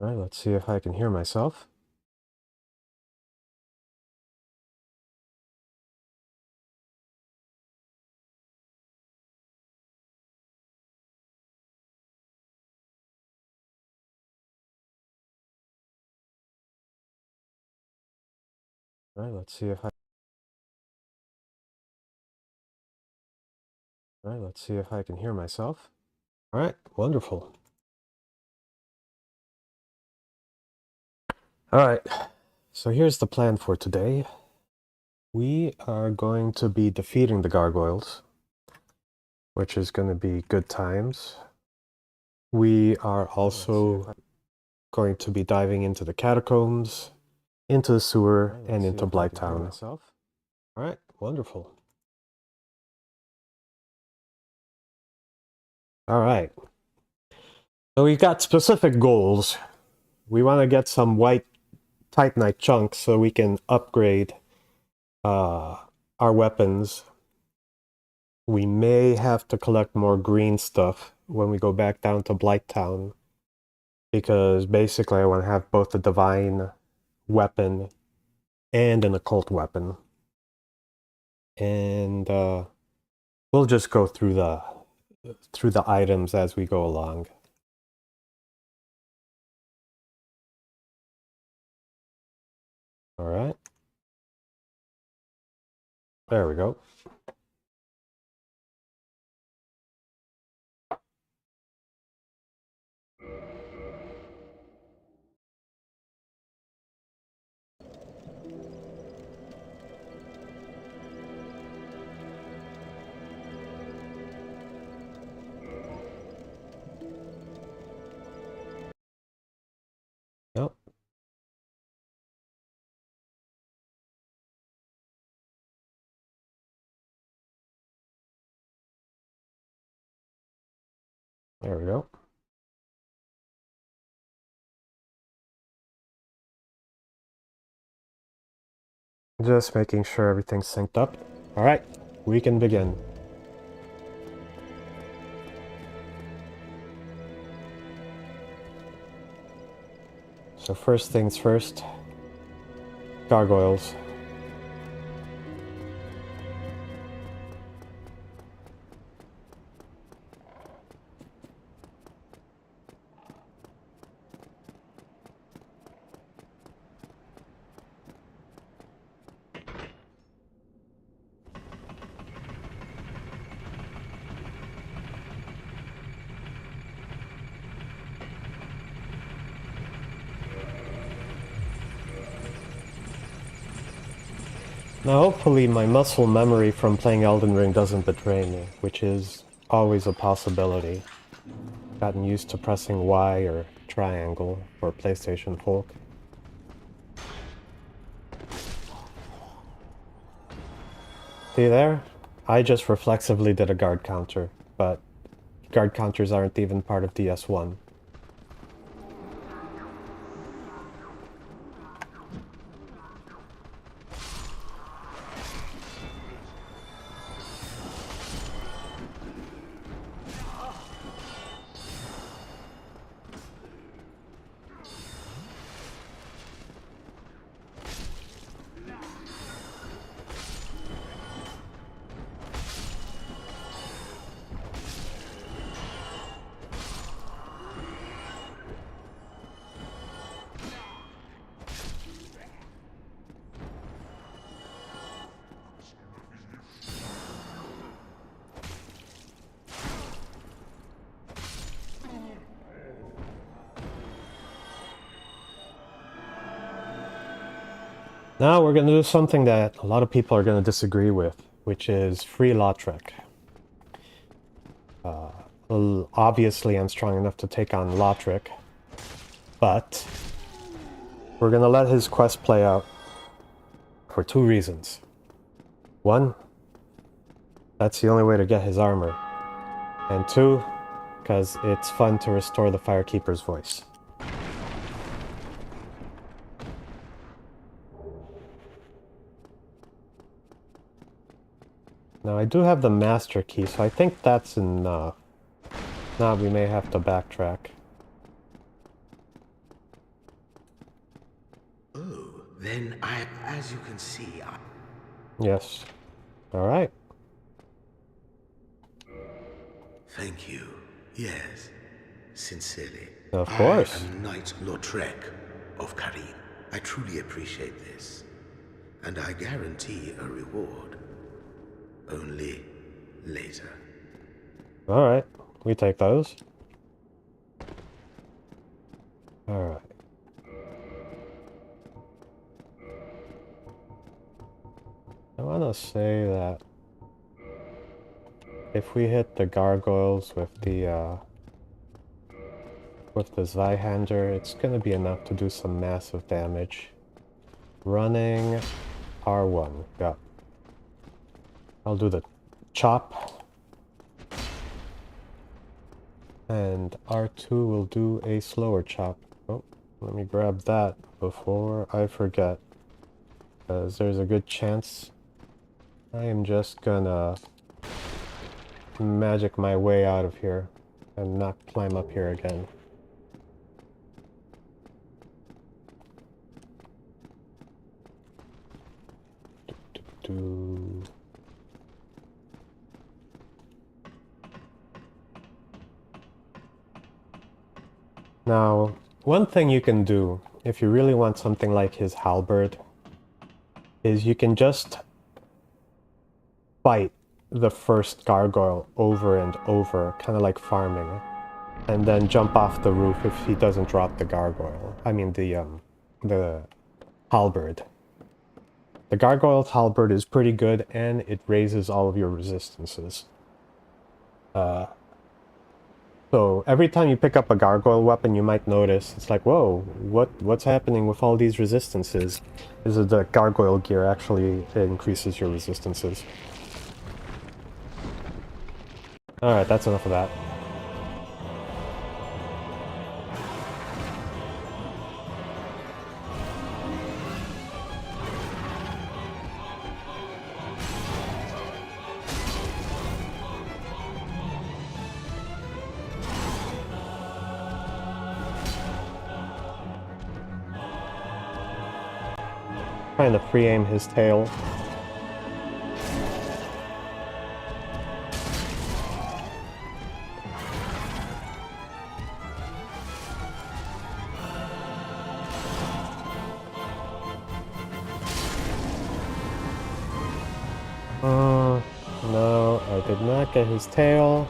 Alright, let's see if I can hear myself. Alright, let's see if I... Alright, let's see if I can hear myself. Alright, wonderful. Alright, so here's the plan for today. We are going to be defeating the gargoyles, which is going to be good times. We are also going to be diving into the catacombs, into the sewer, and into Blighttown. Alright, wonderful. Alright. So we've got specific goals. We want to get some white Titanite chunks so we can upgrade our weapons. We may have to collect more green stuff when we go back down to Blighttown, because basically I want to have both a divine weapon and an occult weapon. And we'll just go through the items as we go along. All right. There we go. Nope. There we go. Just making sure everything's synced up. All right, we can begin. So first things first, gargoyles. Now hopefully my muscle memory from playing Elden Ring doesn't betray me, which is always a possibility. Gotten used to pressing Y or triangle for PlayStation folk. See there? I just reflexively did a guard counter, but guard counters aren't even part of DS1. Now we're going to do something that a lot of people are going to disagree with, which is free Lautrec. Obviously I'm strong enough to take on Lautrec, but we're going to let his quest play out for two reasons. One, that's the only way to get his armor. And two, because it's fun to restore the Firekeeper's voice. Now I do have the master key, so I think that's enough. Now we may have to backtrack. Then as you can see, Yes. All right. Thank you. Yes, sincerely. Of I course. am Knight Lautrec of Karim. I truly appreciate this, and I guarantee a reward. Only later. All right. We take those. All right. I want to say that if we hit the gargoyles with the Zweihander, it's gonna be enough to do some massive damage. Running R1. Yeah. I'll do the chop. And R2 will do a slower chop. Oh, let me grab that before I forget. Because there's a good chance I am just gonna magic my way out of here and not climb up here again. Now, one thing you can do, if you really want something like his halberd, is you can just fight the first gargoyle over and over, kind of like farming, and then jump off the roof if he doesn't drop the gargoyle. I mean the halberd. The gargoyle's halberd is pretty good, and it raises all of your resistances. So every time you pick up a gargoyle weapon, you might notice, it's like, whoa, what's happening with all these resistances? Is it the gargoyle gear actually increases your resistances? Alright, that's enough of that. Trying to pre-aim his tail. No, I did not get his tail.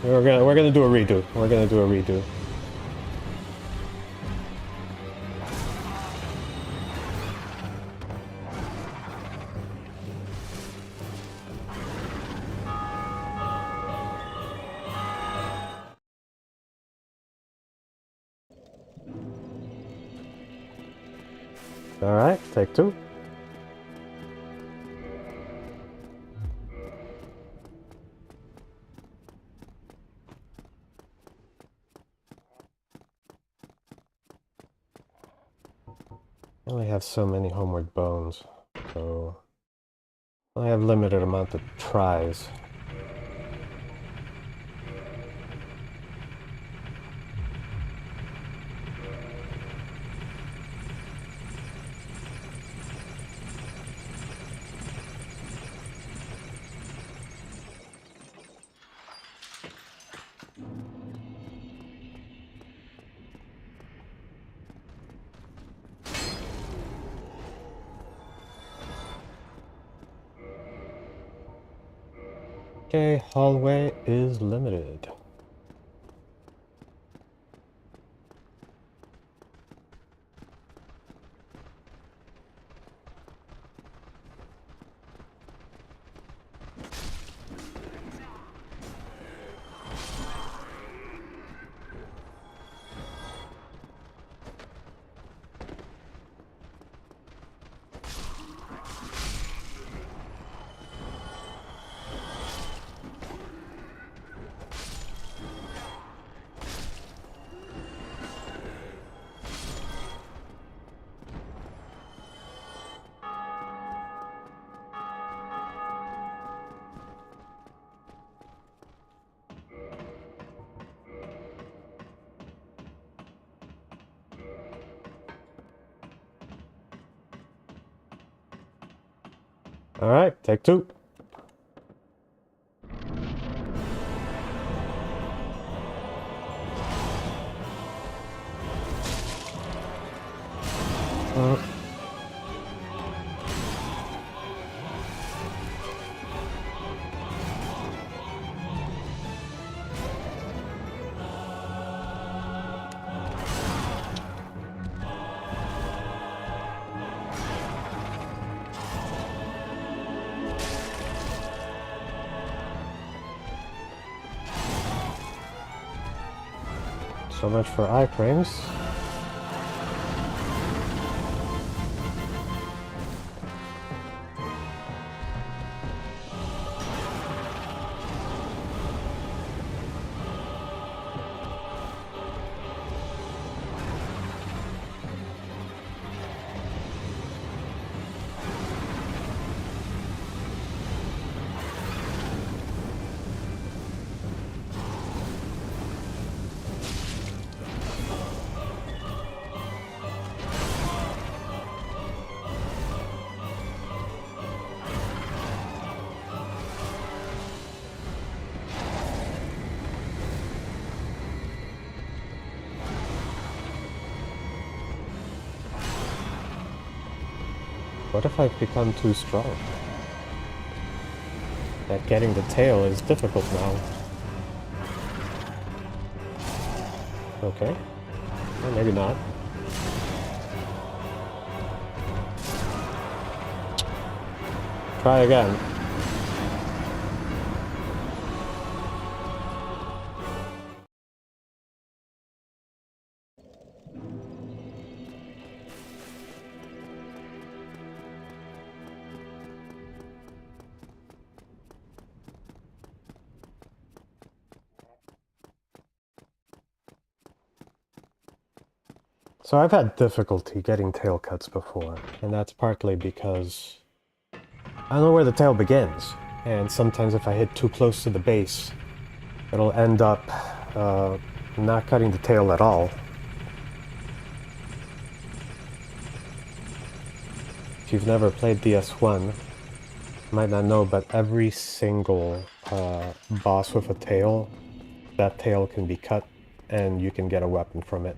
We're gonna do a redo. We're gonna do a redo. Alright, take two. I only have so many homeward bones, so I have limited amount of tries. Okay, hallway is limited. Alright, take two. So much for iframes. What if I've become too strong? That getting the tail is difficult now. Okay. Or maybe not. Try again. So I've had difficulty getting tail cuts before, and that's partly because I don't know where the tail begins, and sometimes if I hit too close to the base, it'll end up not cutting the tail at all. If you've never played DS1, you might not know, but every single boss with a tail, that tail can be cut, and you can get a weapon from it.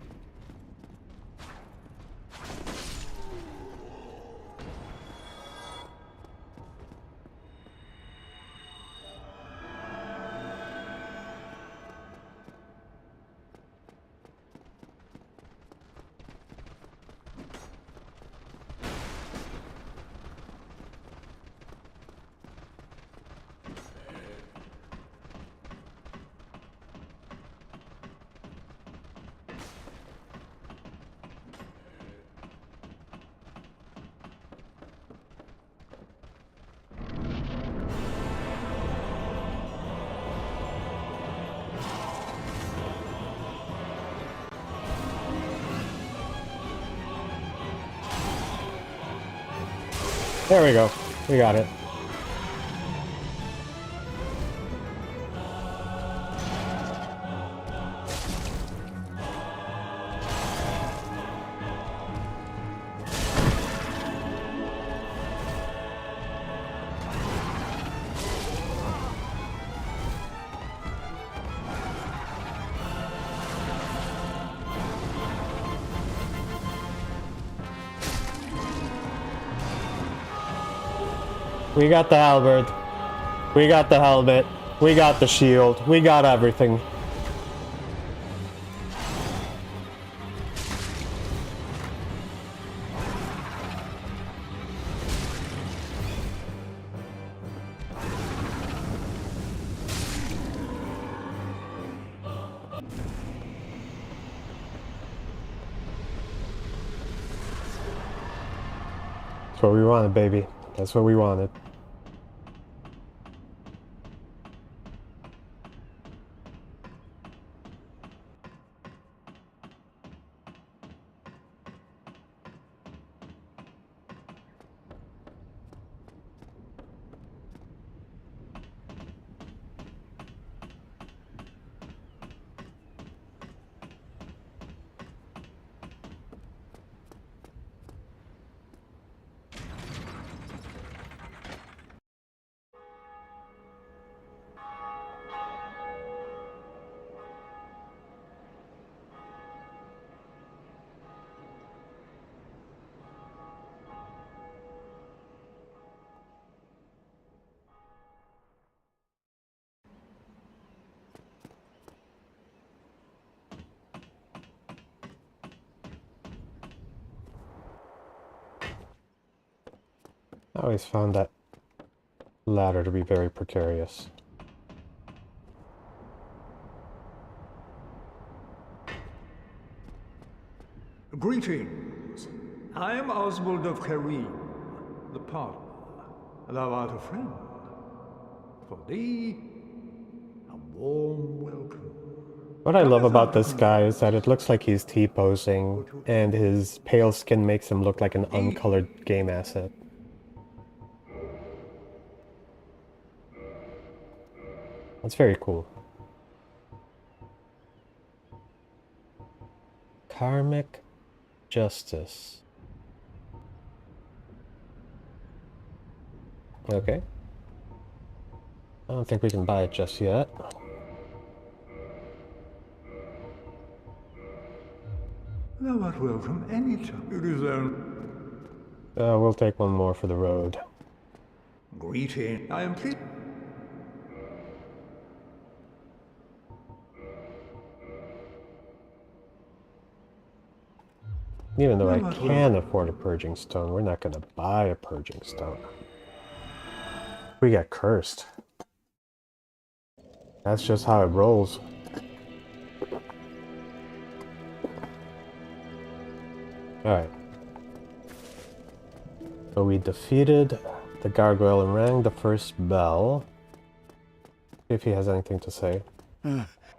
There we go. We got it. We got the halberd. We got the helmet. We got the shield. We got everything. That's what we wanted, baby. That's what we wanted. I always found that ladder to be very precarious. Greetings. I am Oswald of Kareem, the partner. Thou art a friend. For thee, a warm welcome. What I love about this guy is that it looks like he's T-posing, and his pale skin makes him look like an uncolored game asset. That's very cool. Karmic Justice. Okay. I don't think we can buy it just yet. Thou art welcome anytime. It is We'll take one more for the road. greeting. I am pleased. Even though I can afford a purging stone, we're not going to buy a purging stone. We get cursed. That's just how it rolls. Alright. So we defeated the gargoyle and rang the first bell. See if he has anything to say.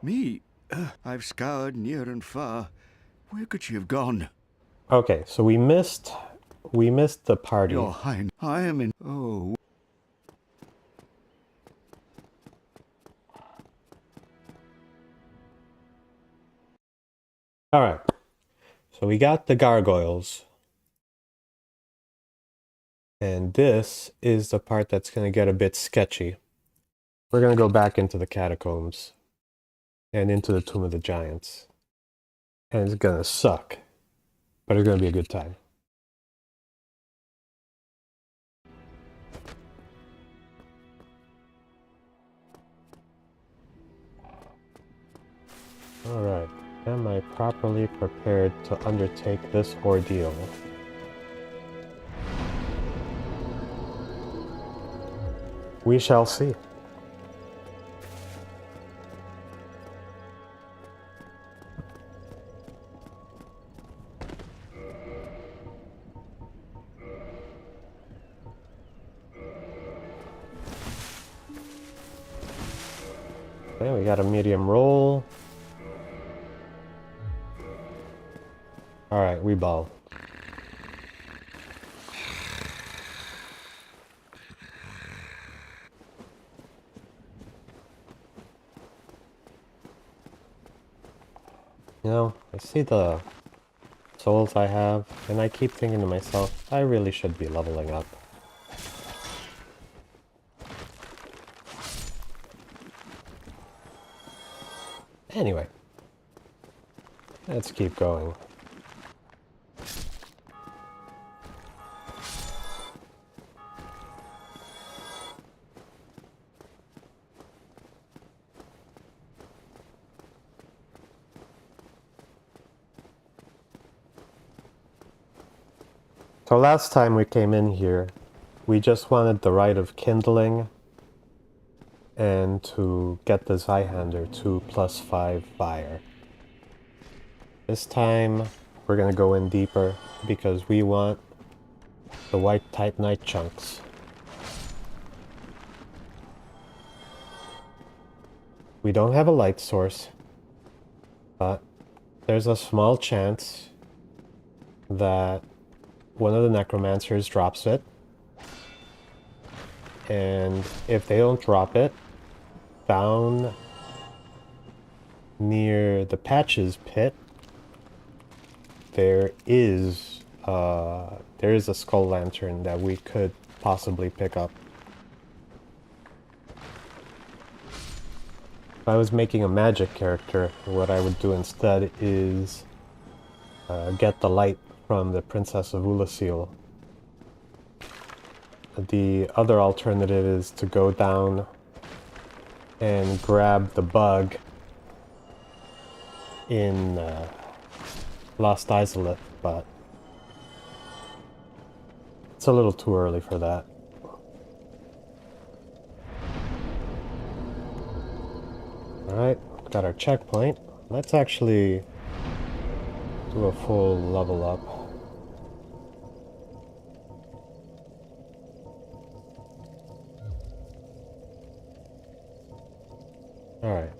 Me? I've scoured near and far. Where could she have gone? Okay, so we missed the party. Your Highness, I am in... Oh... Alright. So we got the gargoyles. And this is the part that's going to get a bit sketchy. We're going to go back into the catacombs. And into the Tomb of the Giants. And it's going to suck. But it's going to be a good time. Alright. Am I properly prepared to undertake this ordeal? We shall see. Okay, we got a medium roll. Alright, we ball. You know, I see the souls I have, and I keep thinking to myself, I really should be leveling up. Anyway, let's keep going. So last time we came in here, we just wanted the right of kindling and to get the Zweihander to +5 fire. This time we're going to go in deeper because we want the white Titanite chunks. We don't have a light source, but there's a small chance that one of the necromancers drops it, and if they don't drop it, down near the Patches pit, there is a skull lantern that we could possibly pick up. If I was making a magic character, what I would do instead is get the light from the Princess of Ulasil. The other alternative is to go down and grab the bug in Lost Izalith, but It's a little too early for that. Alright, got our checkpoint. Let's actually do a full level up. Alright.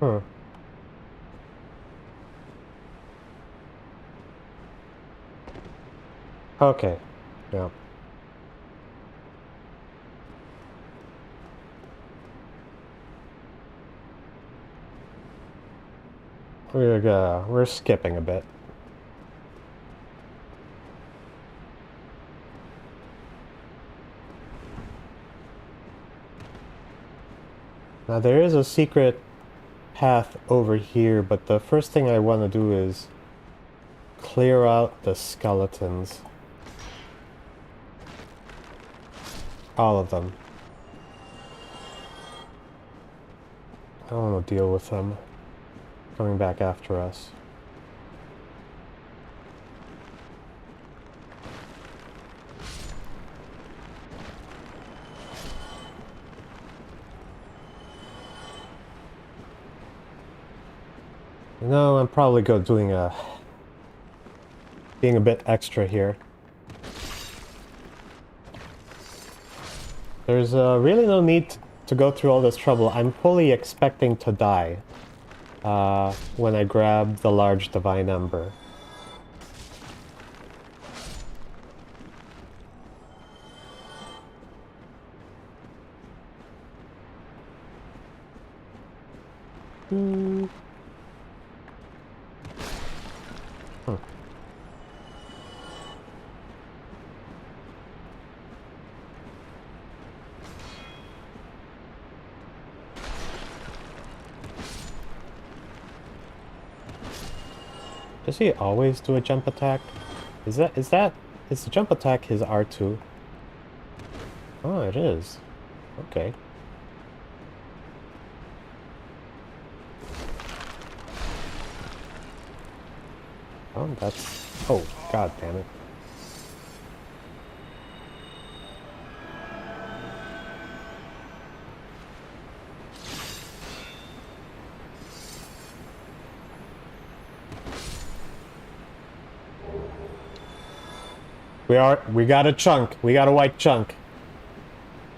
Huh. Okay. Yeah. We're skipping a bit. Now there is a secret path over here, but the first thing I want to do is clear out the skeletons. All of them. I don't want to deal with them coming back after us. No, I'm probably being a bit extra here. There's really no need to go through all this trouble. I'm fully expecting to die when I grab the large divine ember. Hmm. Does he always do a jump attack? Is the jump attack his R2? Oh, it is. Okay. Oh, that's... Oh, god damn it. We got a chunk. We got a white chunk.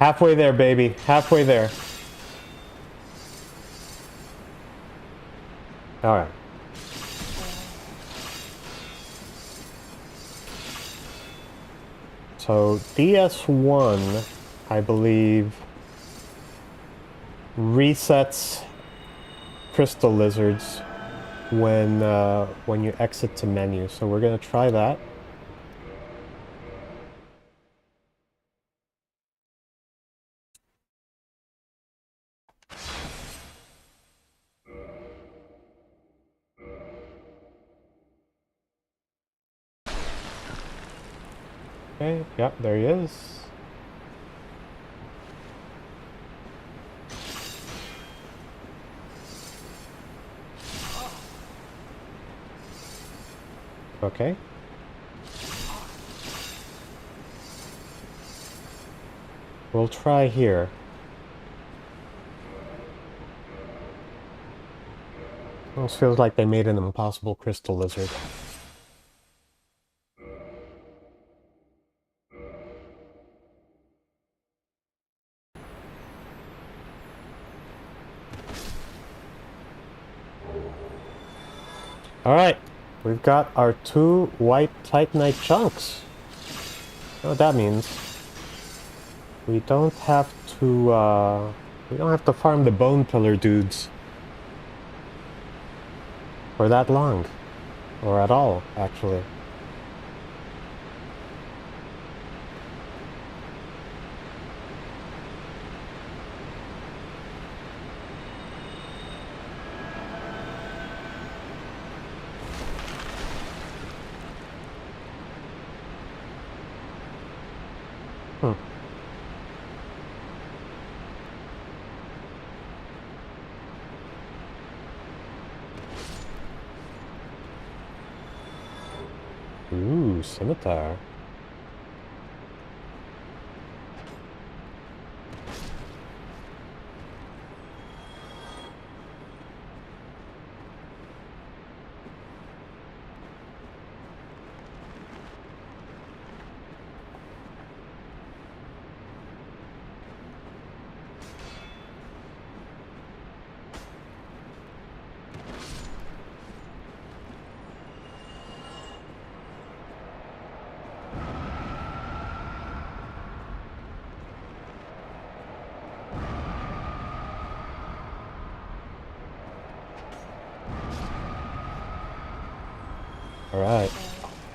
Halfway there, baby. Halfway there. Alright. So, DS1, I believe, resets crystal lizards when you exit to menu. So we're gonna try that. Okay, yep, there he is. Okay. We'll try here. Almost feels like they made an impossible crystal lizard. Alright, we've got our 2 white titanite chunks. You know what that means? We don't have to farm the bone pillar dudes for that long. Or at all, actually. Ooh, scimitar. Alright.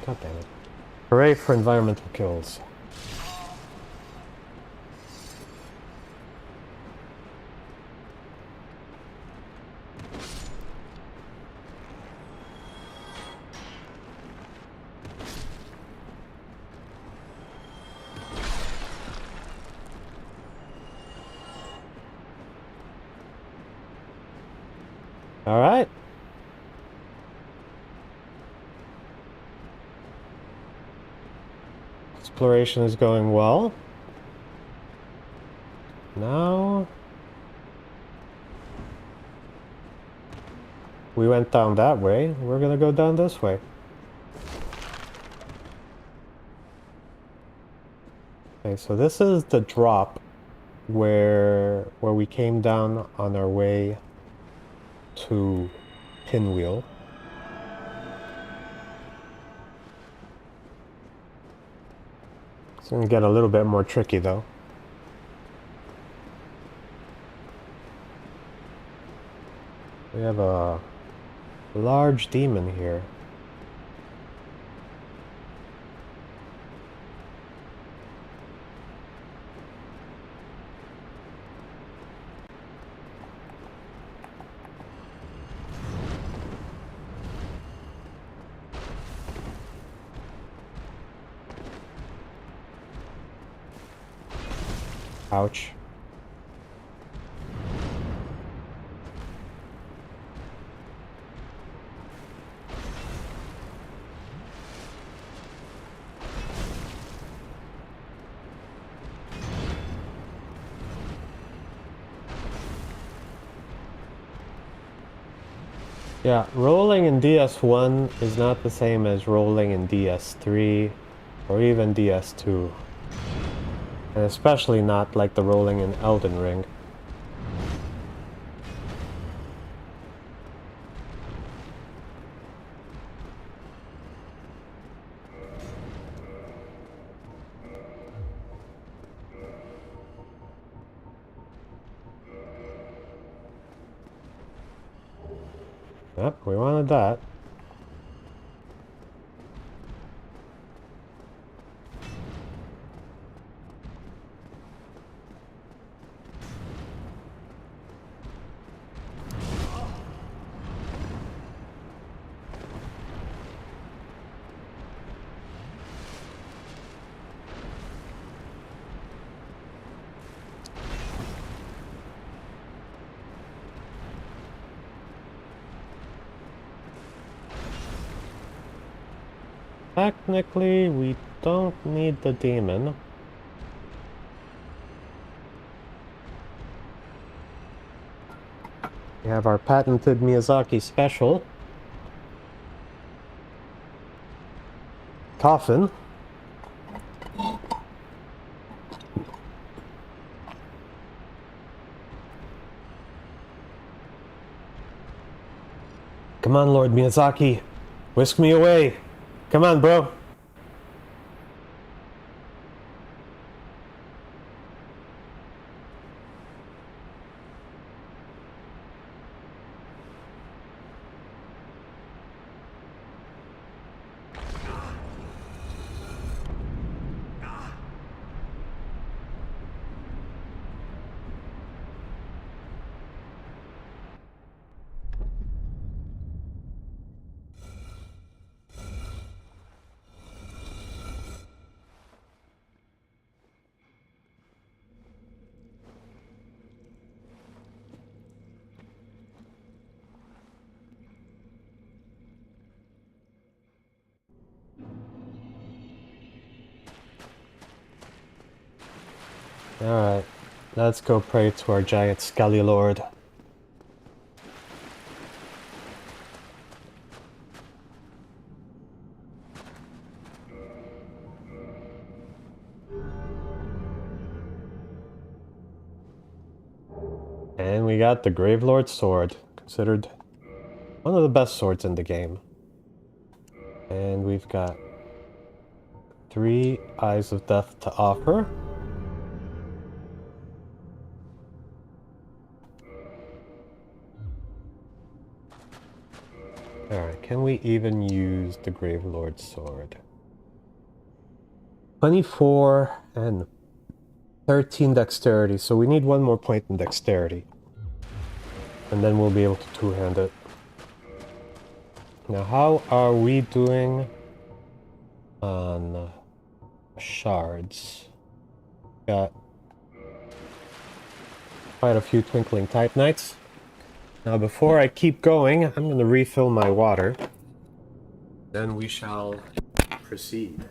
God damn it. Hooray for environmental kills. Alright. Exploration is going well. Now... we went down that way. We're gonna go down this way. Okay, so this is the drop where we came down on our way to Pinwheel. It's gonna get a little bit more tricky though. We have a large demon here. Ouch. Yeah, rolling in DS1 is not the same as rolling in DS3 or even DS2. And especially not like the rolling in Elden Ring. Yep, we wanted that. Technically, we don't need the demon. We have our patented Miyazaki special. Coffin. Come on, Lord Miyazaki. Whisk me away. Come on, bro. Alright, let's go pray to our giant skelly lord. And we got the Gravelord sword, considered one of the best swords in the game. And we've got 3 Eyes of Death to offer. Alright, can we even use the Gravelord sword? 24 and 13 dexterity, so we need 1 more point in dexterity. And then we'll be able to two-hand it. Now, how are we doing on shards? Got quite a few Twinkling Titanites. Now, before I keep going, I'm going to refill my water. Then we shall proceed.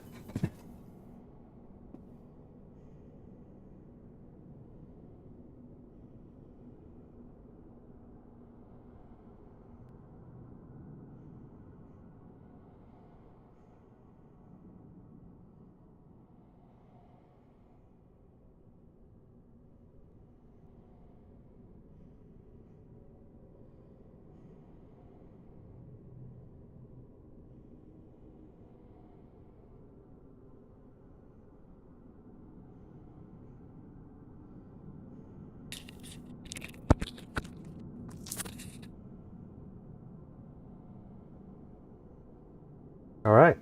All right.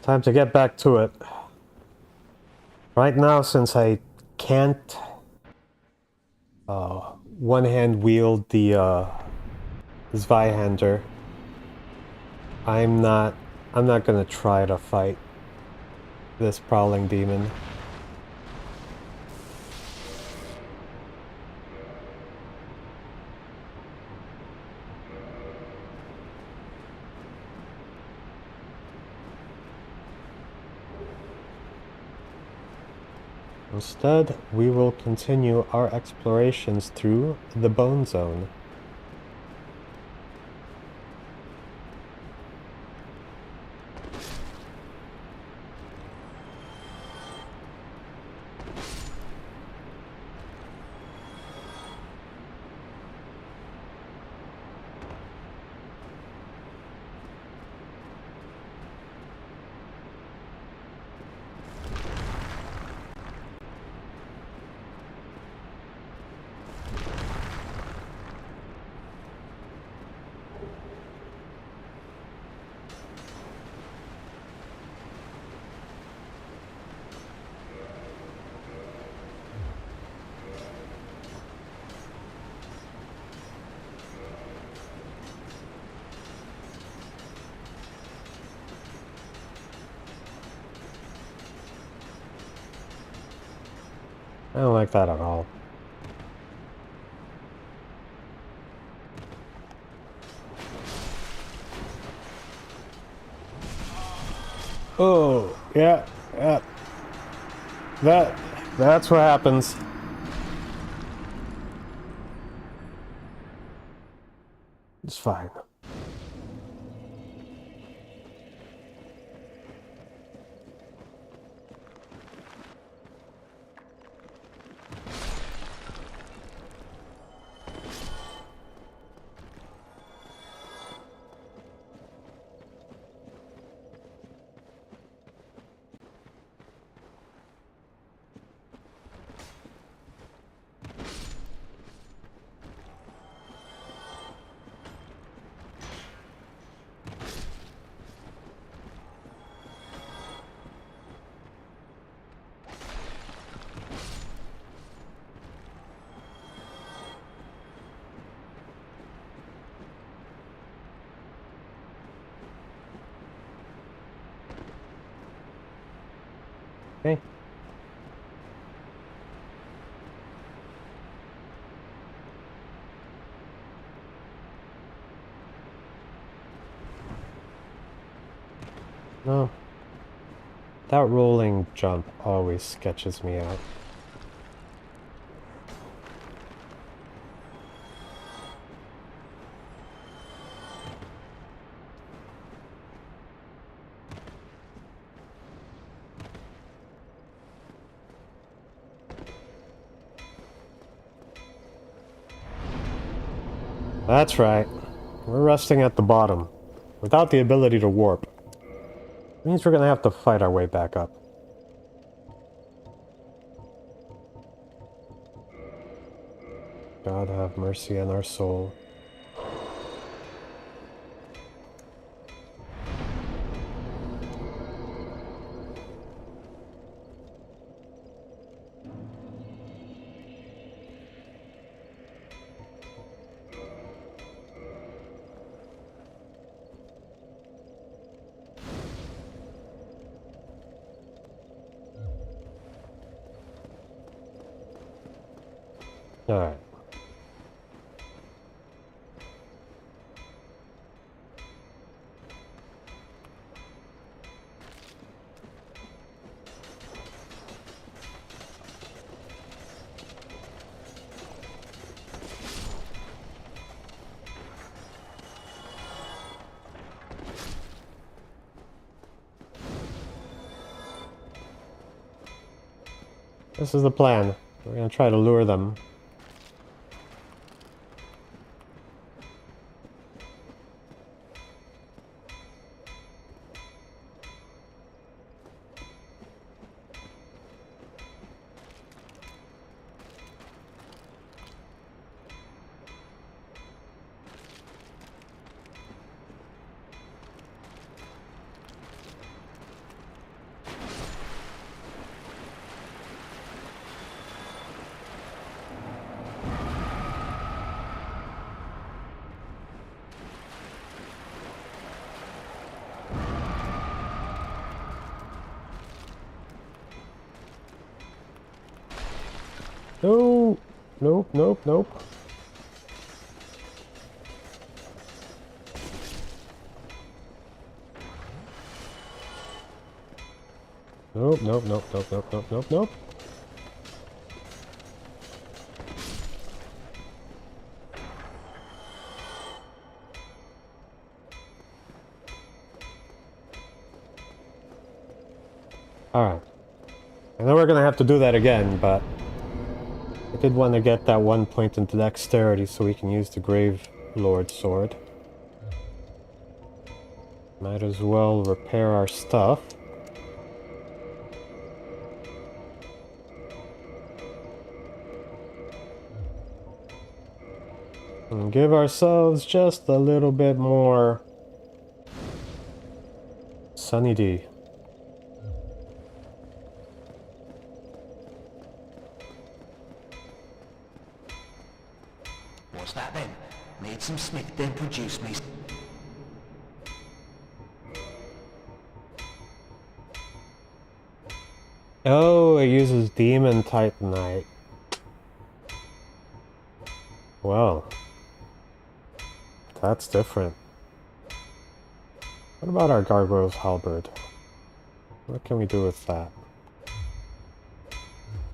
Time to get back to it. Right now, since I can't one-hand wield the Zweihander, I'm not gonna try to fight this prowling demon. Instead, we will continue our explorations through the Bone Zone. I don't like that at all. Oh, yeah. That's what happens. It's fine. Okay. No. That rolling jump always sketches me out. That's right. We're resting at the bottom, without the ability to warp. Means we're gonna have to fight our way back up. God have mercy on our soul. Alright. This is the plan. We're gonna try to lure them. No! Nope, nope, nope. Nope, nope, nope, nope, nope, nope, nope, nope. Alright. I know we're gonna have to do that again, but I did want to get that 1 point into dexterity so we can use the Grave Lord sword. Might as well repair our stuff. And give ourselves just a little bit more Sunny D. What's that then? Need some Smith, then produce me. Oh, it uses Demon Titanite. Well, that's different. What about our Gargoyle's Halberd? What can we do with that?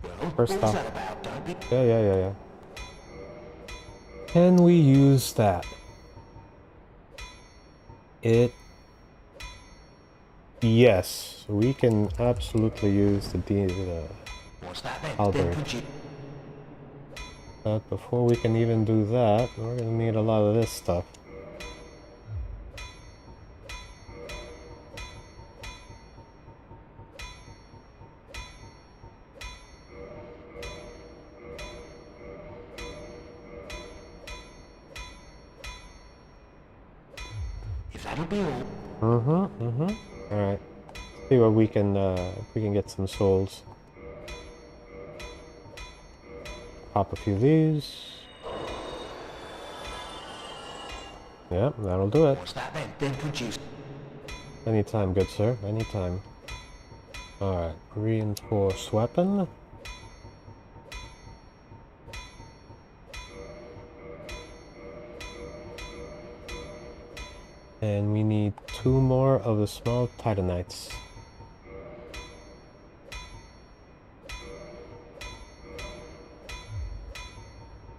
Well, First what's off, that about? Don't be... yeah. Can we use that? Yes, we can absolutely use the What's that then? Halberd. But before we can even do that, we're gonna need a lot of this stuff. If that'll be all. Alright. See what we can, if we can get some souls. Pop a few of these. Yep, that'll do it. What's that then? Then produce. Anytime, good sir. Anytime. Alright, reinforced weapon. And we need 2 more of the small titanites.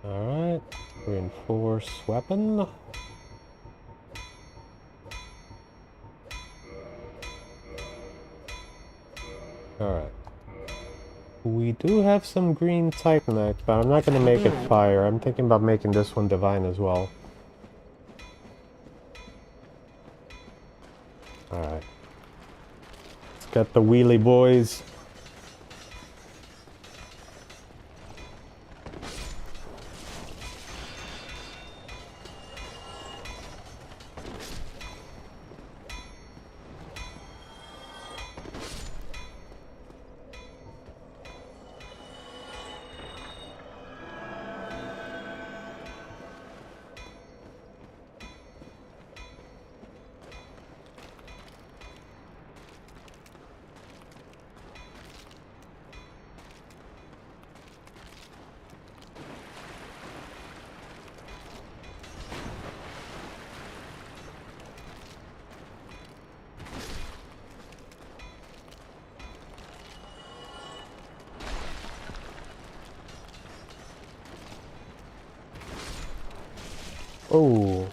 Alright, reinforced weapon. Alright. We do have some green titanite, but I'm not gonna make it fire. I'm thinking about making this one divine as well. Alright. Let's get the wheelie boys. Oh.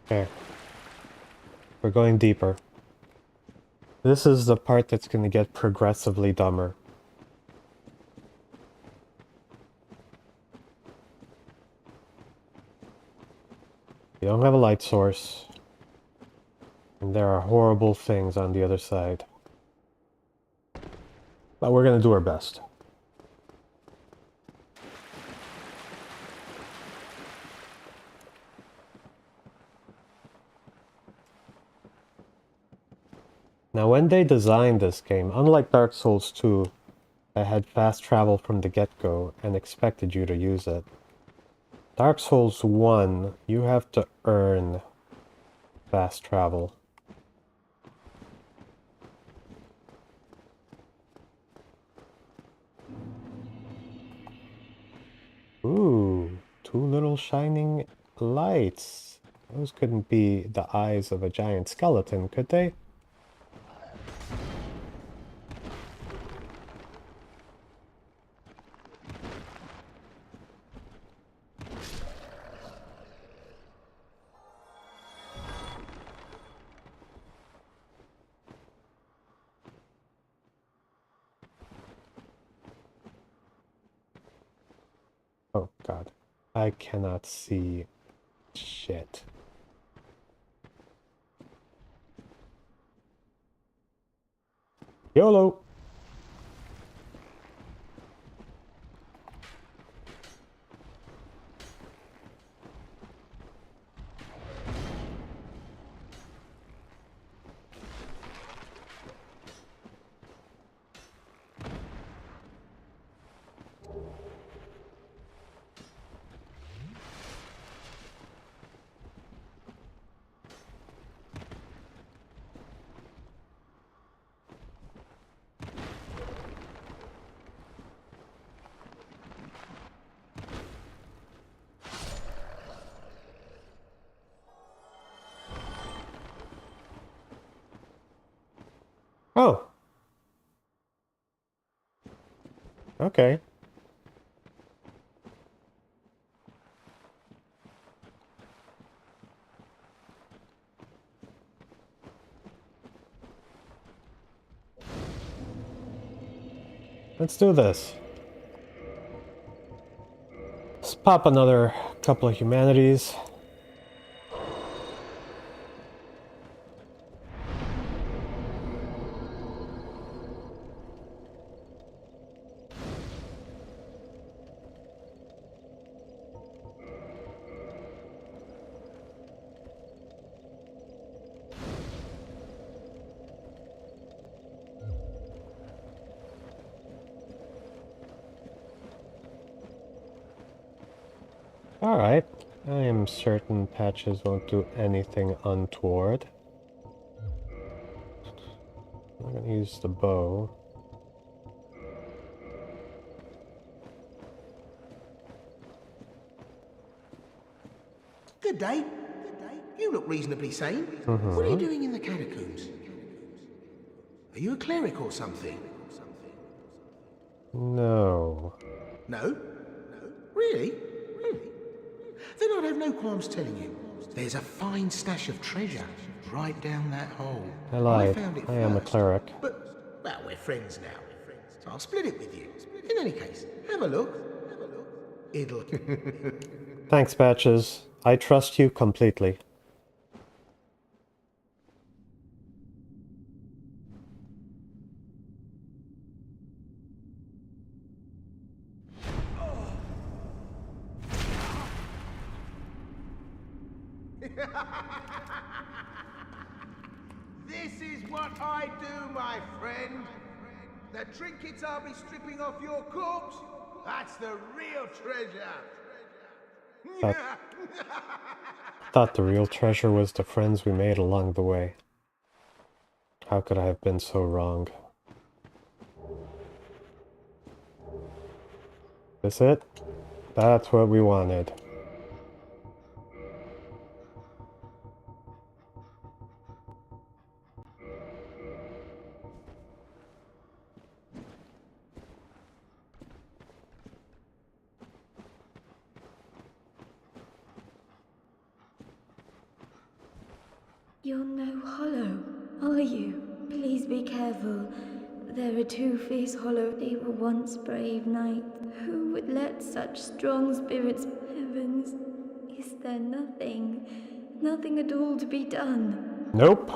Okay. We're going deeper. This is the part that's going to get progressively dumber. You don't have a light source. And there are horrible things on the other side. But we're going to do our best. Now, when they designed this game, unlike Dark Souls 2, I had fast travel from the get-go and expected you to use it. Dark Souls 1, you have to earn fast travel. Ooh, 2 little shining lights. Those couldn't be the eyes of a giant skeleton, could they? Oh god. I cannot see shit. YOLO! Oh! Okay. Let's do this. Let's pop another couple of humanities. Alright. I am certain Patches won't do anything untoward. I'm gonna use the bow. Good day. You look reasonably sane. What are you doing in the catacombs? Are you a cleric or something? No. No? Really? Then I'd have no qualms telling you. There's a fine stash of treasure right down that hole. I lied. found it I am a first, cleric. But, well, we're friends now. So I'll split it with you. In any case, have a look. It'll... Thanks, Patches. I trust you completely. This is what I do, my friend. The trinkets I'll be stripping off your corpse, that's the real treasure. Thought the real treasure was the friends we made along the way. How could I have been so wrong? This it? That's what we wanted. You're no hollow, are you? Please be careful. There are two fierce hollow. They were once brave knights. Who would let such strong spirits? Heavens, is there nothing at all to be done? Nope.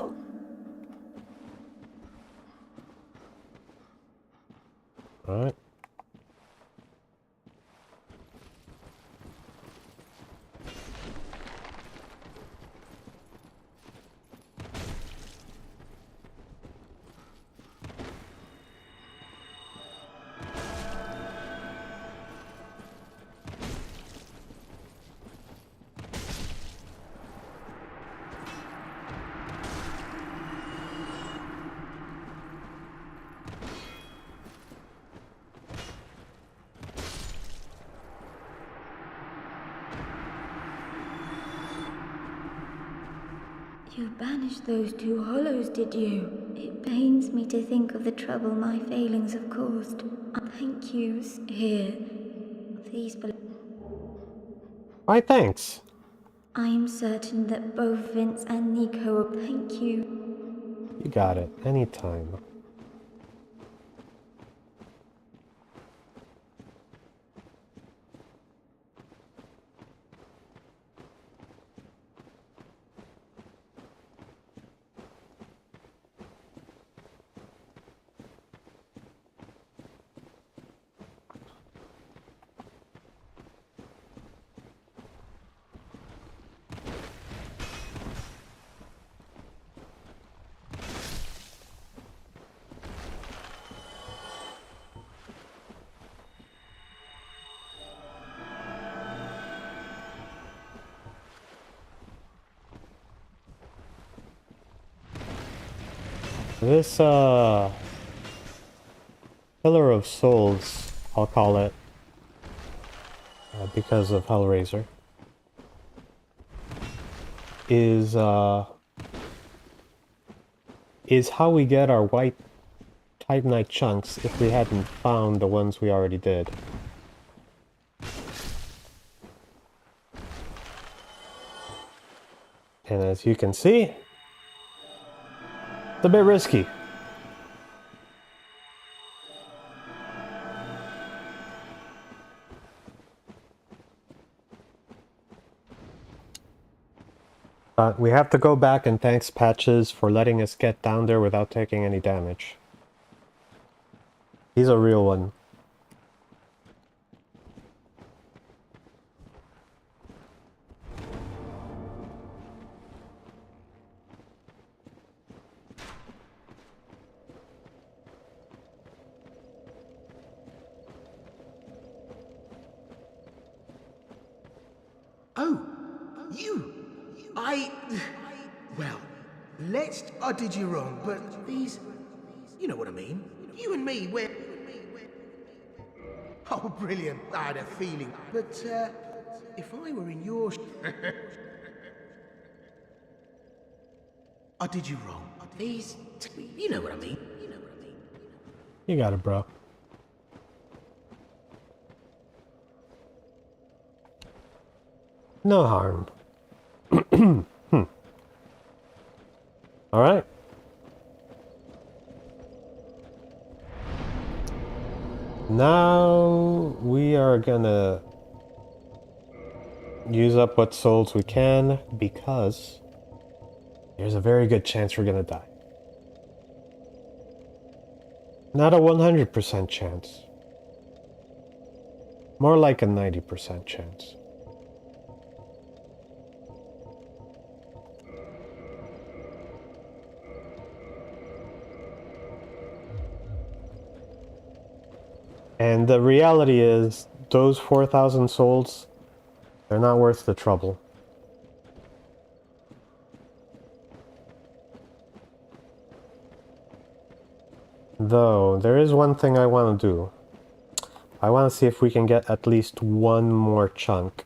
Alright. You banished those two hollows, did you? It pains me to think of the trouble my failings have caused. Thank you. Here. These Why, thanks. I am certain that both Vince and Nico thank you. You got it. Anytime. This, Pillar of Souls, I'll call it, because of Hellraiser, is how we get our white Titanite chunks if we hadn't found the ones we already did. And as you can see, it's a bit risky. But we have to go back and thanks Patches for letting us get down there without taking any damage. He's a real one. You! Well, I did you wrong, but these... You know what I mean. You and me, we're... Oh, brilliant. I had a feeling. But, if I were in your... I did you wrong. These... You know what I mean. You got it, bro. No harm. All right. Now we are gonna use up what souls we can because there's a very good chance we're gonna die. Not a 100% chance. More like a 90% chance. And the reality is, those 4,000 souls, they're not worth the trouble. Though, there is one thing I want to do. I want to see if we can get at least one more chunk.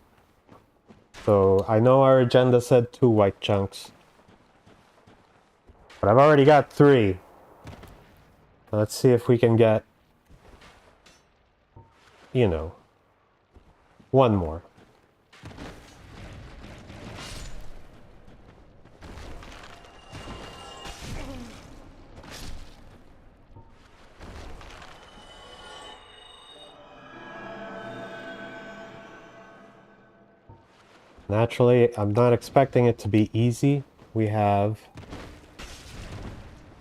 So, I know our agenda said 2 white chunks. But I've already got 3. Let's see if we can get, you know, one more. Naturally, I'm not expecting it to be easy. We have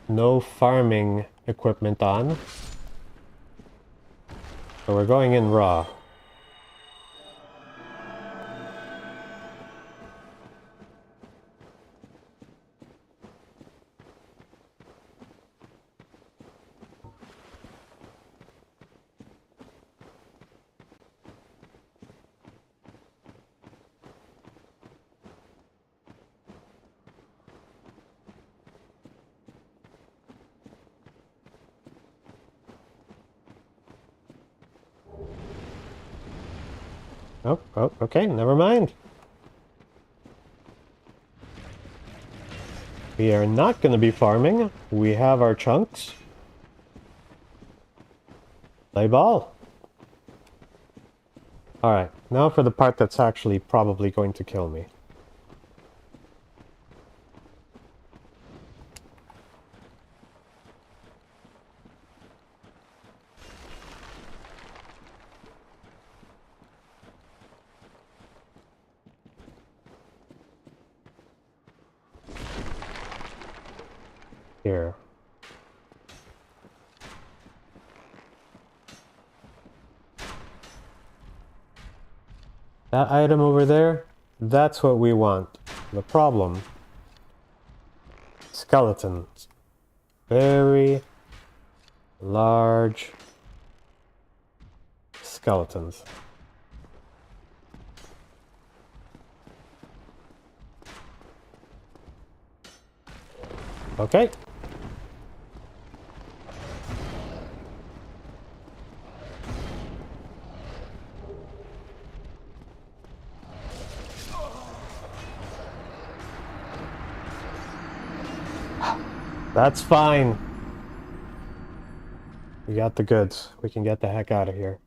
no farming equipment on. So we're going in raw. Oh, okay, never mind. We are not going to be farming. We have our chunks. Play ball. Alright, now for the part that's actually probably going to kill me. Here. That item over there, that's what we want. The problem. Skeletons. Very large skeletons. Okay. That's fine. We got the goods. We can get the heck out of here.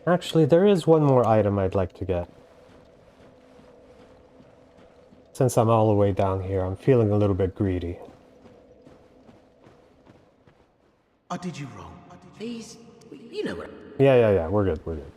Actually, there is one more item I'd like to get. Since I'm all the way down here, I'm feeling a little bit greedy. I did you wrong. These... You know what... Yeah, we're good, we're good.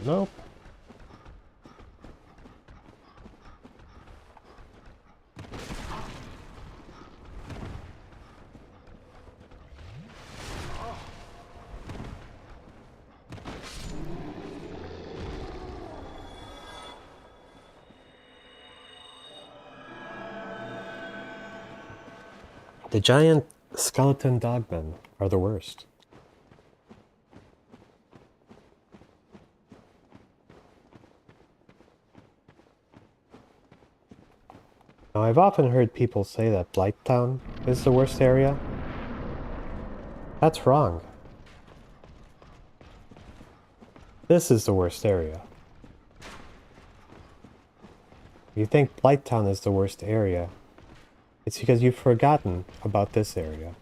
Nope. The giant skeleton dogmen are the worst. Now, I've often heard people say that Blighttown is the worst area. That's wrong. This is the worst area. You think Blighttown is the worst area, it's because you've forgotten about this area.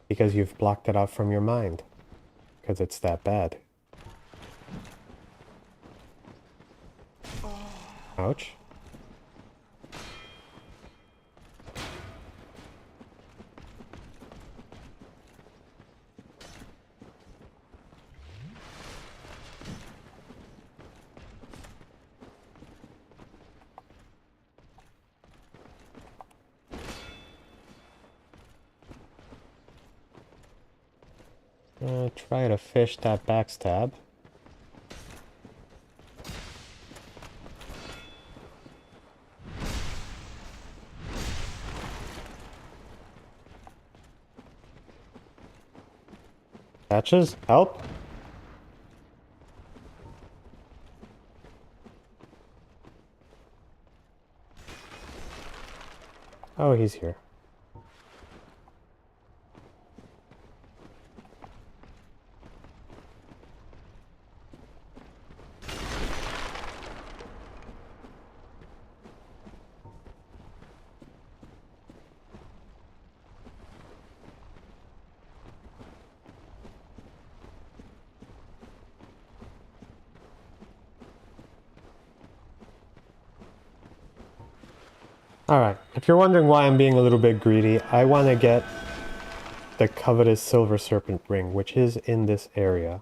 Because you've blocked it out from your mind. Because it's that bad. Ouch. Try to fish that backstab. Patches, help! Oh, he's here. Alright, if you're wondering why I'm being a little bit greedy, I want to get the covetous silver serpent ring, which is in this area.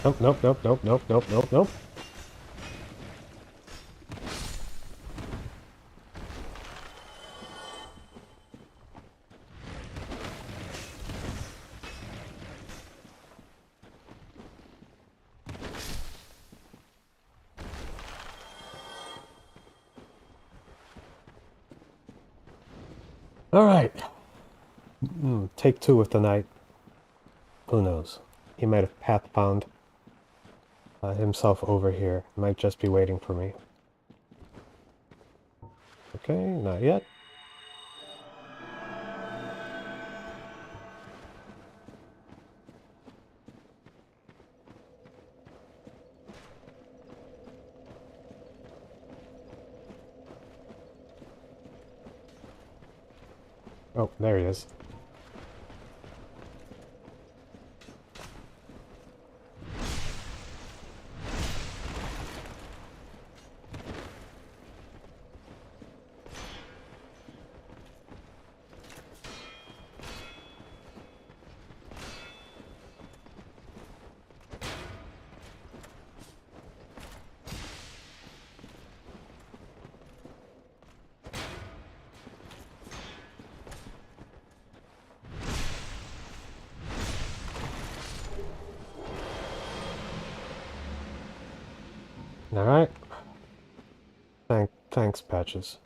Nope, nope, nope, nope, nope, nope, nope, nope. Alright. Take two with the knight. Who knows? He might have path-found himself over here. Might just be waiting for me. Okay, not yet. Oh, there he is. Alright. Thanks, Patches.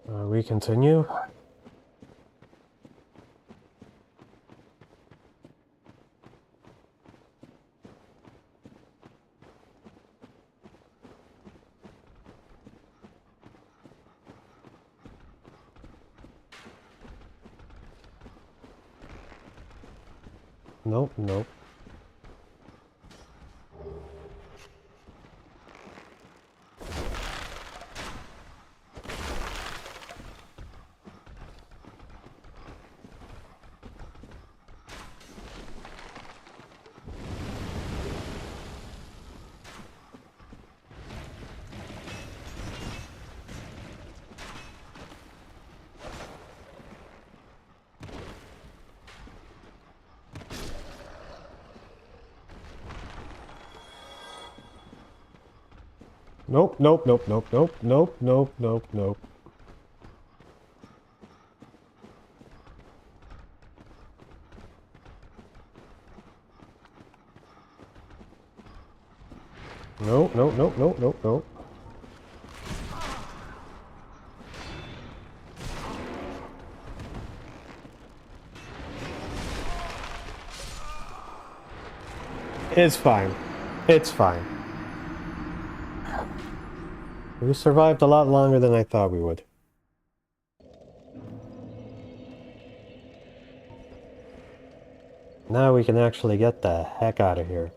We continue. Nope, nope. Nope, nope, nope, nope, nope, nope, nope, nope, nope. Nope, nope, nope, nope, nope, nope. It's fine. It's fine. We survived a lot longer than I thought we would. Now we can actually get the heck out of here.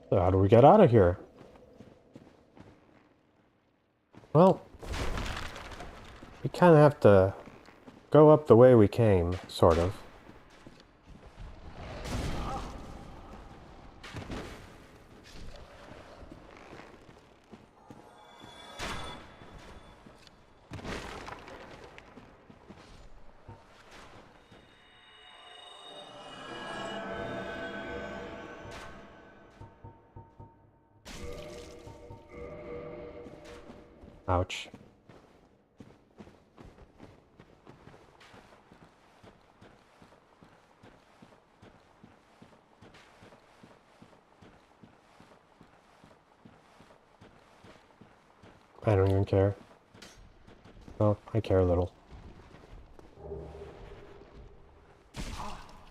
So how do we get out of here? Well, we kind of have to go up the way we came, sort of. Ouch. I don't even care. Well, I care a little.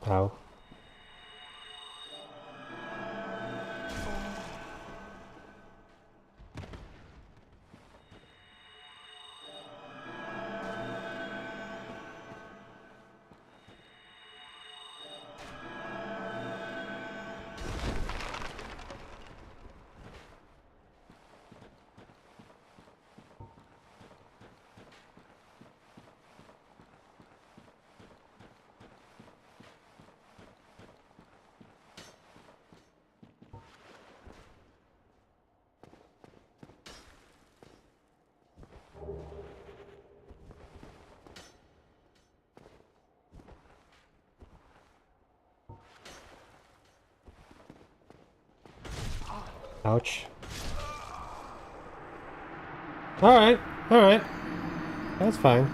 Ow. Ouch. Alright, alright. That's fine.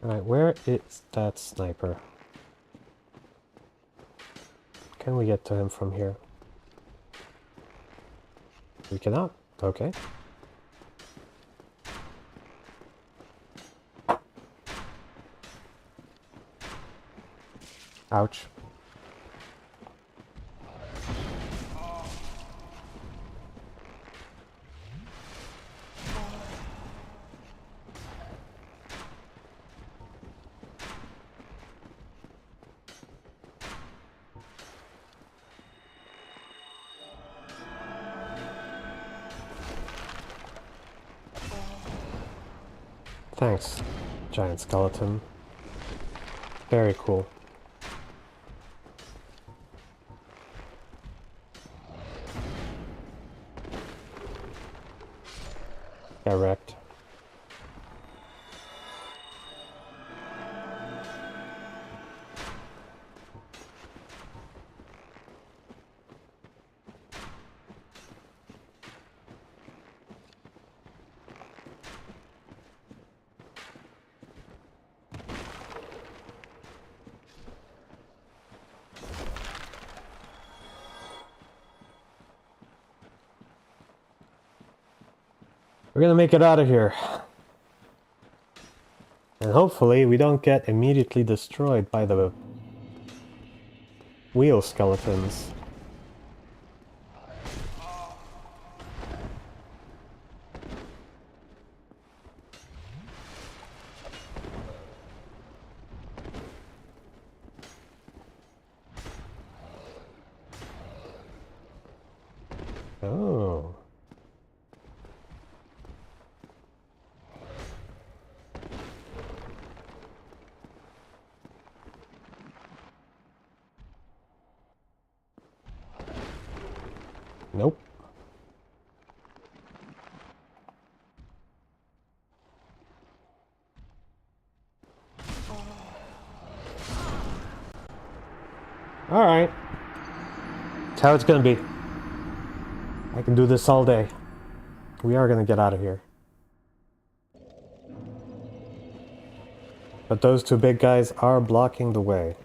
Alright, where is that sniper? Can we get to him from here? We cannot. Okay. Ouch. Thanks, giant skeleton. Very cool. Got wrecked. We're gonna make it out of here. And hopefully we don't get immediately destroyed by the wheel skeletons. Oh. Nope. Alright. That's how it's gonna be. I can do this all day. We are gonna get out of here. But those two big guys are blocking the way.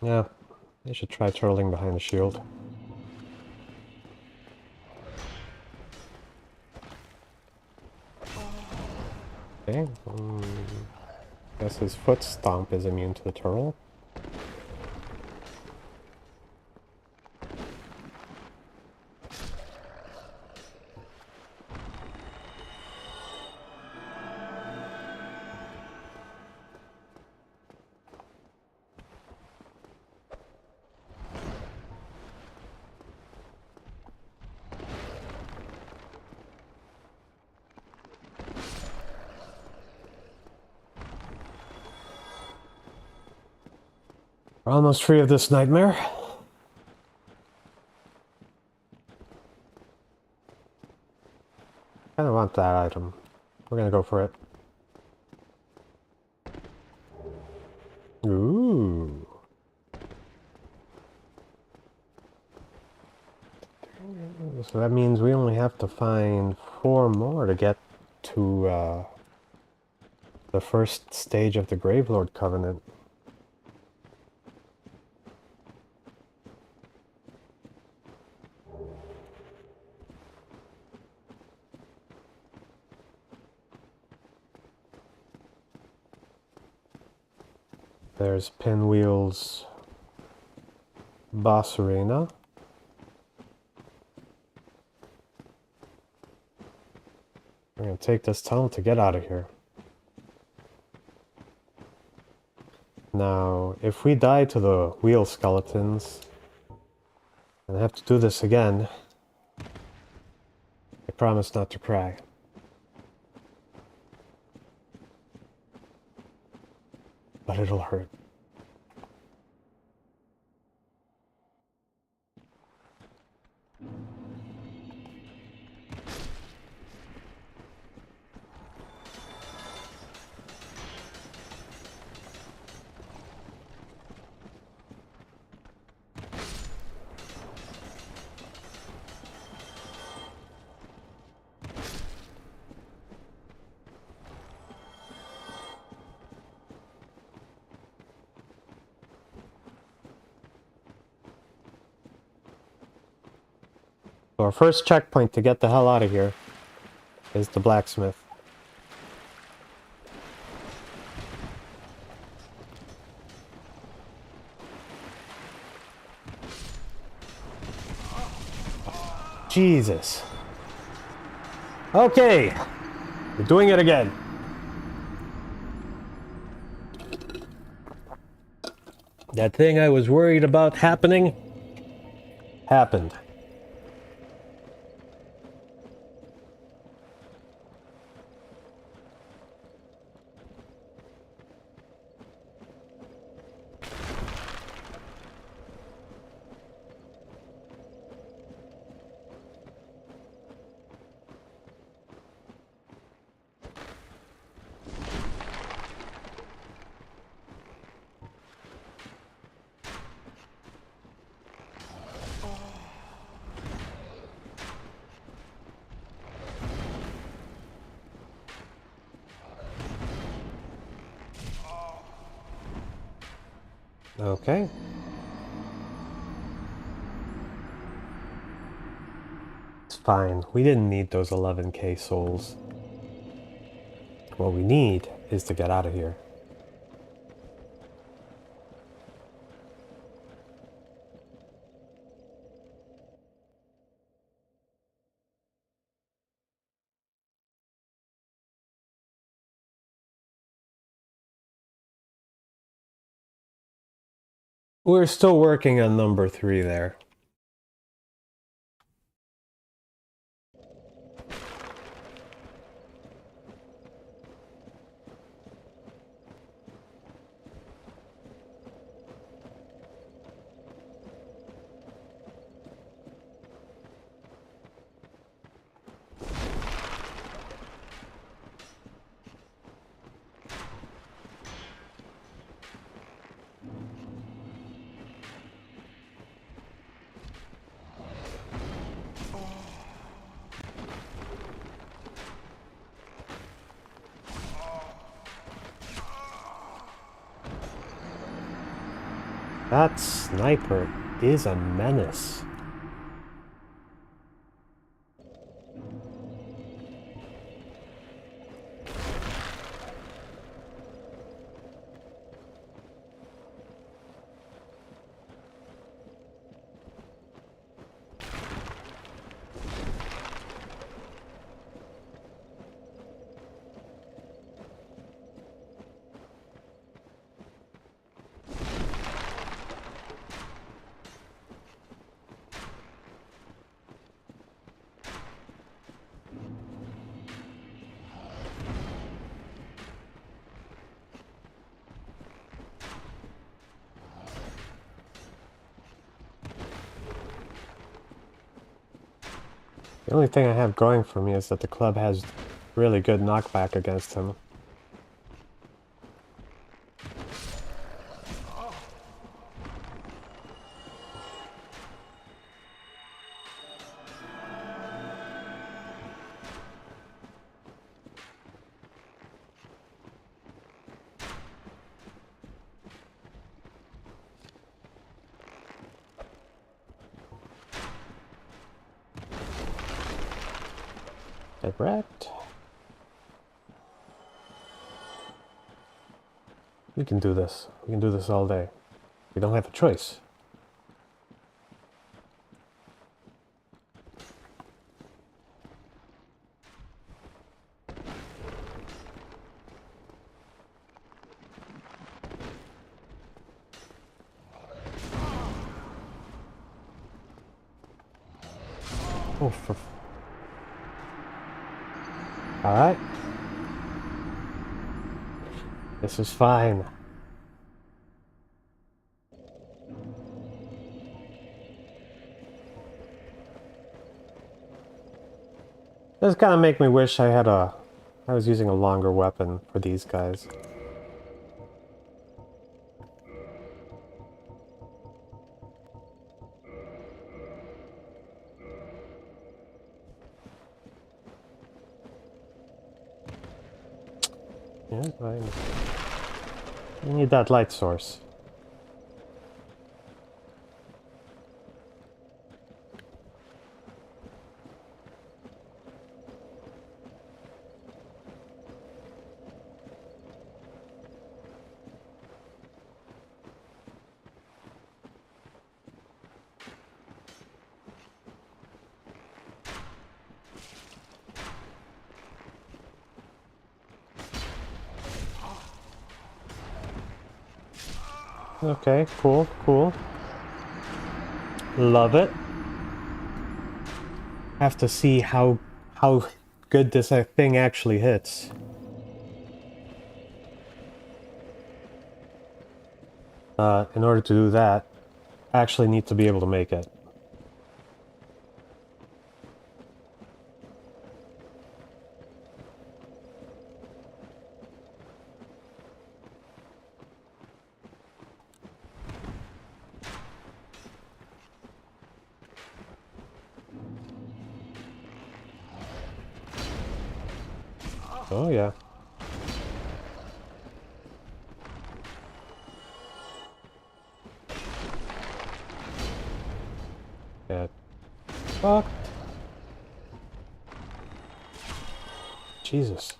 Yeah, they should try turtling behind the shield. Okay. Guess his foot stomp is immune to the turtle. We're almost free of this nightmare. I don't want that item. We're gonna go for it. Ooh. So that means we only have to find 4 more to get to the first stage of the Gravelord Covenant. There's Pinwheel's boss arena. We're gonna take this tunnel to get out of here. Now, if we die to the wheel skeletons and have to do this again, I promise not to cry. But it'll hurt. So our first checkpoint to get the hell out of here is the blacksmith. Jesus. Okay. We're doing it again. That thing I was worried about happening happened. Okay. It's fine. We didn't need those 11k souls. What we need is to get out of here. We're still working on number 3 there. That sniper is a menace. The only thing I have going for me is that the club has really good knockback against him. Get wrecked. We can do this. We can do this all day. We don't have a choice. Oh, for... Alright. This is fine. This kind of make me wish I was using a longer weapon for these guys. Yeah, you need that light source. Okay, cool, cool. Love it. Have to see how good this thing actually hits. In order to do that, I actually need to be able to make it. Oh yeah. fuck? Jesus.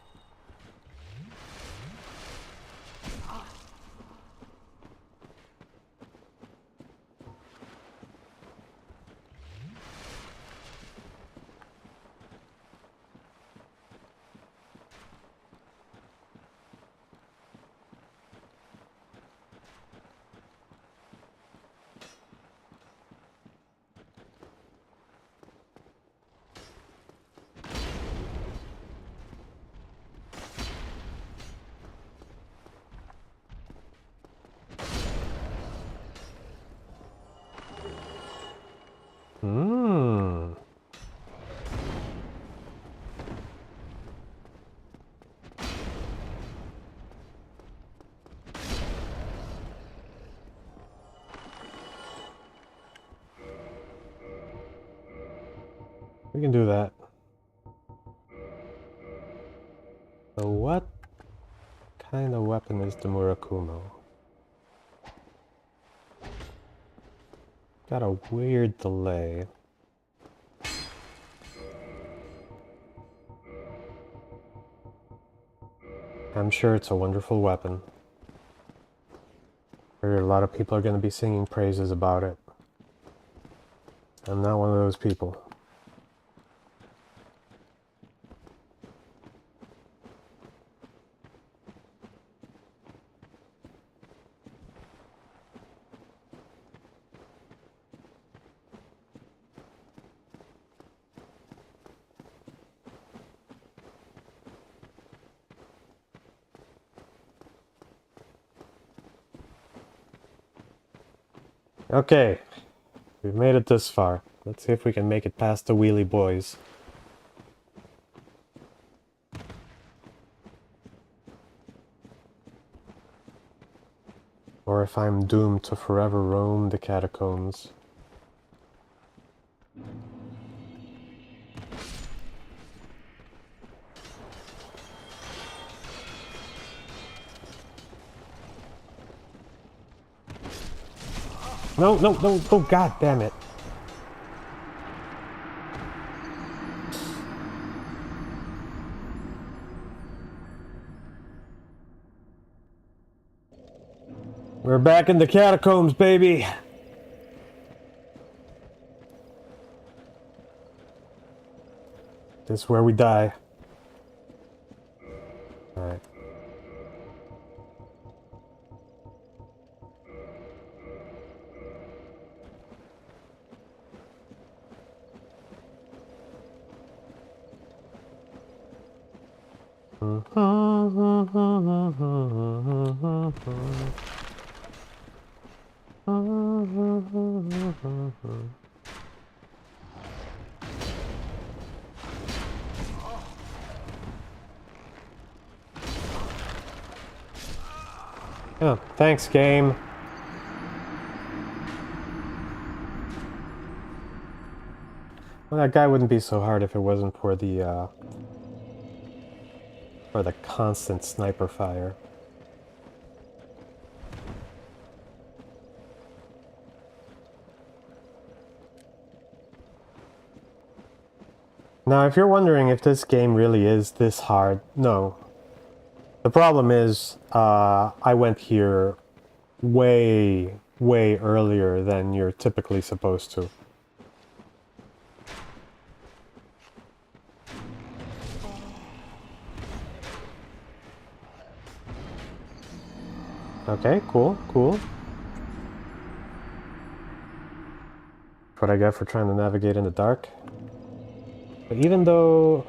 Hmm. We can do that. So what kind of weapon is the Murakumo? Got a weird delay. I'm sure it's a wonderful weapon. A lot of people are going to be singing praises about it. I'm not one of those people. Okay, we've made it this far. Let's see if we can make it past the wheelie boys. Or if I'm doomed to forever roam the catacombs. No, no, no, oh god damn it. We're back in the catacombs, baby! This is where we die. Alright. Oh, thanks, game. Well, that guy wouldn't be so hard if it wasn't for the constant sniper fire. Now, if you're wondering if this game really is this hard, no. The problem is, I went here way, way earlier than you're typically supposed to. Okay, cool, cool. What I get for trying to navigate in the dark. But even though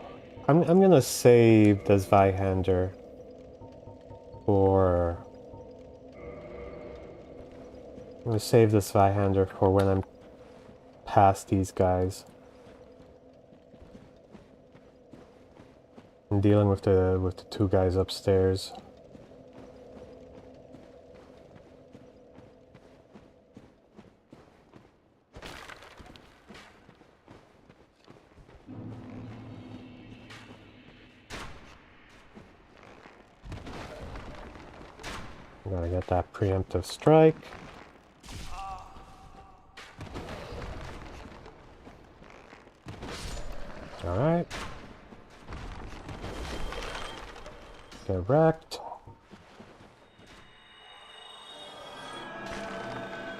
I'm gonna save the Zweihander for... I'm gonna save the Zweihander for when I'm past these guys. I'm dealing with the two guys upstairs. Gotta get that preemptive strike. Get wrecked.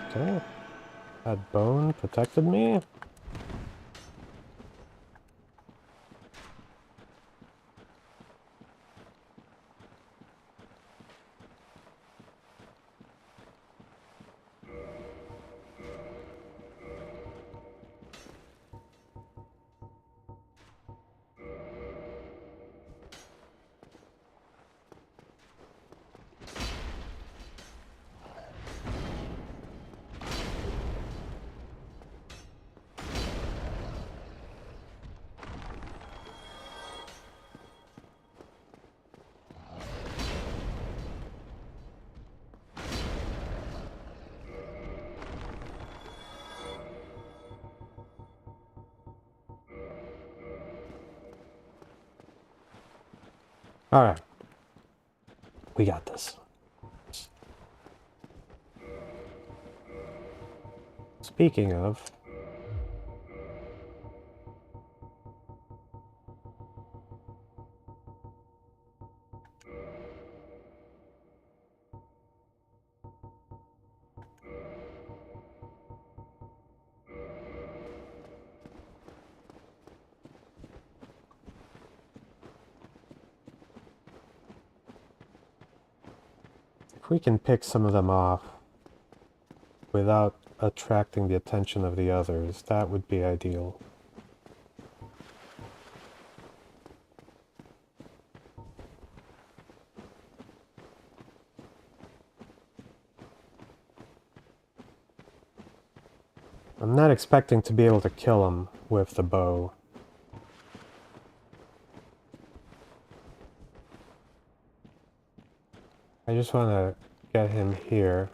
Okay. That bone protected me. Alright. We got this. Speaking of... if we can pick some of them off without attracting the attention of the others, that would be ideal. I'm not expecting to be able to kill him with the bow. I just want to get him here.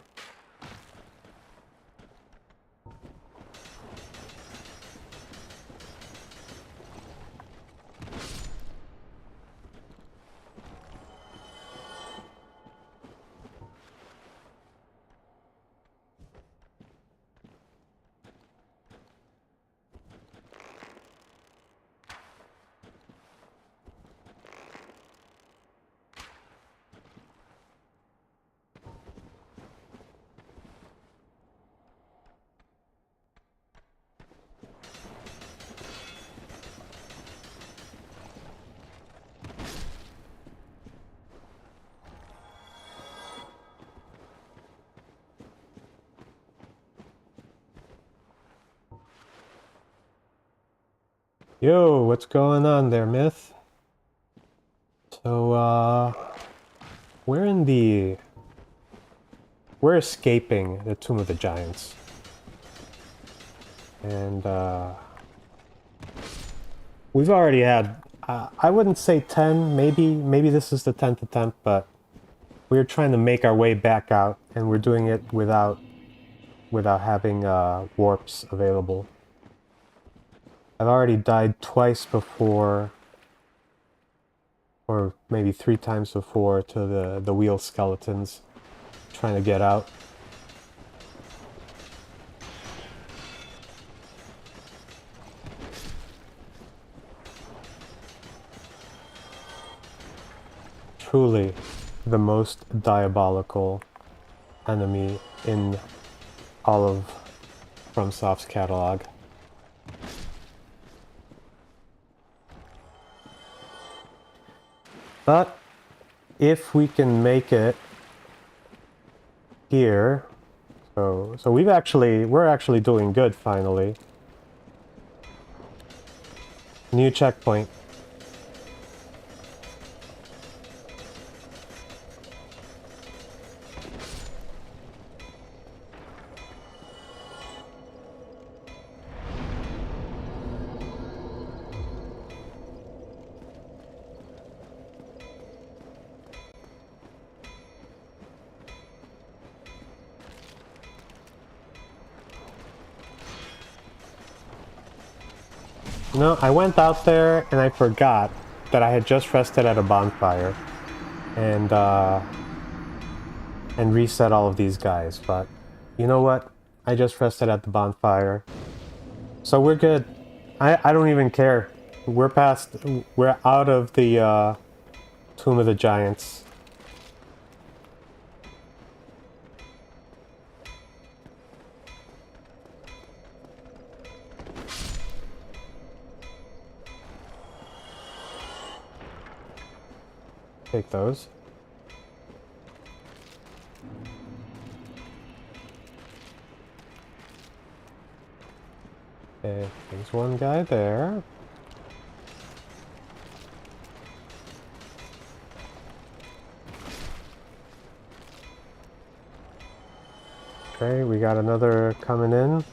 Yo, what's going on there, Myth? So, we're in the... We're escaping the Tomb of the Giants. And, we've already had, I wouldn't say 10, maybe this is the 10th attempt, but we're trying to make our way back out, and we're doing it without having, warps available. I've already died twice before, or maybe 3 times before, to the wheel skeletons trying to get out. Truly the most diabolical enemy in all of FromSoft's catalog. But if we can make it here, so we're actually doing good finally. New checkpoint. No, I went out there and I forgot that I had just rested at a bonfire and reset all of these guys, but you know what? I just rested at the bonfire. So we're good. I don't even care. We're out of the Tomb of the Giants. Take those. Okay, there's one guy there. Okay, we got another coming in.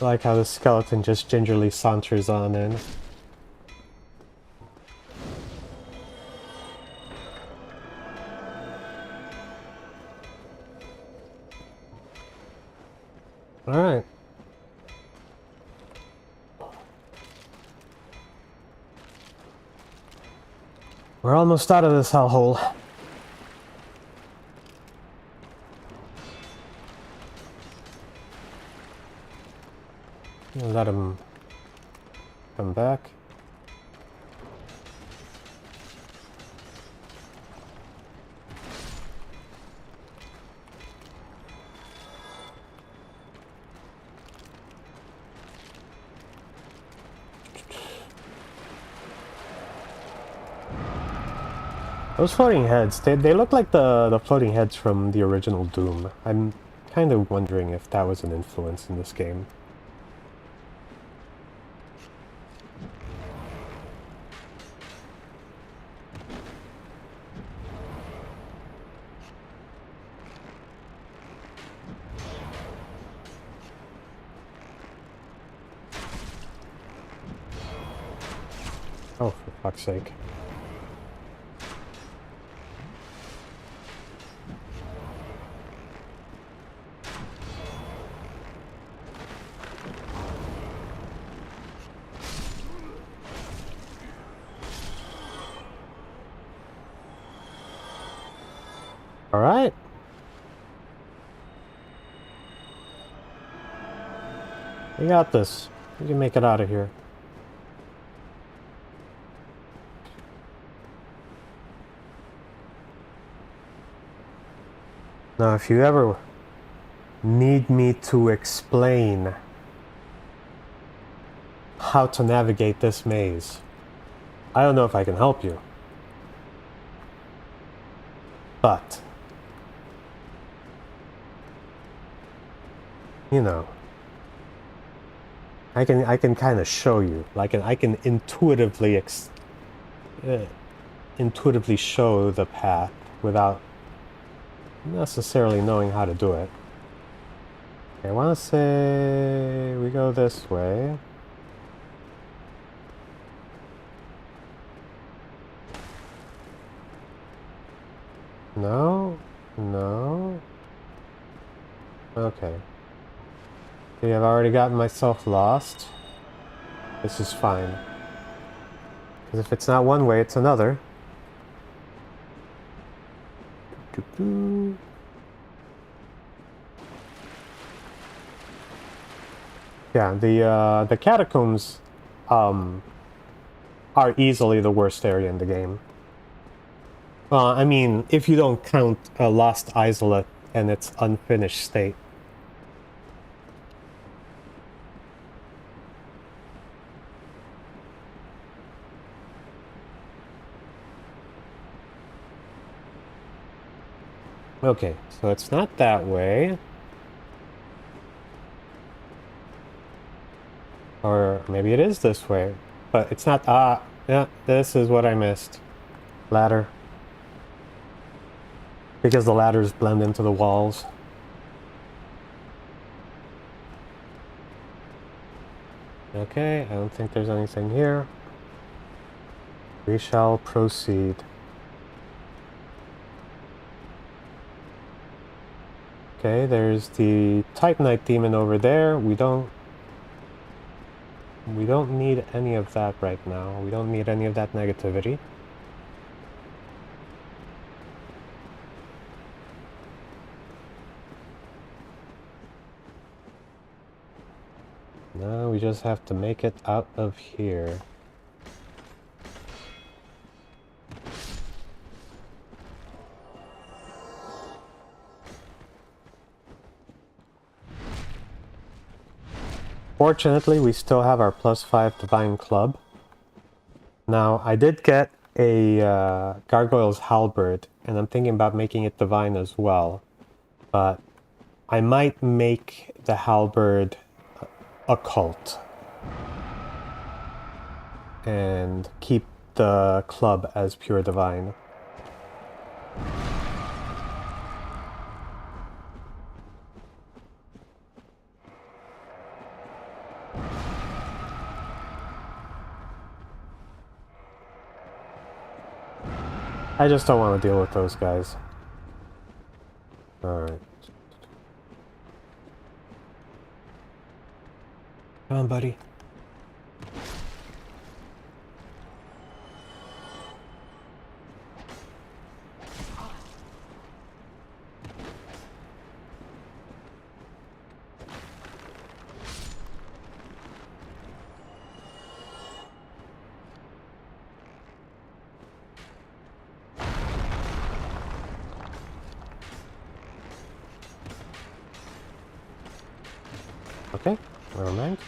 I like how the skeleton just gingerly saunters on in. Alright. We're almost out of this hellhole. Let him come back. Those floating heads, they look like the floating heads from the original Doom. I'm kind of wondering if that was an influence in this game. Oh, for fuck's sake. All right. We got this. We can make it out of here. Now, if you ever need me to explain how to navigate this maze, I don't know if I can help you. But, you know, I can kind of show you. Like I can intuitively intuitively show the path without necessarily knowing how to do it. Okay, I want to say we go this way. No, no. Okay. See, I've already gotten myself lost. This is fine. Because if it's not one way, it's another. Yeah, the catacombs are easily the worst area in the game. I mean, if you don't count Lost Isolate and its unfinished state. Okay, so it's not that way. Or maybe it is this way. But it's not... yeah, this is what I missed. Ladder. Because the ladders blend into the walls. Okay, I don't think there's anything here. We shall proceed. Okay, there's the Titanite demon over there. We don't We don't need any of that right now. We don't need any of that negativity. No, we just have to make it out of here. Fortunately, we still have our +5 Divine Club. Now, I did get a Gargoyle's Halberd, and I'm thinking about making it Divine as well. But I might make the Halberd Occult. And keep the club as pure Divine. I just don't want to deal with those guys. Alright. Come on, buddy. Okay, never mind.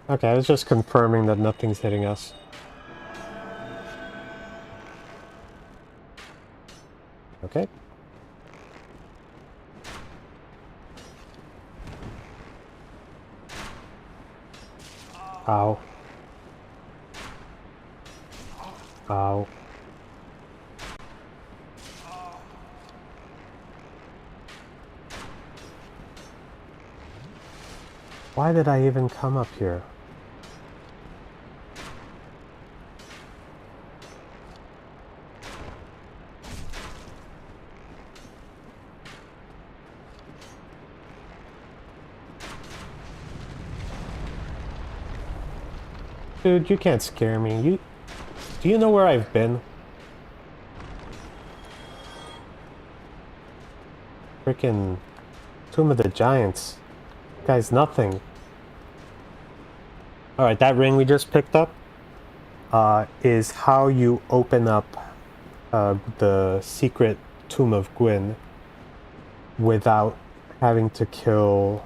Okay, I was just confirming that nothing's hitting us. Okay. Ow. Ow. Why did I even come up here? Dude, you can't scare me. Do you know where I've been? Frickin' Tomb of the Giants. Guys, nothing. Alright, that ring we just picked up is how you open up the secret Tomb of Gwyn without having to kill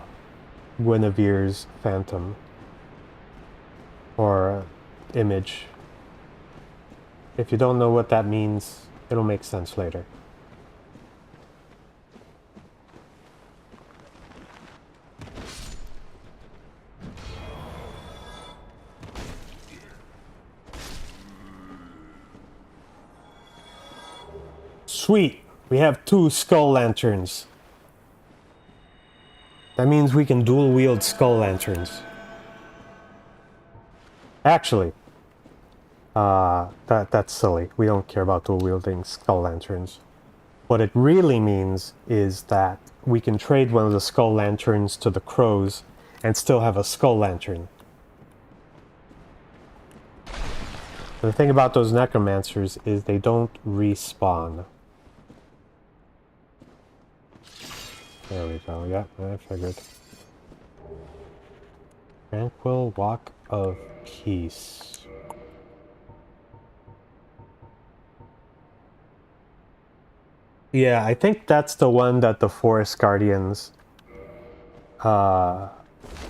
Guinevere's phantom. Or image. If you don't know what that means, it'll make sense later. Sweet! We have 2 skull lanterns. That means we can dual wield skull lanterns. Actually, that's silly. We don't care about dual wielding skull lanterns. What it really means is that we can trade one of the skull lanterns to the crows and still have a skull lantern. The thing about those necromancers is they don't respawn. There we go, yeah, I figured. Tranquil Walk of Peace. Yeah, I think that's the one that the Forest Guardians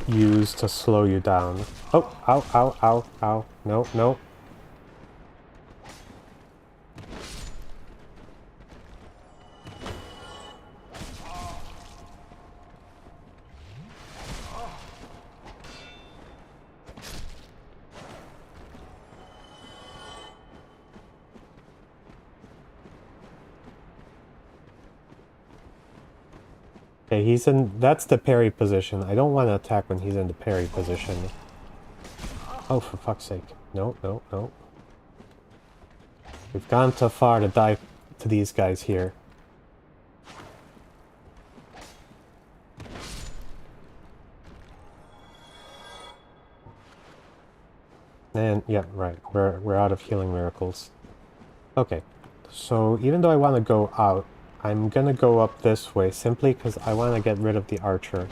use to slow you down. Oh, ow, ow, ow, ow. No, no. Okay, that's the parry position. I don't want to attack when he's in the parry position. Oh, for fuck's sake. No, no, no. We've gone too far to die to these guys here. And, yeah, right. We're out of healing miracles. Okay. So, even though I want to go out, I'm gonna go up this way simply because I want to get rid of the archer.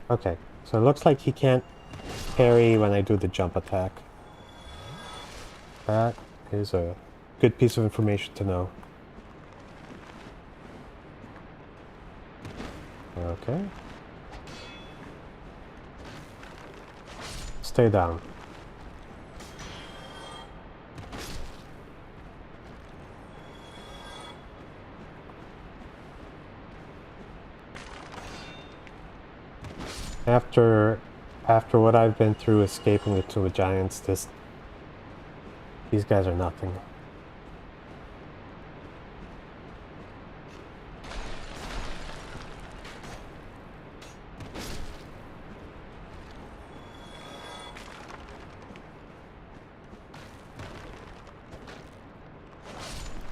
Okay, so it looks like he can't parry when I do the jump attack. That is a good piece of information to know. Okay. Stay down. After what I've been through escaping the Tomb of Giants, these guys are nothing.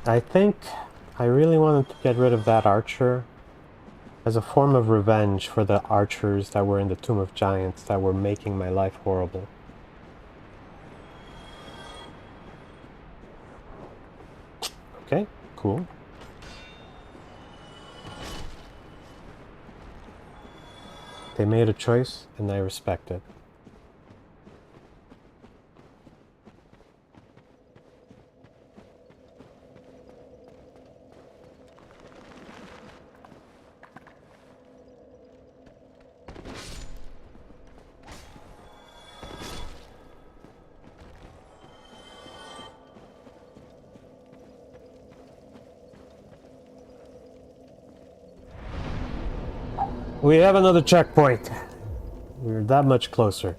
I think I really wanted to get rid of that archer as a form of revenge for the archers that were in the Tomb of Giants that were making my life horrible. Okay, cool. They made a choice, and I respect it. We have another checkpoint. We're that much closer.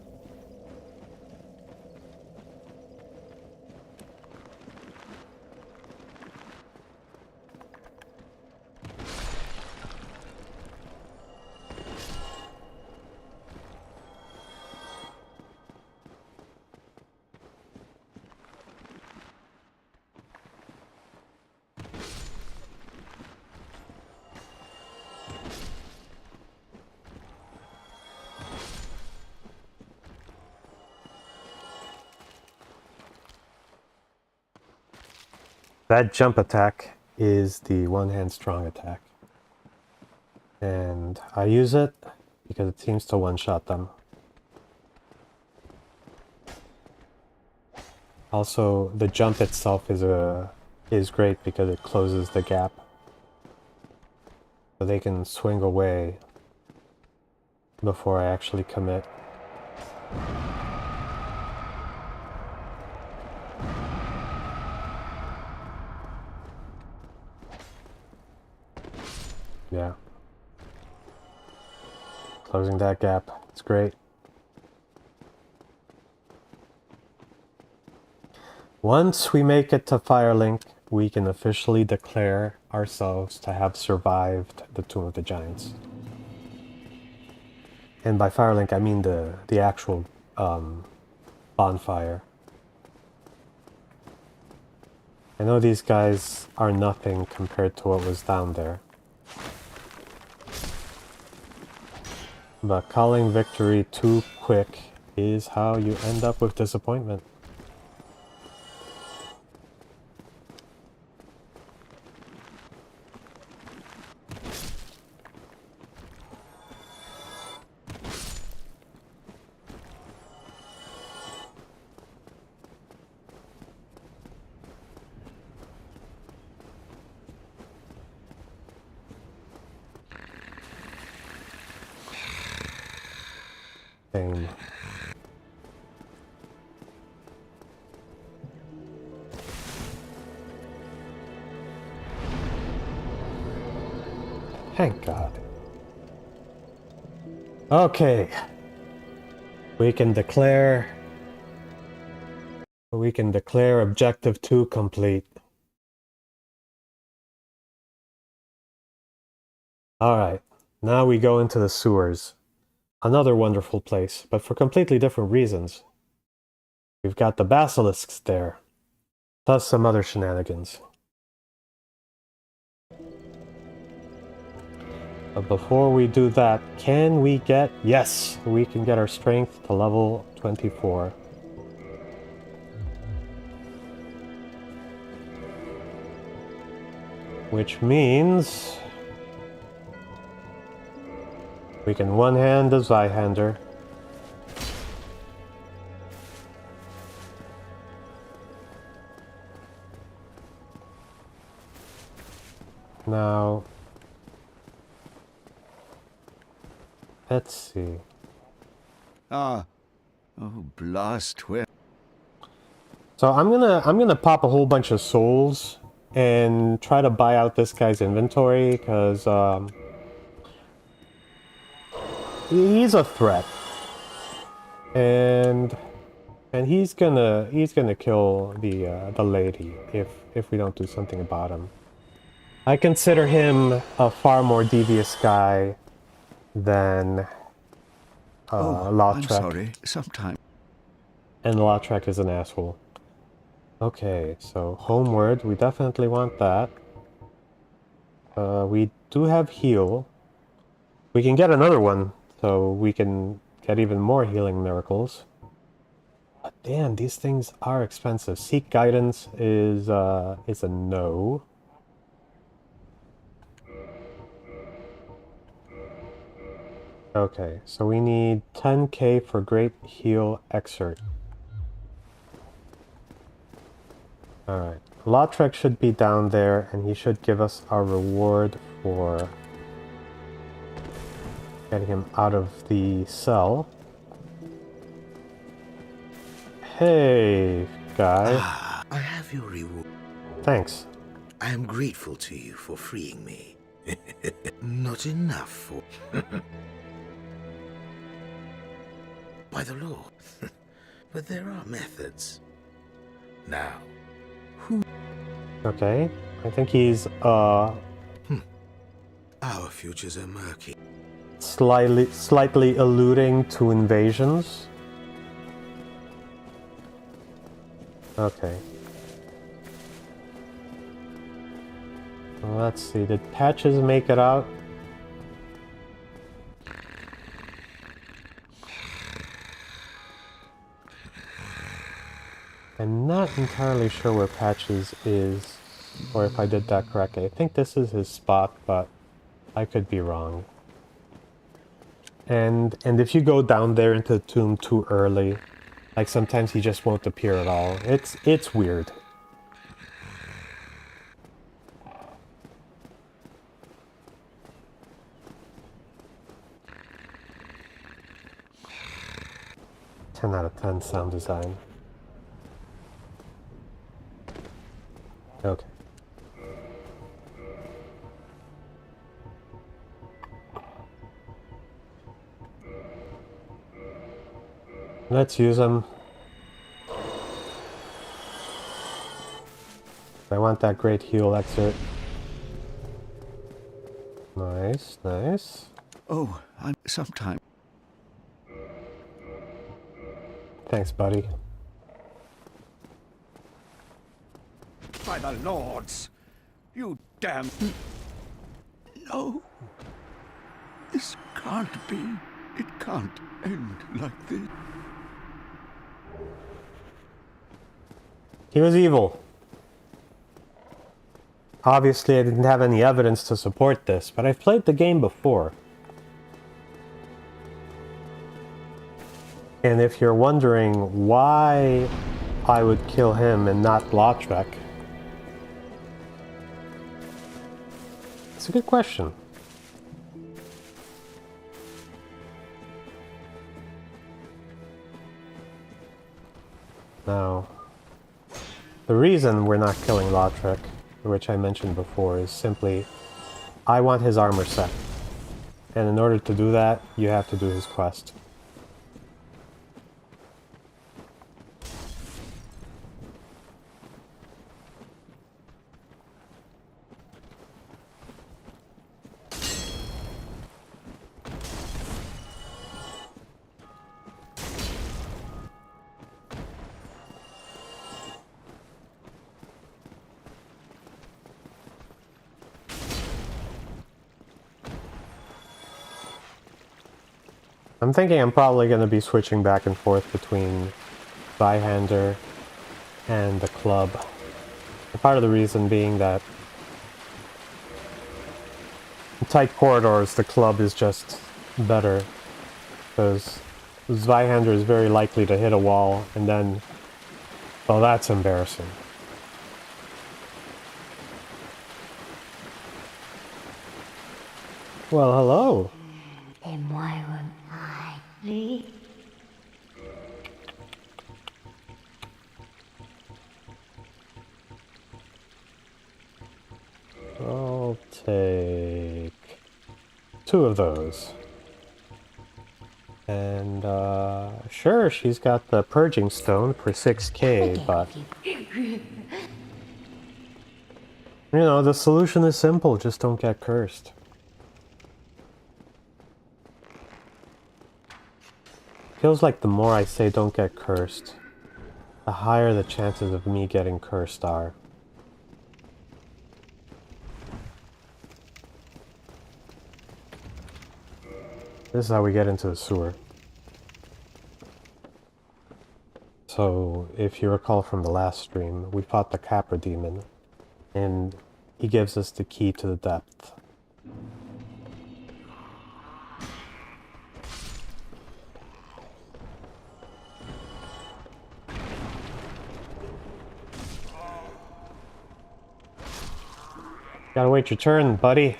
That jump attack is the one-hand strong attack. And I use it because it seems to one-shot them. Also, the jump itself is great because it closes the gap. So they can swing away before I actually commit. Yeah. Closing that gap. It's great. Once we make it to Firelink, we can officially declare ourselves to have survived the Tomb of the Giants. And by Firelink, I mean the actual bonfire. I know these guys are nothing compared to what was down there. But calling victory too quick is how you end up with disappointment. Same. Thank God. Okay. We can declare We can declare Objective 2 complete. Alright, now we go into the sewers. Another wonderful place, but for completely different reasons. We've got the basilisks there, plus some other shenanigans. But before we do that, can we get... Yes! We can get our strength to level 24. Which means... we can one-hand the Zweihander. Now... let's see. Ah. Oh, blast where. So I'm gonna pop a whole bunch of souls and try to buy out this guy's inventory because he's a threat, and he's gonna kill the lady if we don't do something about him. I consider him a far more devious guy than I'm Lautrec. sorry. Sometime. And Lautrec is an asshole. Okay, so homeward, we definitely want that. We do have heal. We can get another one, so we can get even more healing miracles. But damn, these things are expensive. Seek guidance is a no. Okay, so we need 10k for Great Heal Excerpt. Alright, Lautrec should be down there, and he should give us our reward for getting him out of the cell. Hey, guy. Ah, I have your reward. Thanks. I am grateful to you for freeing me. Not enough for... By the law. But there are methods. Now, Okay, I think he's our futures are murky. slightly alluding to invasions. Okay. Let's see, did Patches make it out? I'm not entirely sure where Patches is, or if I did that correctly. I think this is his spot, but I could be wrong. And if you go down there into the tomb too early, like sometimes he just won't appear at all. It's weird. Ten out of 10 sound design. Okay. Let's use them. I want that Great Heal Excerpt. Nice, nice. Oh, I'm sometime. Thanks, buddy. By the lords! You damn... No! This can't be. It can't end like this. He was evil. Obviously, I didn't have any evidence to support this, but I've played the game before. And if you're wondering why I would kill him and not Lautrec, it's a good question. Now, the reason we're not killing Lautrec, which I mentioned before, is simply I want his armor set. And in order to do that, you have to do his quest. I'm thinking I'm probably going to be switching back and forth between Zweihander and the club. And part of the reason being that in tight corridors, the club is just better. Because Zweihander is very likely to hit a wall, and then, well, that's embarrassing. Well, hello. Then why won't I leave? I'll take 2 of those. And, sure, she's got the Purging Stone for 6k, but... You know, the solution is simple, just don't get cursed. Feels like the more I say don't get cursed, the higher the chances of me getting cursed are. This is how we get into the sewer. So, if you recall from the last stream, we fought the Capra Demon, and he gives us the key to the depth. Gotta wait your turn, buddy.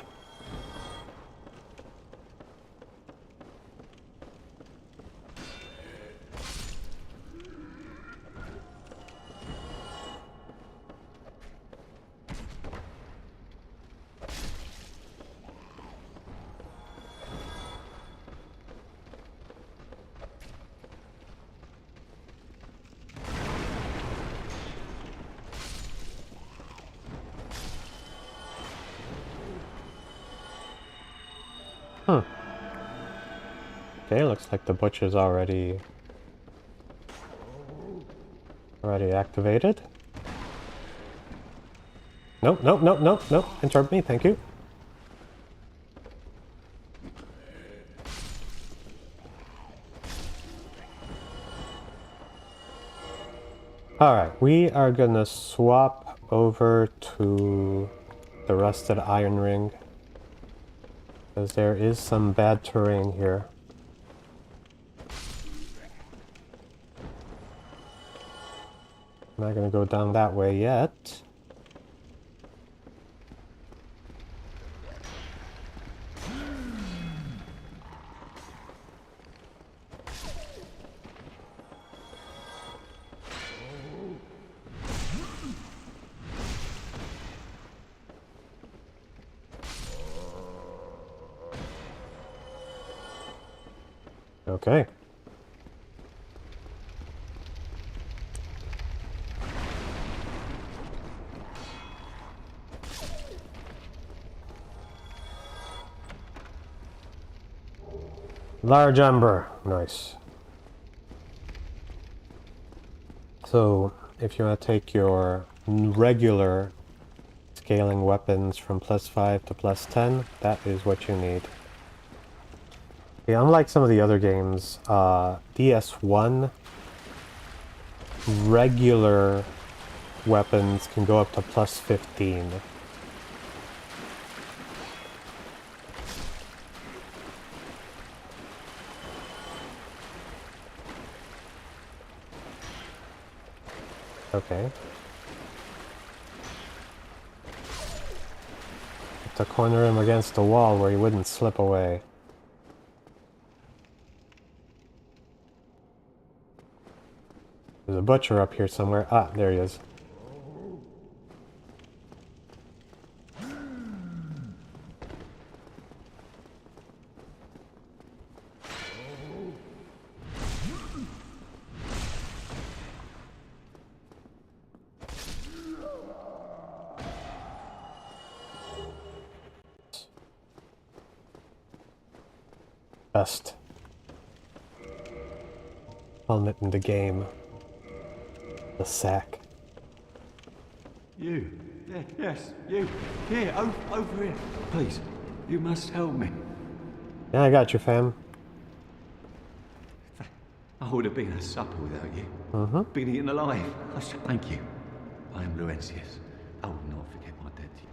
Okay, looks like the butcher's already activated. Nope, nope, nope, nope, nope. Interrupt me, thank you. Alright, we are gonna swap over to the Rusted Iron Ring, because there is some bad terrain here. I'm not gonna go down that way yet. Okay. Large Ember. Nice. So, if you want to take your regular scaling weapons from +5 to +10, that is what you need. Yeah, unlike some of the other games, DS1 regular weapons can go up to +15. Okay. To corner him against the wall where he wouldn't slip away. There's a butcher up here somewhere. Ah, there he is. Best helmet in the game. The sack. You. Yes, you. Here, over here. Please, you must help me. Yeah, I got you, fam. I would have been a supper without you. Been eaten alive. I should thank you. I am Laurentius. I will not forget my debt to you.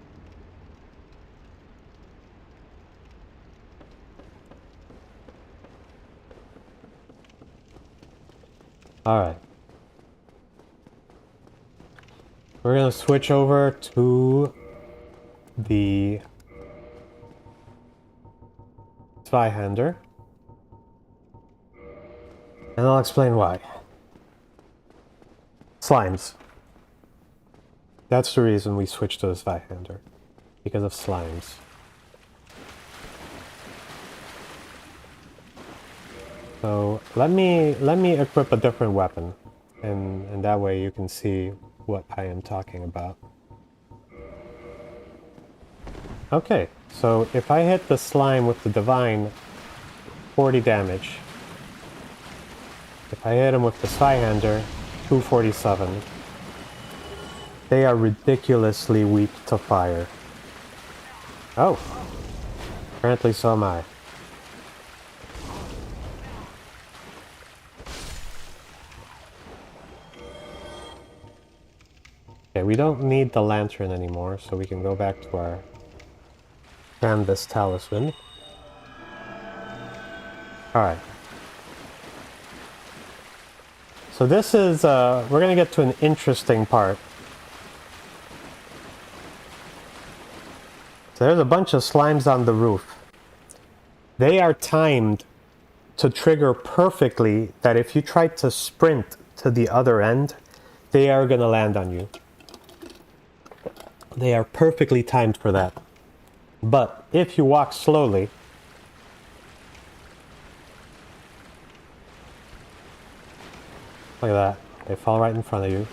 Alright. We're gonna switch over to the Zweihander. And I'll explain why. Slimes. That's the reason we switched to the Zweihander. Because of slimes. So let me equip a different weapon. And that way you can see what I am talking about. Okay, so if I hit the slime with the divine, 40 damage. If I hit him with the Zweihander, 247. They are ridiculously weak to fire. Oh. Apparently so am I. Okay, we don't need the lantern anymore, so we can go back to our canvas talisman. Alright. So this is, we're gonna get to an interesting part. So there's a bunch of slimes on the roof. They are timed to trigger perfectly that if you try to sprint to the other end, they are gonna land on you. They are perfectly timed for that. But if you walk slowly, look at that. They fall right in front of you.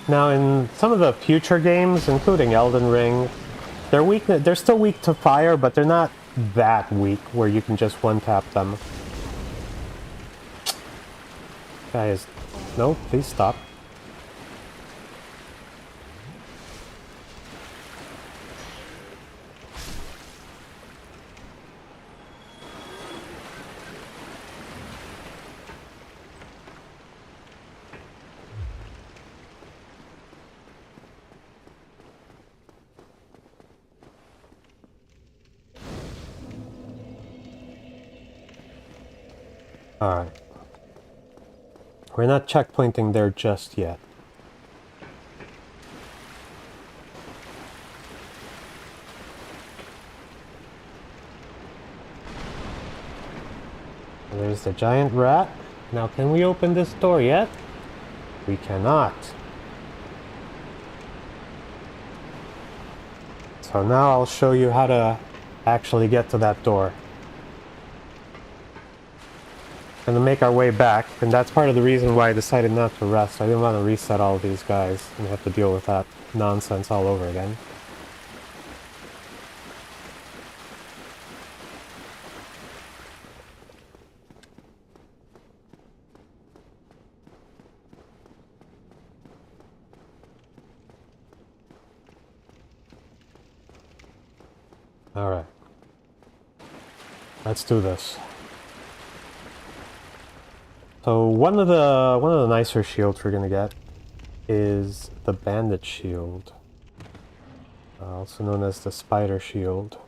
Now in some of the future games, including Elden Ring, they're still weak to fire, but they're not that weak where you can just one-tap them. Guys, no, please stop. Alright. We're not checkpointing there just yet. There's the giant rat. Now can we open this door yet? We cannot. So now I'll show you how to actually get to that door. And to make our way back, and that's part of the reason why I decided not to rest. I didn't want to reset all of these guys and have to deal with that nonsense all over again. Alright. Let's do this. So one of the nicer shields we're gonna get is the bandit shield, also known as the spider shield.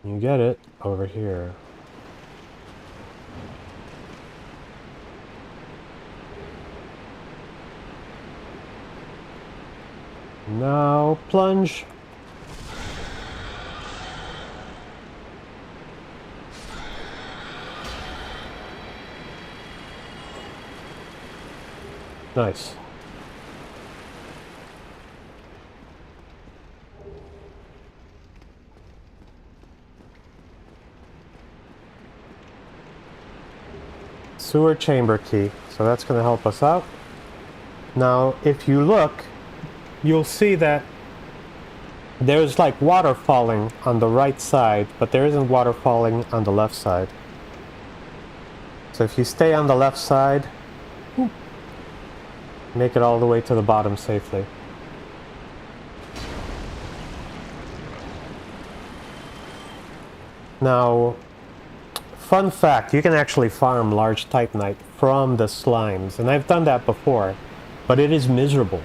You get it over here. Now plunge. Nice. Sewer chamber key, so that's going to help us out. Now, if you look, you'll see that there's like water falling on the right side, but there isn't water falling on the left side. So if you stay on the left side, make it all the way to the bottom safely. Now, fun fact, you can actually farm large Titanite from the slimes, and I've done that before, but it is miserable.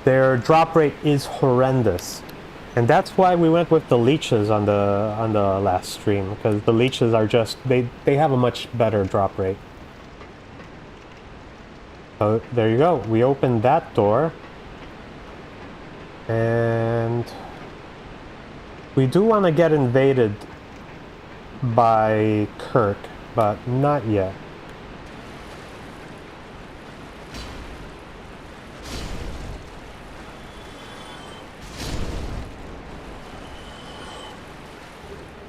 Their drop rate is horrendous. And that's why we went with the leeches on the last stream, because the leeches are just, they have a much better drop rate. So there you go, we opened that door. And we do want to get invaded by Kirk, but not yet.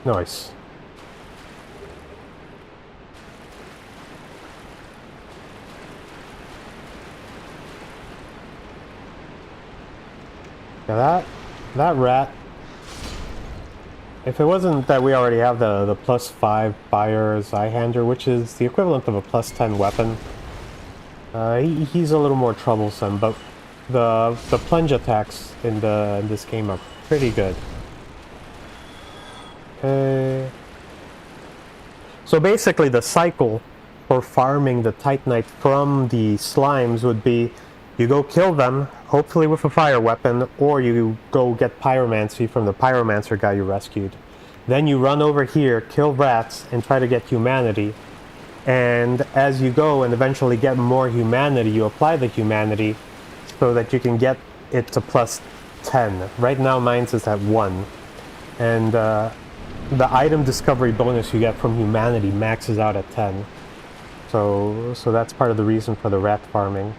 Nice. Yeah, that rat. If it wasn't that we already have the +5 Buyer's Eye-Hander, which is the equivalent of a +10 weapon, he's a little more troublesome, but the plunge attacks in this game are pretty good. Okay. So basically the cycle for farming the Titanite from the slimes would be you go kill them, hopefully with a fire weapon, or you go get pyromancy from the pyromancer guy you rescued. Then you run over here, kill rats, and try to get humanity. And as you go and eventually get more humanity, you apply the humanity so that you can get it to +10. Right now mine's is at 1. And the item discovery bonus you get from humanity maxes out at 10. So that's part of the reason for the rat farming.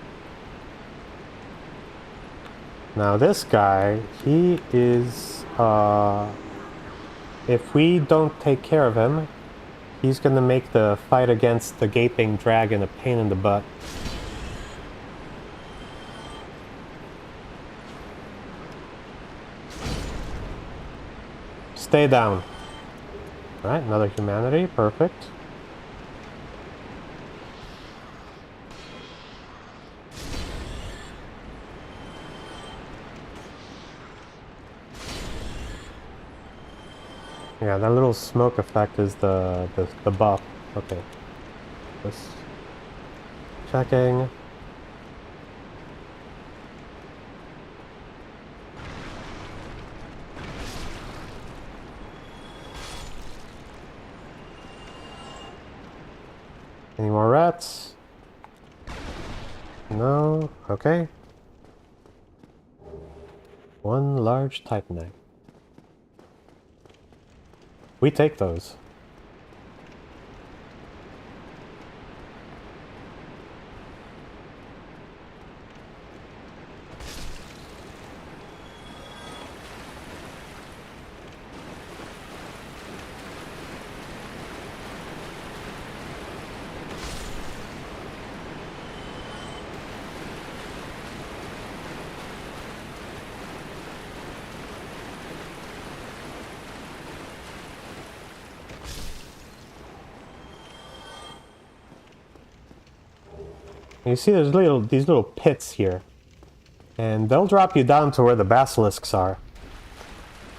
Now this guy, he is, if we don't take care of him, he's gonna make the fight against the gaping dragon a pain in the butt. Stay down. Alright, another humanity, perfect. Yeah, that little smoke effect is the buff. Okay. Just checking. Any more rats? No? Okay. One large Titanite. We take those. You see there's these little pits here. And they'll drop you down to where the basilisks are.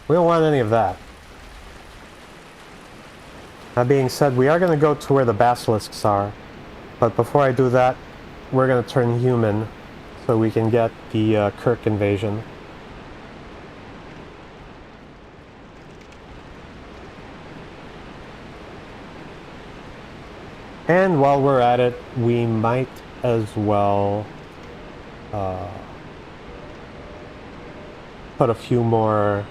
We don't want any of that. That being said, we are going to go to where the basilisks are. But before I do that, we're going to turn human so we can get the Kirk invasion. And while we're at it, we might as well put a few more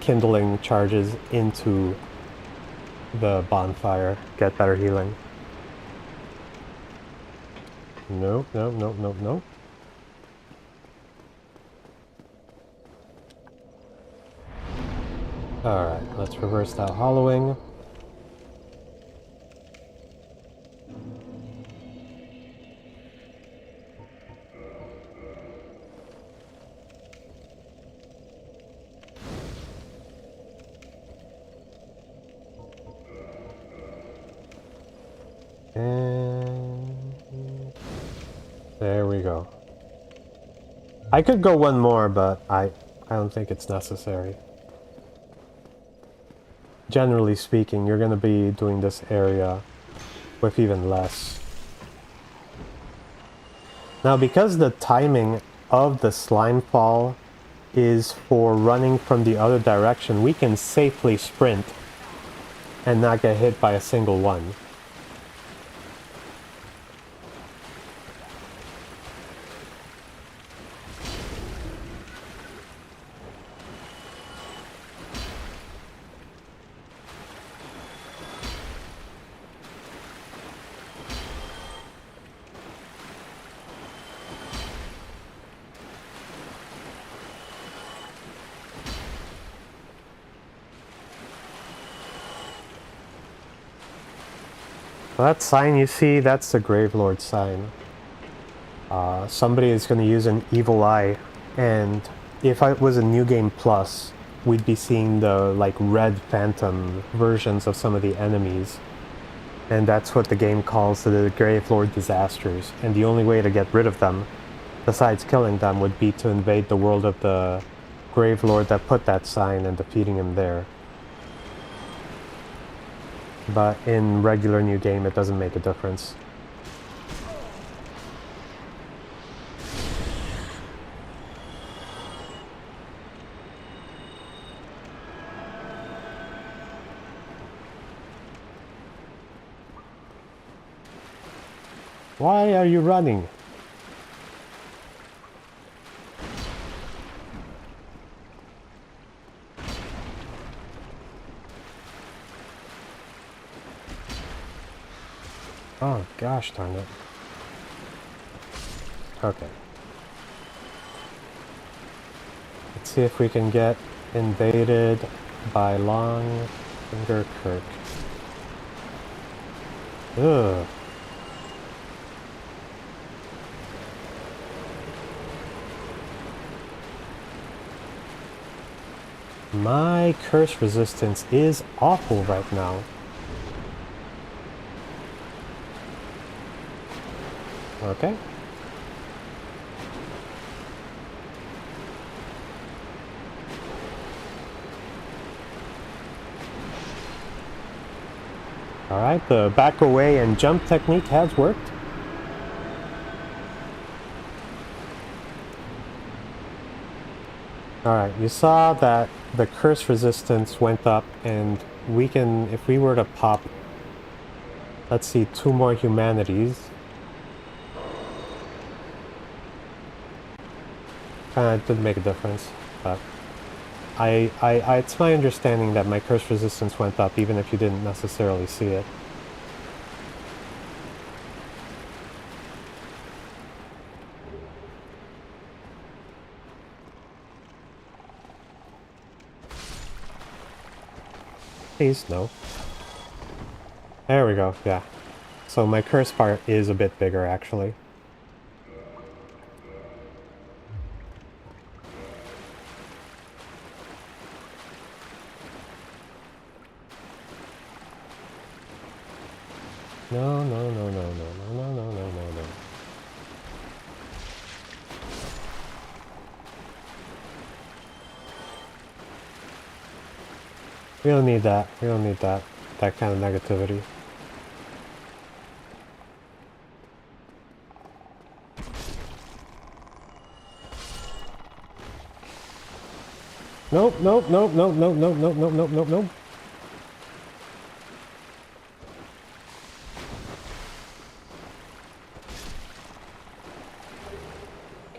kindling charges into the bonfire, get better healing. Nope, nope, nope, nope, nope. Alright, let's reverse that hollowing. And there we go. I could go one more, but I don't think it's necessary. Generally speaking, you're going to be doing this area with even less. Now, because the timing of the slime fall is for running from the other direction, we can safely sprint and not get hit by a single one. So that sign you see, that's the Gravelord sign. Somebody is going to use an evil eye, and if it was a New Game Plus, we'd be seeing the like red phantom versions of some of the enemies. And that's what the game calls the Gravelord disasters. And the only way to get rid of them, besides killing them, would be to invade the world of the Gravelord that put that sign and defeating him there. But in regular New Game, it doesn't make a difference. Why are you running? Oh, gosh darn it. Okay. Let's see if we can get invaded by Long Finger Kirk. Ugh. My curse resistance is awful right now. Okay. Alright, the back away and jump technique has worked. Alright, you saw that the curse resistance went up, and we can, if we were to pop, let's see, 2 more humanities. It didn't make a difference, but it's my understanding that my curse resistance went up even if you didn't necessarily see it. Please, no. There we go, yeah. So my curse part is a bit bigger, actually. No, no, no, no, no, no, no, no, no, no, no. We don't need that. We don't need that kind of negativity. Nope, nope, nope, nope, nope, nope, nope, nope, nope, nope, nope.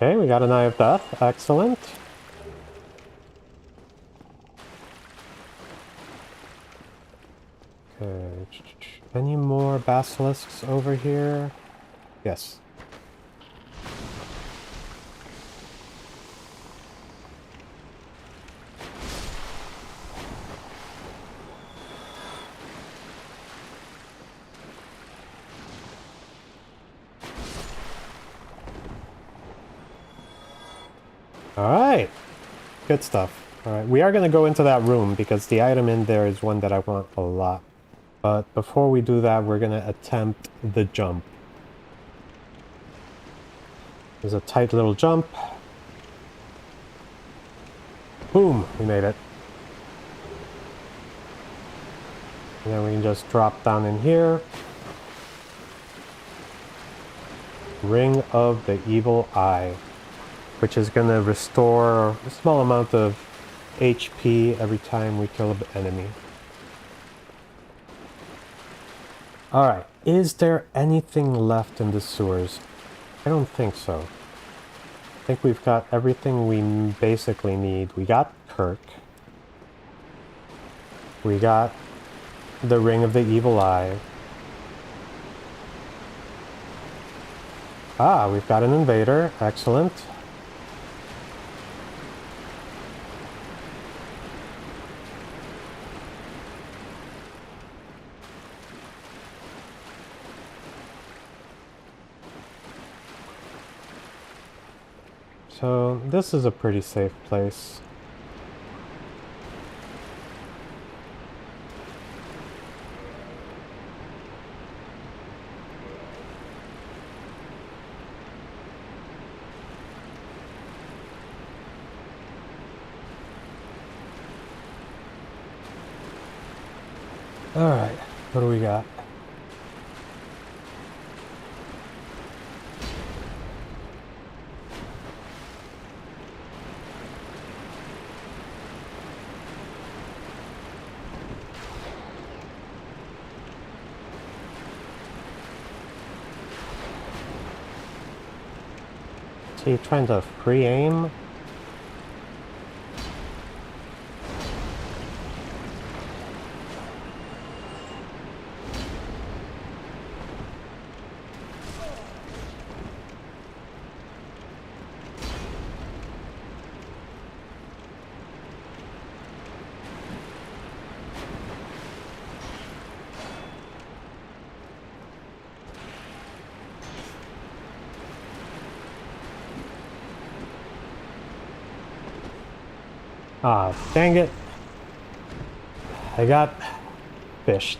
Okay, we got an Eye of Death. Excellent. Okay. Any more basilisks over here? Yes. Alright. Good stuff. Alright, we are going to go into that room because the item in there is one that I want a lot. But before we do that, we're gonna attempt the jump. There's a tight little jump. Boom! We made it. And then we can just drop down in here. Ring of the Evil Eye, which is going to restore a small amount of HP every time we kill an enemy. Alright, is there anything left in the sewers? I don't think so. I think we've got everything we basically need. We got Kirk. We got the Ring of the Evil Eye. Ah, we've got an invader. Excellent. So, this is a pretty safe place. Alright, what do we got? Is he trying to free aim? Ah, dang it. I got fished.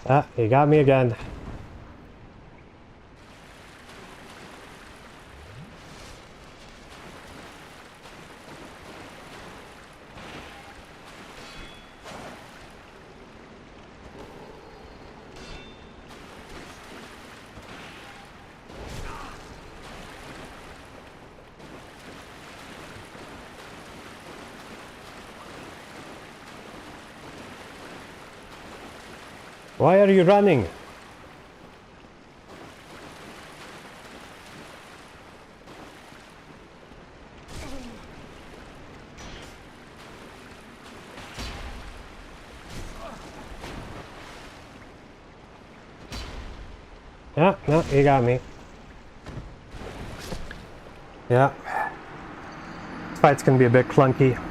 Ah, he got me again. Why are you running? Yeah, no, he got me. Yeah. This fight's gonna be a bit clunky.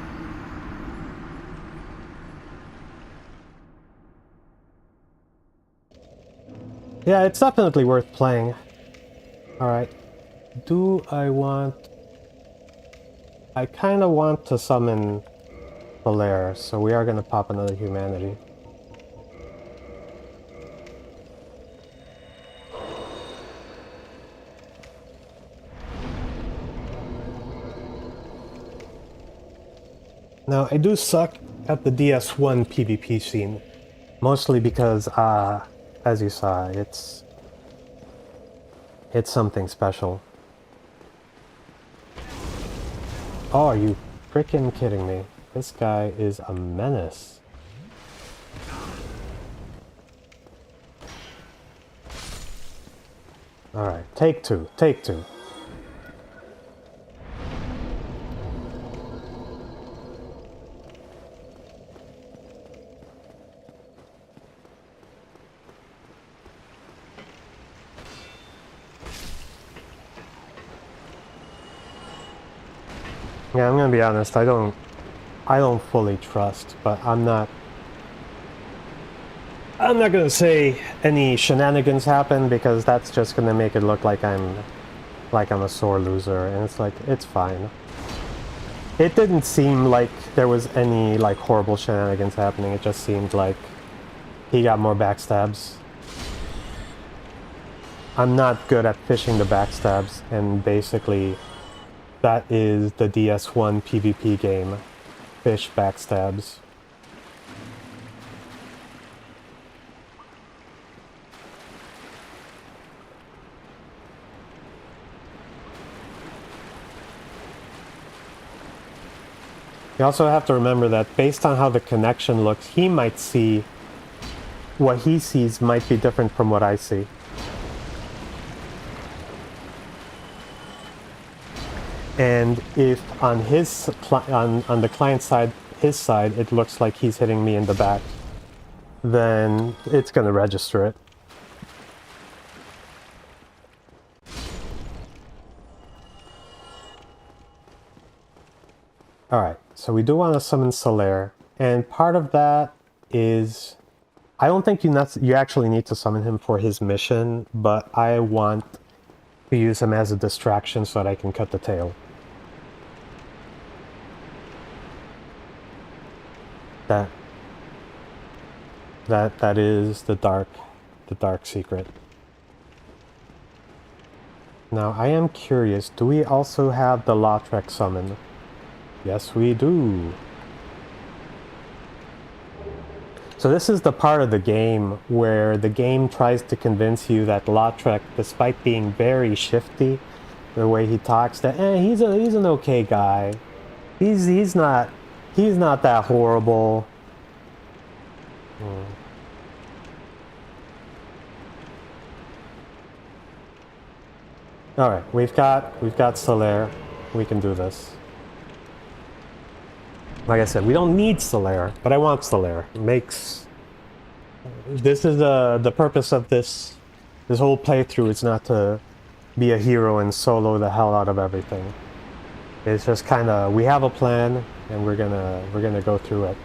Yeah, it's definitely worth playing. Alright. Do I want... I kind of want to summon Belair, so we are going to pop another humanity. Now, I do suck at the DS1 PvP scene. Mostly because, as you saw, it's something special. Oh, are you freaking kidding me? This guy is a menace. Alright, take two, take two. Yeah, I'm gonna be honest, I don't fully trust, but I'm not gonna say any shenanigans happen because that's just gonna make it look like I'm a sore loser, and it's like, it's fine. It didn't seem like there was any like horrible shenanigans happening, it just seemed like he got more backstabs. I'm not good at fishing the backstabs, and basically that is the DS1 PvP game. Fish backstabs. You also have to remember that based on how the connection looks, he might see... what he sees might be different from what I see. And if on his on the client side, his side, it looks like he's hitting me in the back, then it's gonna register it. Alright, so we do want to summon Solaire, and part of that is... I don't think you actually need to summon him for his mission, but I want to use him as a distraction so that I can cut the tail. That is the dark secret. Now I am curious, do we also have the Lautrec summon? Yes, we do. So this is the part of the game where the game tries to convince you that Lautrec, despite being very shifty, the way he talks, that he's an okay guy. He's not that horrible. All right, we've got Solaire. We can do this. Like I said, we don't need Solaire, but I want Solaire. It makes... This is the purpose of this whole playthrough. It's not to be a hero and solo the hell out of everything. It's just kind of, we have a plan and we're gonna go through it.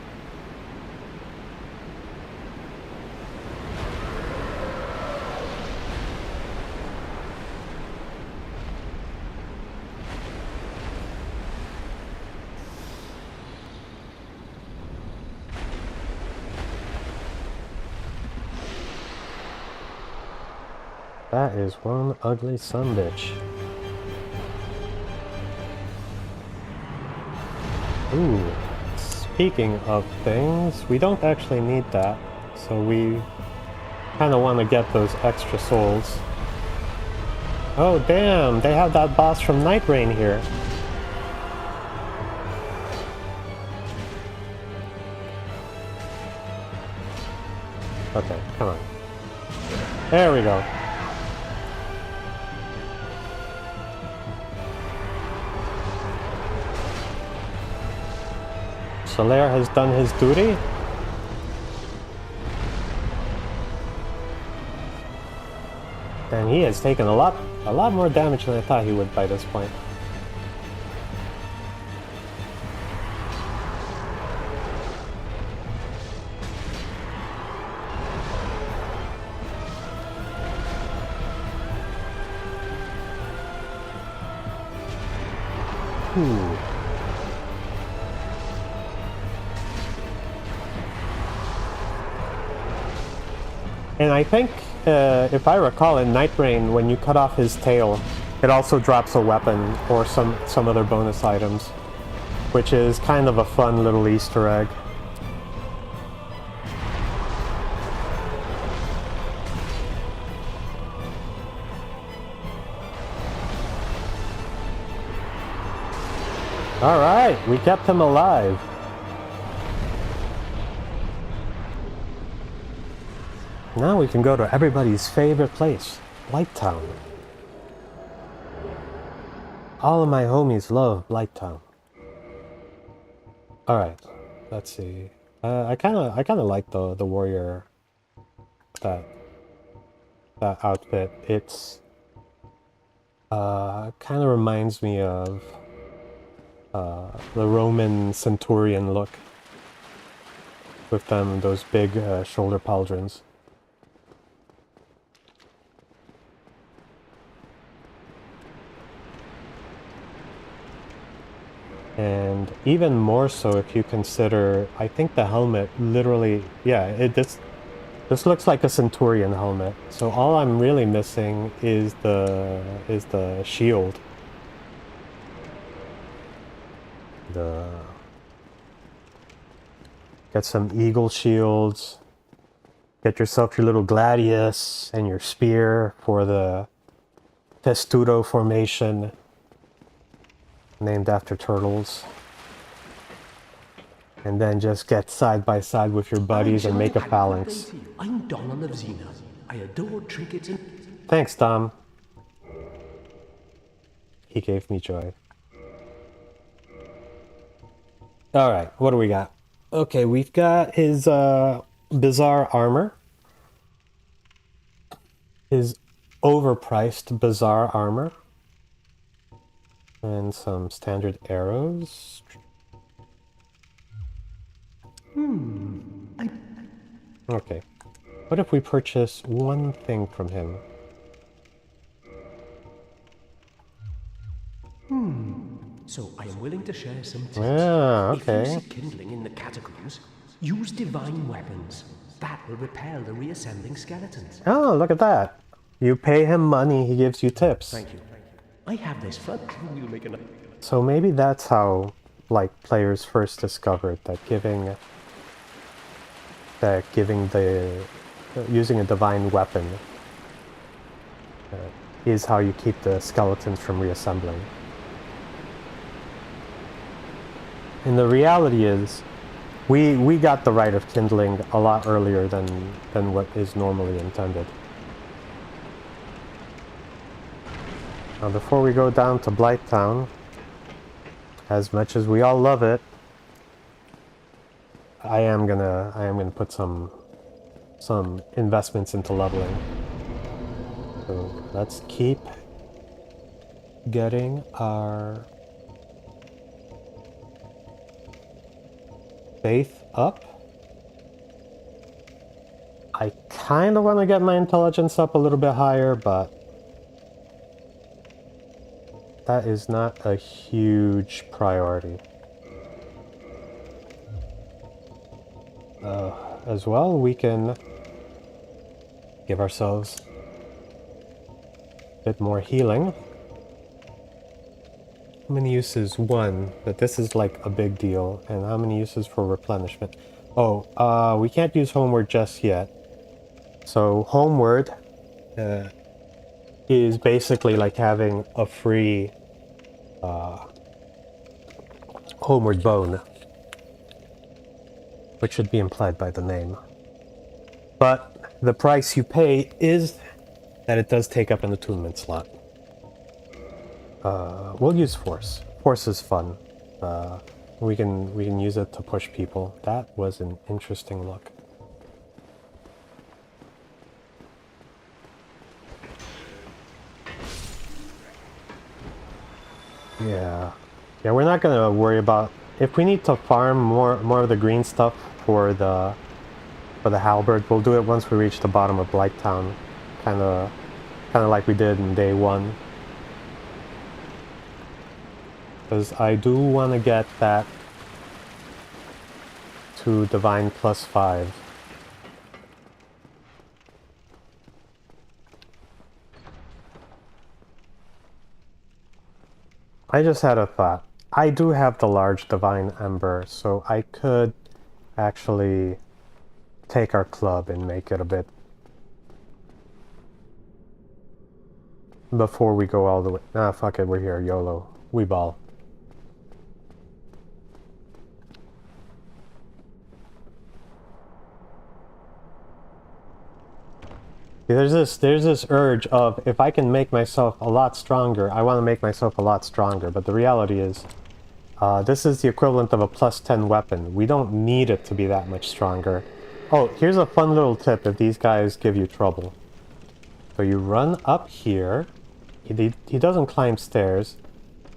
That is one ugly sumbitch. Ooh, speaking of things, we don't actually need that, so we kind of want to get those extra souls. Oh damn, they have that boss from Night Rain here. Okay, come on. There we go. Solaire has done his duty. And he has taken a lot more damage than I thought he would by this point. And I think, if I recall, in Night Rain, when you cut off his tail, it also drops a weapon or some other bonus items, which is kind of a fun little Easter egg. Alright, we kept him alive. Now we can go to everybody's favorite place, Blighttown. All of my homies love Blighttown. All right, let's see. I kind of like the warrior that outfit. It's kind of reminds me of the Roman centurion look with them, those big shoulder pauldrons. And even more so if you consider, I think the helmet literally, yeah, this looks like a centurion helmet. So all I'm really missing is the shield. Get some eagle shields. Get yourself your little gladius and your spear for the testudo formation, named after turtles. And then just get side by side with your buddies and make a phalanx. I'm Donald of Xena. I adore trinkets and... Thanks, Dom. He gave me joy. Alright, what do we got? Okay, we've got his bizarre armor. His overpriced bizarre armor. And some standard arrows. Okay. What if we purchase one thing from him? So I am willing to share some tips. Ah, If you okay. see kindling in the catacombs, use divine weapons. That will repel the reassembling skeletons. Oh, look at that. You pay him money, he gives you tips. Thank you. I have this front and we'll make an... So maybe that's how, like, players first discovered that using a divine weapon is how you keep the skeletons from reassembling. And the reality is, we got the right of kindling a lot earlier than what is normally intended. Now, before we go down to Blighttown, as much as we all love it, I am gonna put some investments into leveling. So let's keep getting our faith up. I kind of want to get my intelligence up a little bit higher, but that is not a huge priority. As well, we can give ourselves a bit more healing. How many uses? One, but this is like a big deal. And how many uses for replenishment? Oh, we can't use homeward just yet. So homeward is basically like having a free homeward bone, which should be implied by the name. But the price you pay is that it does take up an attunement slot. We'll use force. Force is fun. We can use it to push people. That was an interesting look. Yeah, we're not gonna worry about if we need to farm more of the green stuff for the halberd. We'll do it once we reach the bottom of Blighttown, kind of like we did in day one. Because I do want to get that to Divine +5. I just had a thought. I do have the large Divine Ember, so I could actually take our club and make it a bit before we go all the way. Nah, fuck it, we're here, YOLO. We ball. There's this urge of, if I can make myself a lot stronger, I want to make myself a lot stronger, but the reality is, this is the equivalent of a +10 weapon. We don't need it to be that much stronger. Oh, here's a fun little tip if these guys give you trouble. So you run up here, he doesn't climb stairs,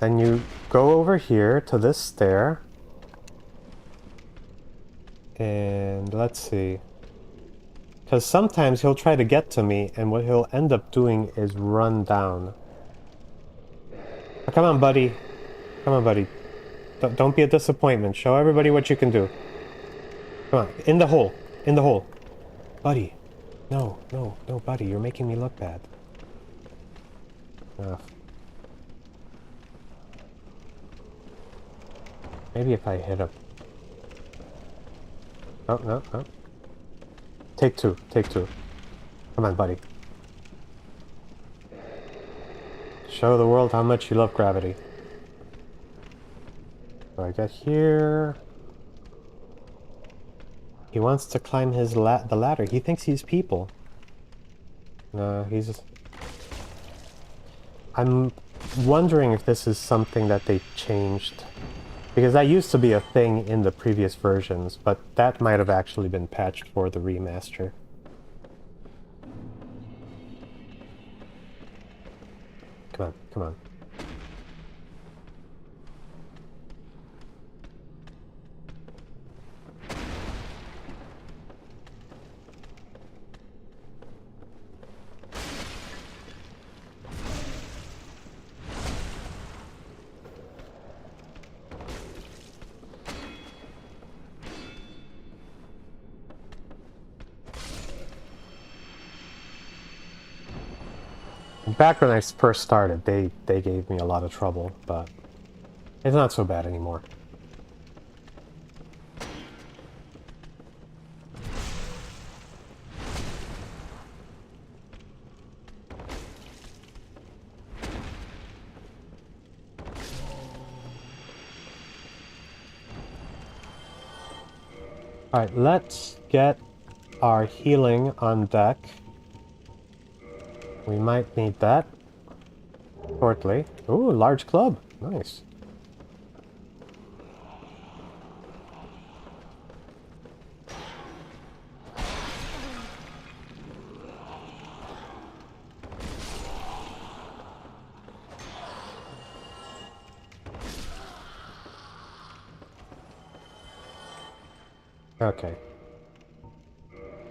Then you go over here to this stair. And let's see. Because sometimes he'll try to get to me, and what he'll end up doing is run down. Oh, come on, buddy. Come on, buddy. Don't be a disappointment. Show everybody what you can do. Come on, in the hole. In the hole. Buddy. No, no, no, buddy. You're making me look bad. Ugh. Maybe if I hit him. Oh, no, no. Take two, take two. Come on, buddy. Show the world how much you love gravity. So I get here. He wants to climb his the ladder. He thinks he's people. No, he's... I'm wondering if this is something that they changed. Because that used to be a thing in the previous versions, but that might have actually been patched for the remaster. Come on, come on. Back when I first started, they gave me a lot of trouble, but it's not so bad anymore. Alright, let's get our healing on deck. We might need that shortly. Ooh, large club. Nice. Okay.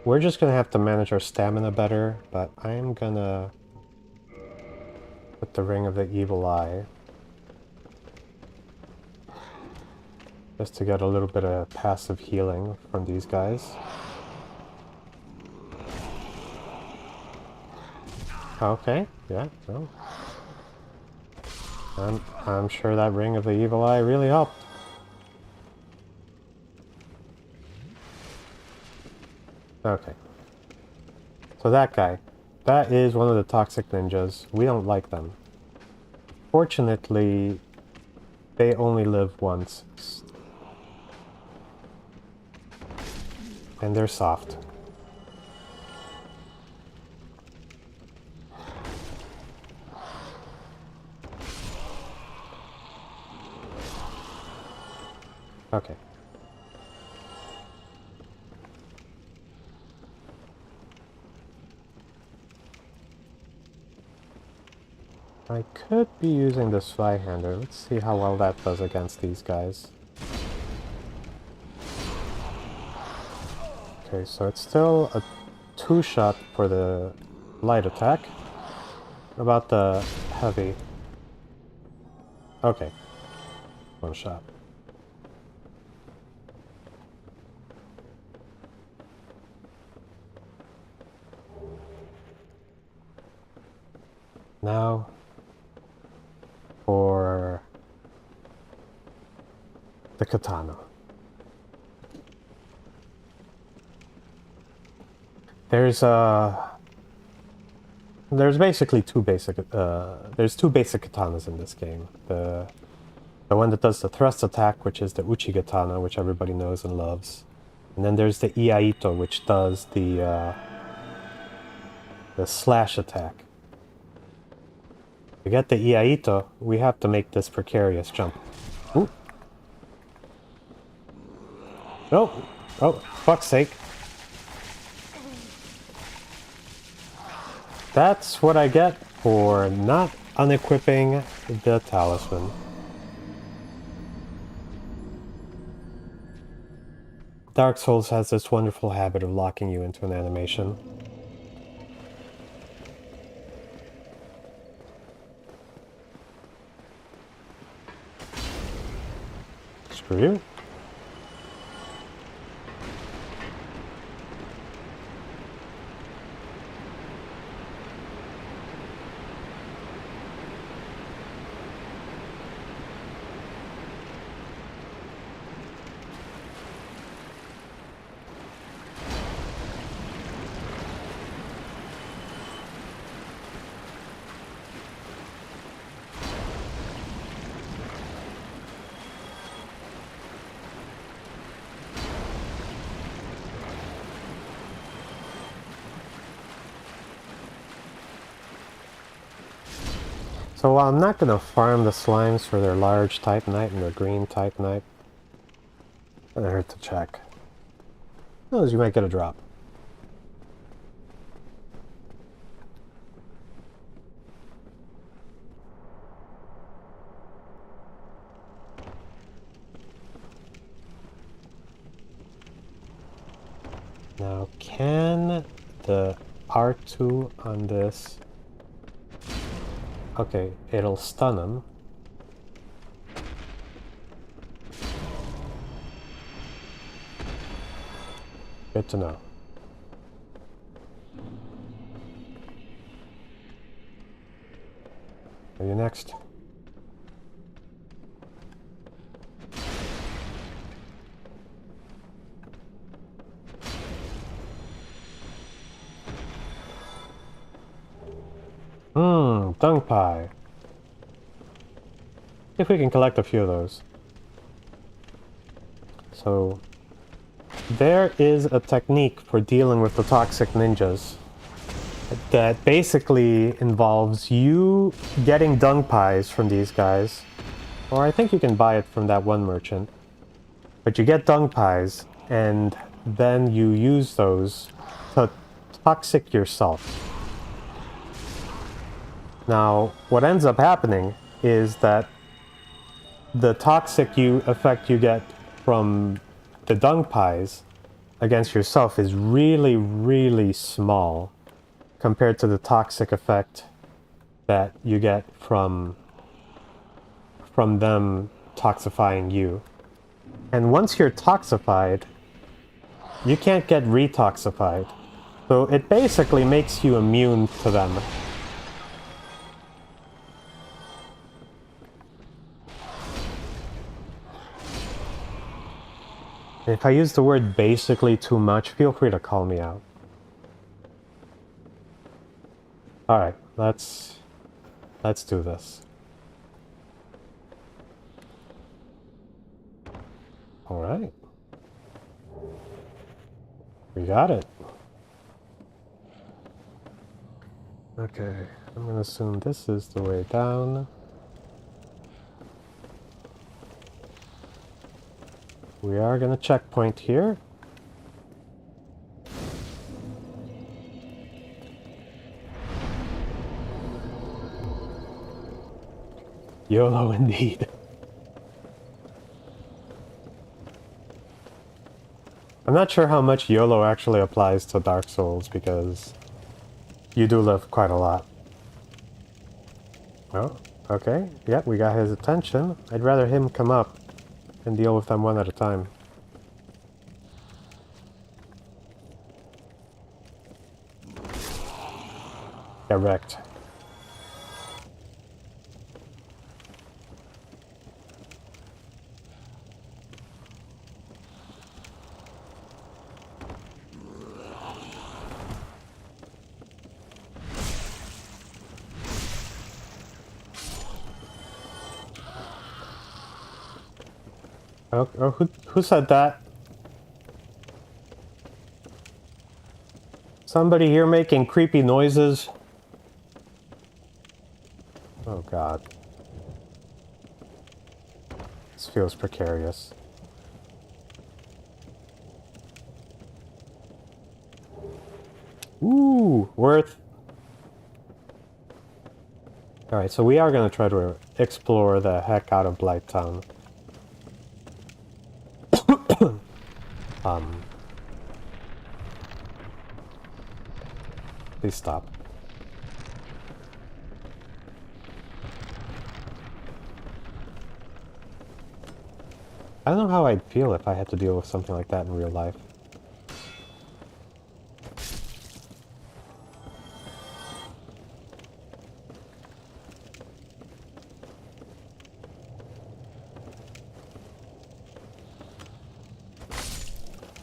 We're just gonna have to manage our stamina better, but I'm gonna put the Ring of the Evil Eye. Just to get a little bit of passive healing from these guys. Okay, yeah, no. I'm sure that Ring of the Evil Eye really helped. Okay. So that guy. That is one of the toxic ninjas. We don't like them. Fortunately, they only live once. And they're soft. Okay. I could be using the Zweihander. Let's see how well that does against these guys. Okay, so it's still a 2-shot for the light attack. What about the heavy? Okay. 1 shot. Now for the katana. There's basically two basic katanas in this game. The one that does the thrust attack, which is the uchi katana, which everybody knows and loves, and then there's the iaito, which does the slash attack. To get the iaito, we have to make this precarious jump. Ooh. Oh, oh, fuck's sake. That's what I get for not unequipping The talisman. Dark Souls has this wonderful habit of locking you into an animation. Screw you. So while I'm not going to farm the slimes for their large Titanite and their green Titanite, it doesn't hurt to check. Who knows, you might get a drop. Now, can the R2 on this... Okay, it'll stun him. Good to know. Are you next? Dung pie. If we can collect a few of those. So, there is a technique for dealing with the toxic ninjas that basically involves you getting dung pies from these guys. Or I think you can buy it from that one merchant. But you get dung pies, and then you use those to toxic yourself. Now, what ends up happening is that the toxic effect you get from the dung pies against yourself is really, really small compared to the toxic effect that you get from them toxifying you. And once you're toxified, you can't get retoxified. So it basically makes you immune to them. If I use the word basically too much, feel free to call me out. Alright, let's do this. Alright. We got it. Okay, I'm gonna assume this is the way down. We are gonna checkpoint here. YOLO indeed. I'm not sure how much YOLO actually applies to Dark Souls because you do live quite a lot. Oh, okay. Yep, we got his attention. I'd rather him come up and deal with them one at a time. Get wrecked. Oh, who said that? Somebody here making creepy noises? Oh god. This feels precarious. Ooh, worth. Alright, so we are going to try to explore the heck out of Blighttown. Please stop. I don't know how I'd feel if I had to deal with something like that in real life.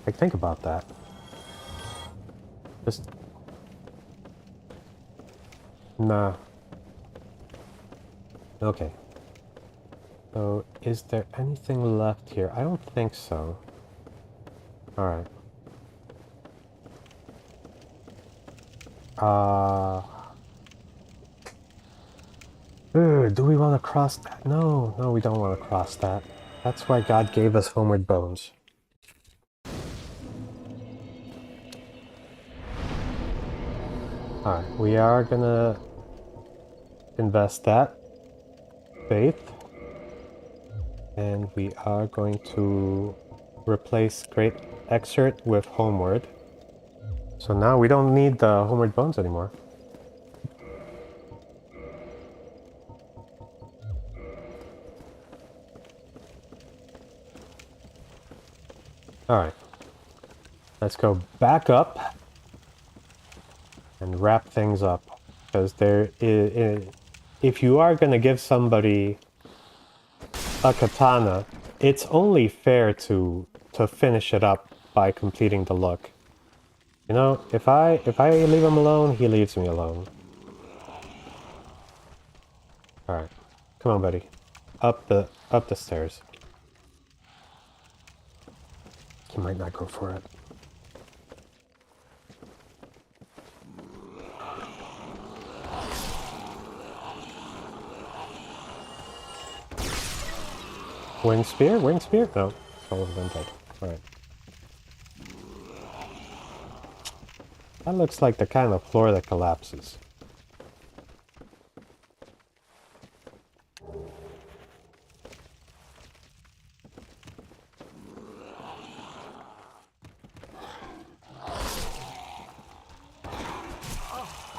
Like, think about that. Just... Nah. Okay. So, is there anything left here? I don't think so. Alright. Do we want to cross that? No, no, we don't want to cross that. That's why God gave us homeward bones. Alright, we are gonna invest that faith. And we are going to replace Great Excerpt with Homeward. So now we don't need the Homeward Bones anymore. Alright. Let's go back up and wrap things up. Because if you are going to give somebody a katana, it's only fair to finish it up by completing the look. You know, if I leave him alone, he leaves me alone. Alright. Come on, buddy. Up the stairs. He might not go for it. Wing spear? Wing spear? No. All of them dead. Alright. That looks like the kind of floor that collapses.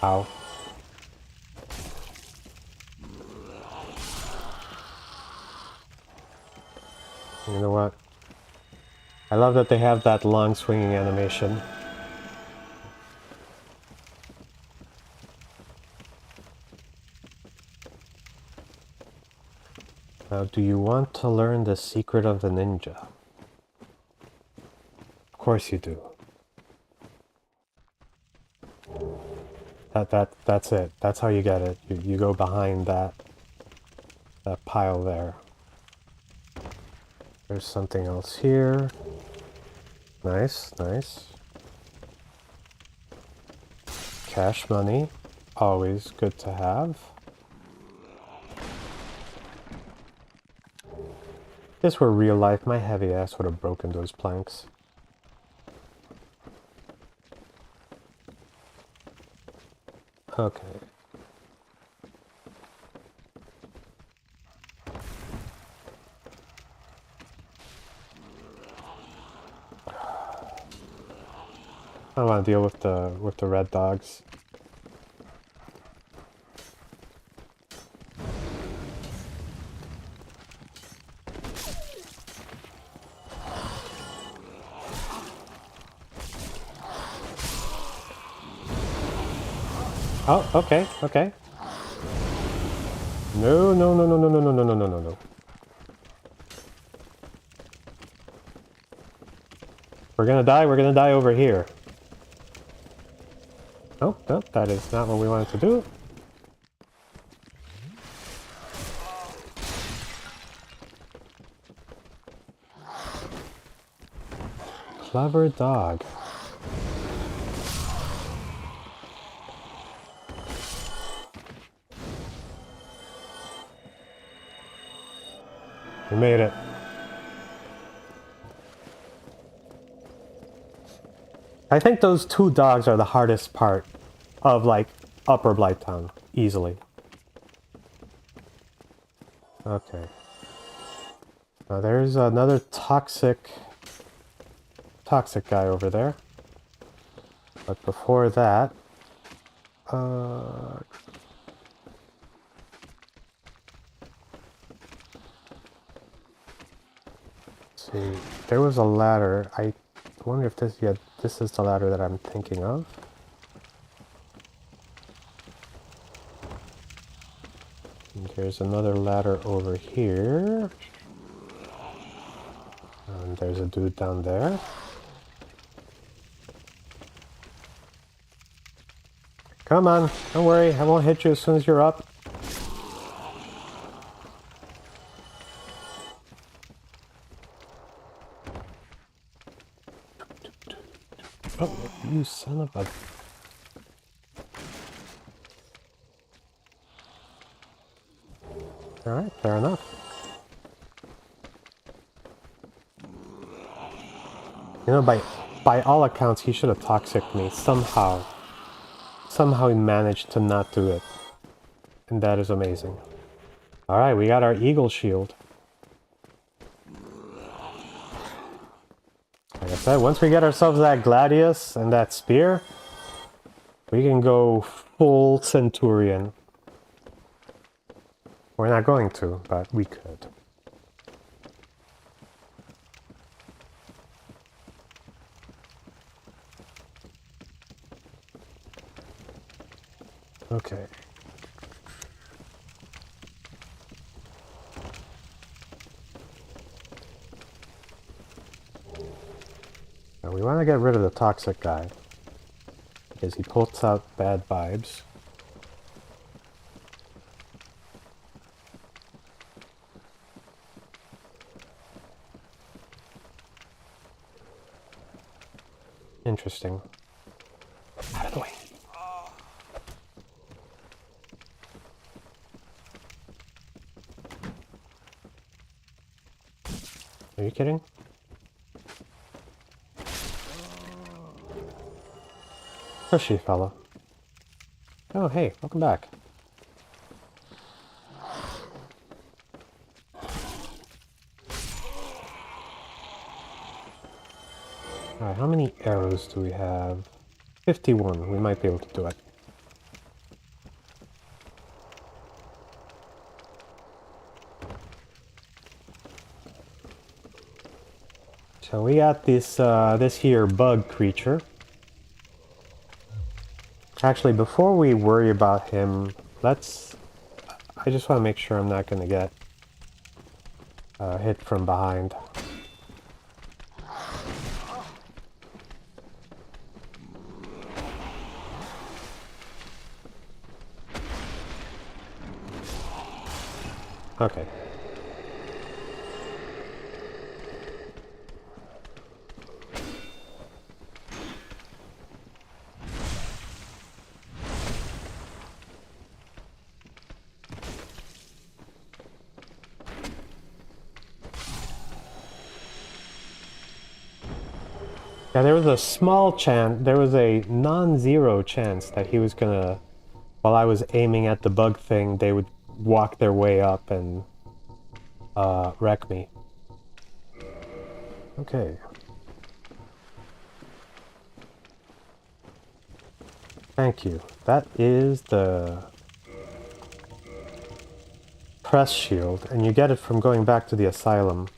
Ow. You know what? I love that they have that long swinging animation. Now, do you want to learn the secret of the ninja? Of course you do. That's it. That's how you get it. You go behind that pile there. There's something else here. Nice, nice. Cash money, always good to have. If this were real life, my heavy ass would have broken those planks. Okay. I don't want to deal with the red dogs. Oh, okay, okay. No, no, no, no, no, no, no, no, no, no, no, no. We're gonna die over here. Oh, no, that is not what we wanted to do. Clever dog. We made it. I think those two dogs are the hardest part of, like, Upper Blighttown, easily. Okay. Now there's another toxic guy over there. But before that, let's see, there was a ladder. I wonder if this, yeah, this is the ladder that I'm thinking of. And there's another ladder over here. And there's a dude down there. Come on, don't worry, I won't hit you as soon as you're up. Oh, you son of a... Alright, fair enough. You know, by all accounts, he should have toxic me somehow. Somehow he managed to not do it. And that is amazing. Alright, we got our eagle shield. Like I said, once we get ourselves that gladius and that spear, we can go full centurion. We're not going to, but we could. Okay. Now we want to get rid of the toxic guy, because he puts out bad vibes. Interesting. Out of the way. Are you kidding? Pushy fella. Oh, hey, welcome back. Alright, how many arrows do we have? 51. We might be able to do it. So we got this this here bug creature. Actually, before we worry about him, let's... I just want to make sure I'm not going to get hit from behind. Okay. Yeah, there was a small chance, there was a non-zero chance that he was gonna, while I was aiming at the bug thing, they would walk their way up and wreck me. Okay. Thank you. That is the press shield, and you get it from going back to the asylum.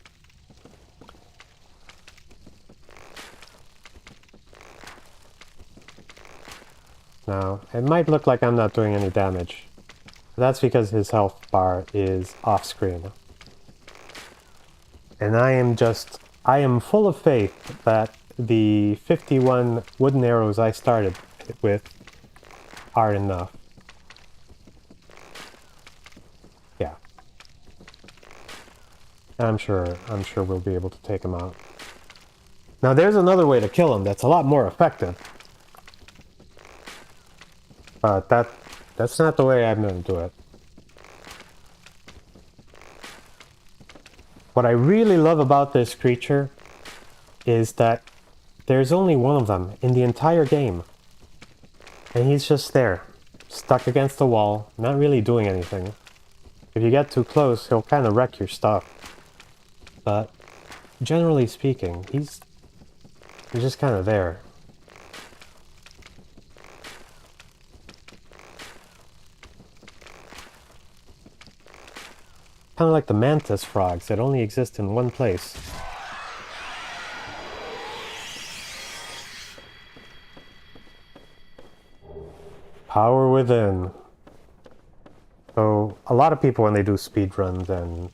Now, it might look like I'm not doing any damage. That's because his health bar is off screen. And I am full of faith that the 51 wooden arrows I started with are enough. Yeah. I'm sure we'll be able to take him out. Now there's another way to kill him that's a lot more effective. But that's not the way I'm going to do it. What I really love about this creature is that there's only one of them in the entire game. And he's just there, stuck against the wall, not really doing anything. If you get too close, he'll kind of wreck your stuff. But generally speaking, he's just kind of there. Kind of like the mantis frogs that only exist in one place. Power within. So a lot of people when they do speedruns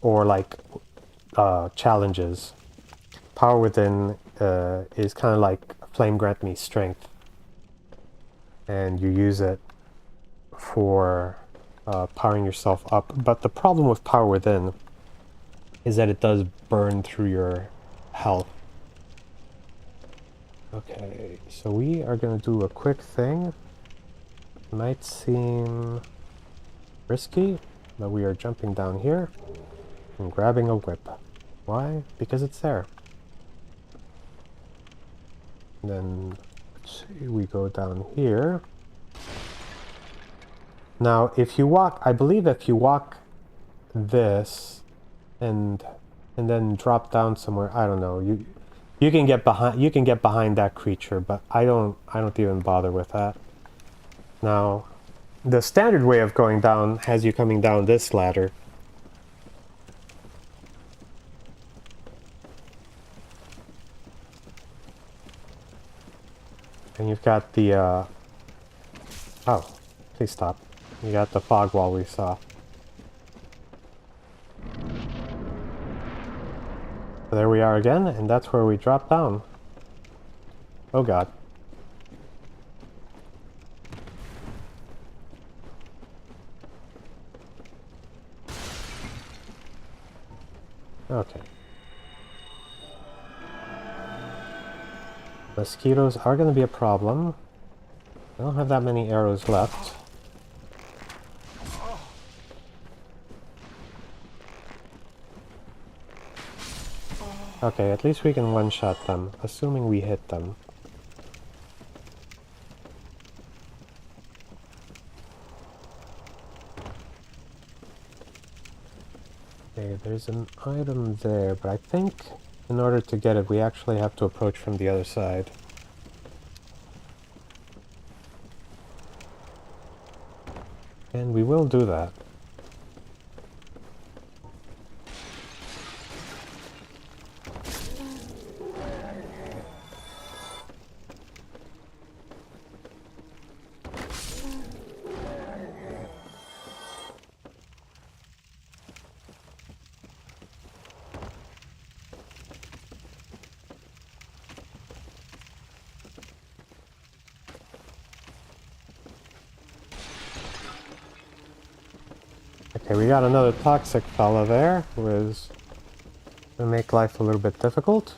or like challenges, power within is kind of like flame grant me strength, and you use it for powering yourself up. But the problem with power within is that it does burn through your health. Okay, so we are going to do a quick thing. Might seem risky, but we are jumping down here and grabbing a whip. Why? Because it's there. And then, let's see, we go down here. Now, if you walk, I believe if you walk this and then drop down somewhere, I don't know, you can get behind that creature, but I don't even bother with that. Now, the standard way of going down has you coming down this ladder. And you've got the oh, please stop. You got the fog wall we saw. So there we are again, and that's where we drop down. Oh god. Okay. Mosquitoes are going to be a problem. I don't have that many arrows left. Okay, at least we can one-shot them, assuming we hit them. Okay, there's an item there, but I think in order to get it, we actually have to approach from the other side. And we will do that. Okay, we got another toxic fella there, who is going to make life a little bit difficult.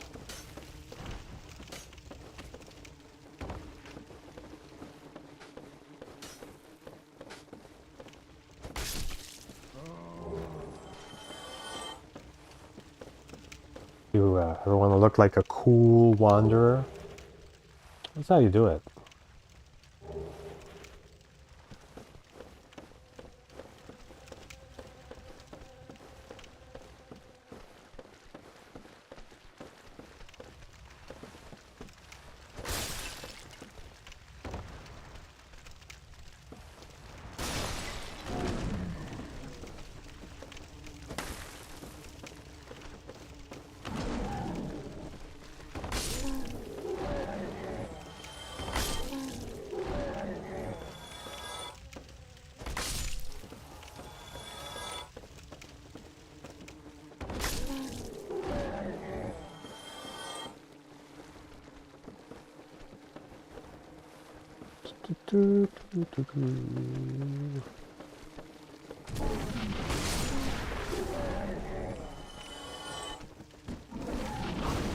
You ever want to look like a cool wanderer? That's how you do it.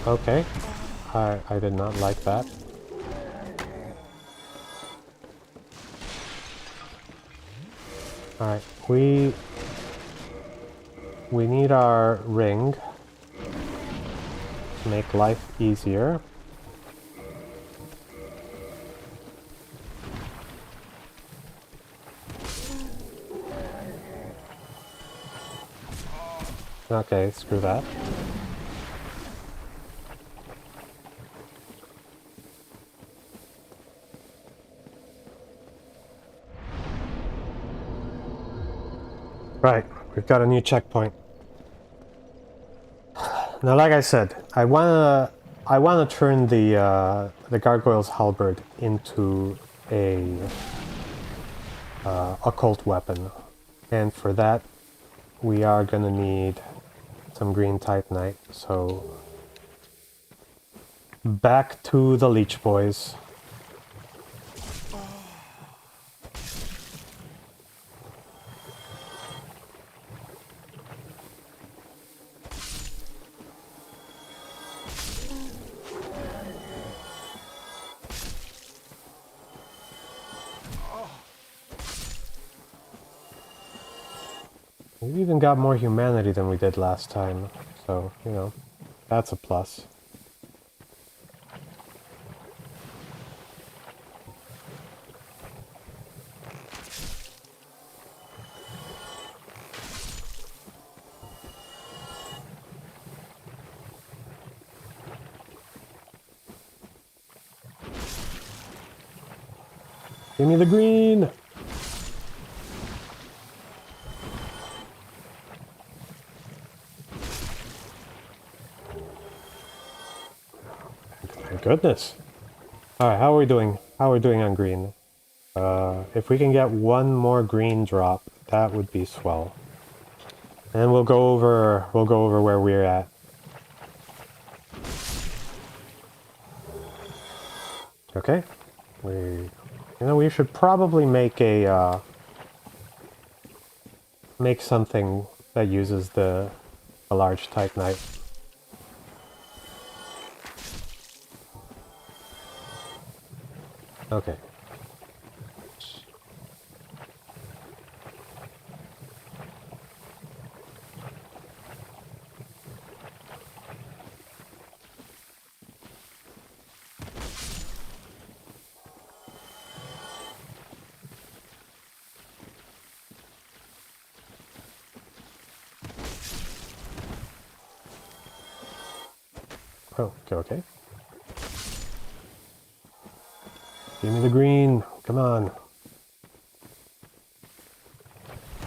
Okay, I did not like that. Alright, we need our ring to make life easier. Okay, screw that. Right, we've got a new checkpoint. Now, like I said, I wanna turn the gargoyle's halberd into a occult weapon, and for that, we are gonna need some green titanite. So, back to the Leech Boys. We've even got more humanity than we did last time, so, you know, that's a plus. Give me the green! My goodness. Alright, how are we doing? How are we doing on green? If we can get one more green drop, that would be swell. And we'll go over where we're at. Okay. We should probably make a make something that uses the large titanite. Okay. Oh, okay. Give me the green. Come on.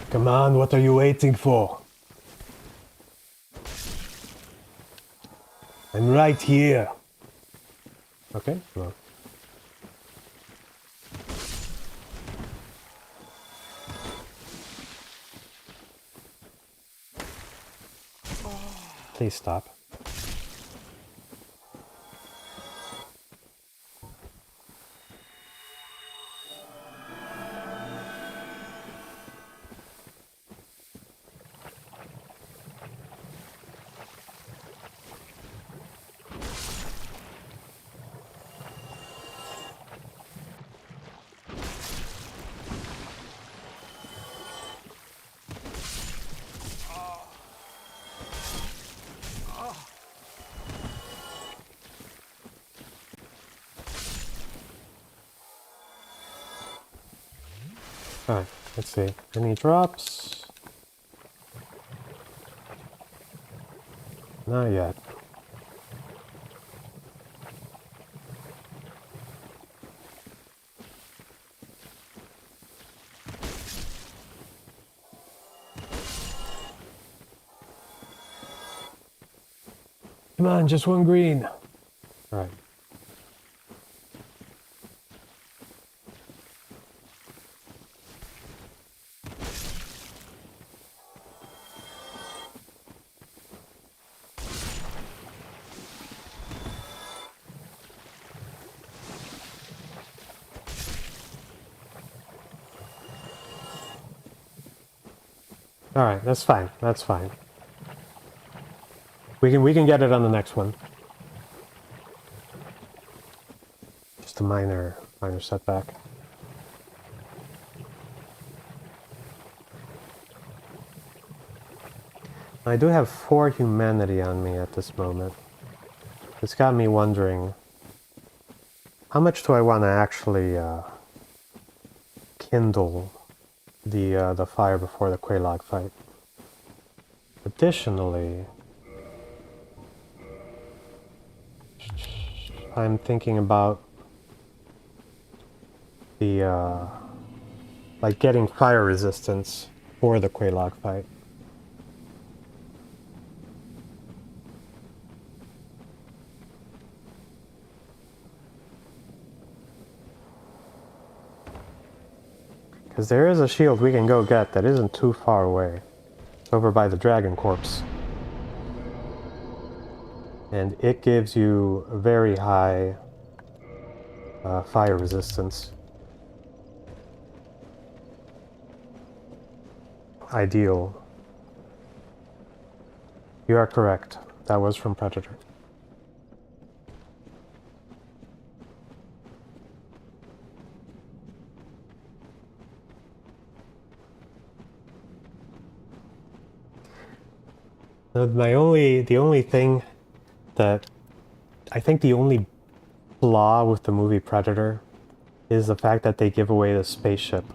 Come on, what are you waiting for? I'm right here. Okay, well. Please stop. Alright, let's see. Any drops? Not yet. Come on, just one green. Alright. Alright, that's fine. That's fine. We can get it on the next one. Just a minor setback. I do have 4 humanity on me at this moment. It's got me wondering, how much do I want to actually kindle the fire before the Quelaag fight? Additionally, I'm thinking about the like getting fire resistance for the Quelaag fight. Because there is a shield we can go get that isn't too far away. It's over by the Dragon Corpse. And it gives you very high fire resistance. Ideal. You are correct. That was from Predator. The only thing that I think the only flaw with the movie Predator is the fact that they give away the spaceship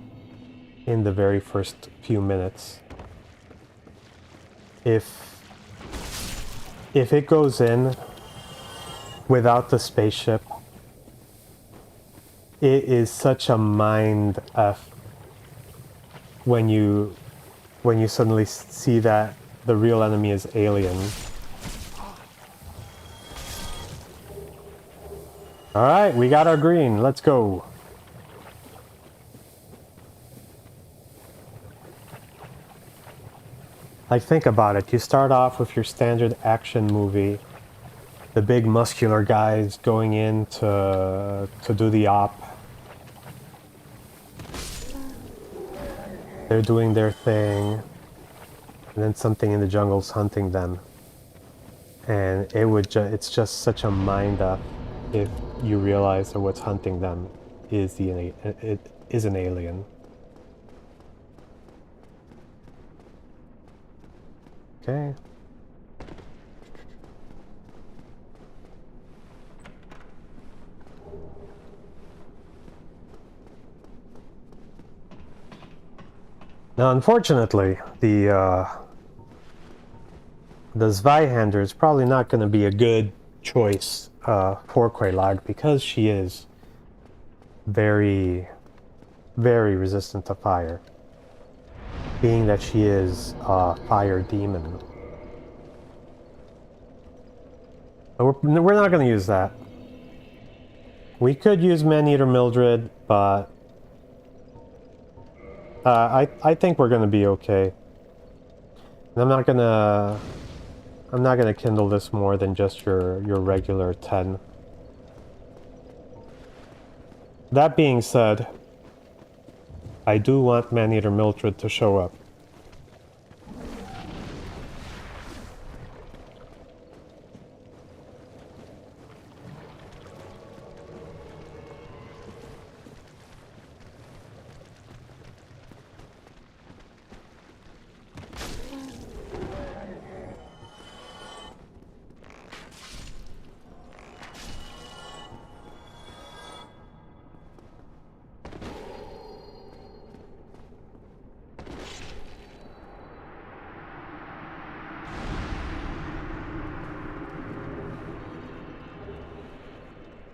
in the very first few minutes. If it goes in without the spaceship, it is such a mind F when you suddenly see that the real enemy is alien. Alright, we got our green. Let's go. Like, think about it. You start off with your standard action movie. The big muscular guys going in to do the op. They're doing their thing. And then something in the jungle's hunting them. And it's just such a mind up if you realize that what's hunting them is an alien. Okay. Now, unfortunately, the Zweihander is probably not going to be a good choice for Quelaag because she is very, very resistant to fire. Being that she is a fire demon. But we're not going to use that. We could use Man-Eater Mildred, but I think we're going to be okay. And I'm not gonna kindle this more than just your regular 10. That being said, I do want Man-Eater Mildred to show up.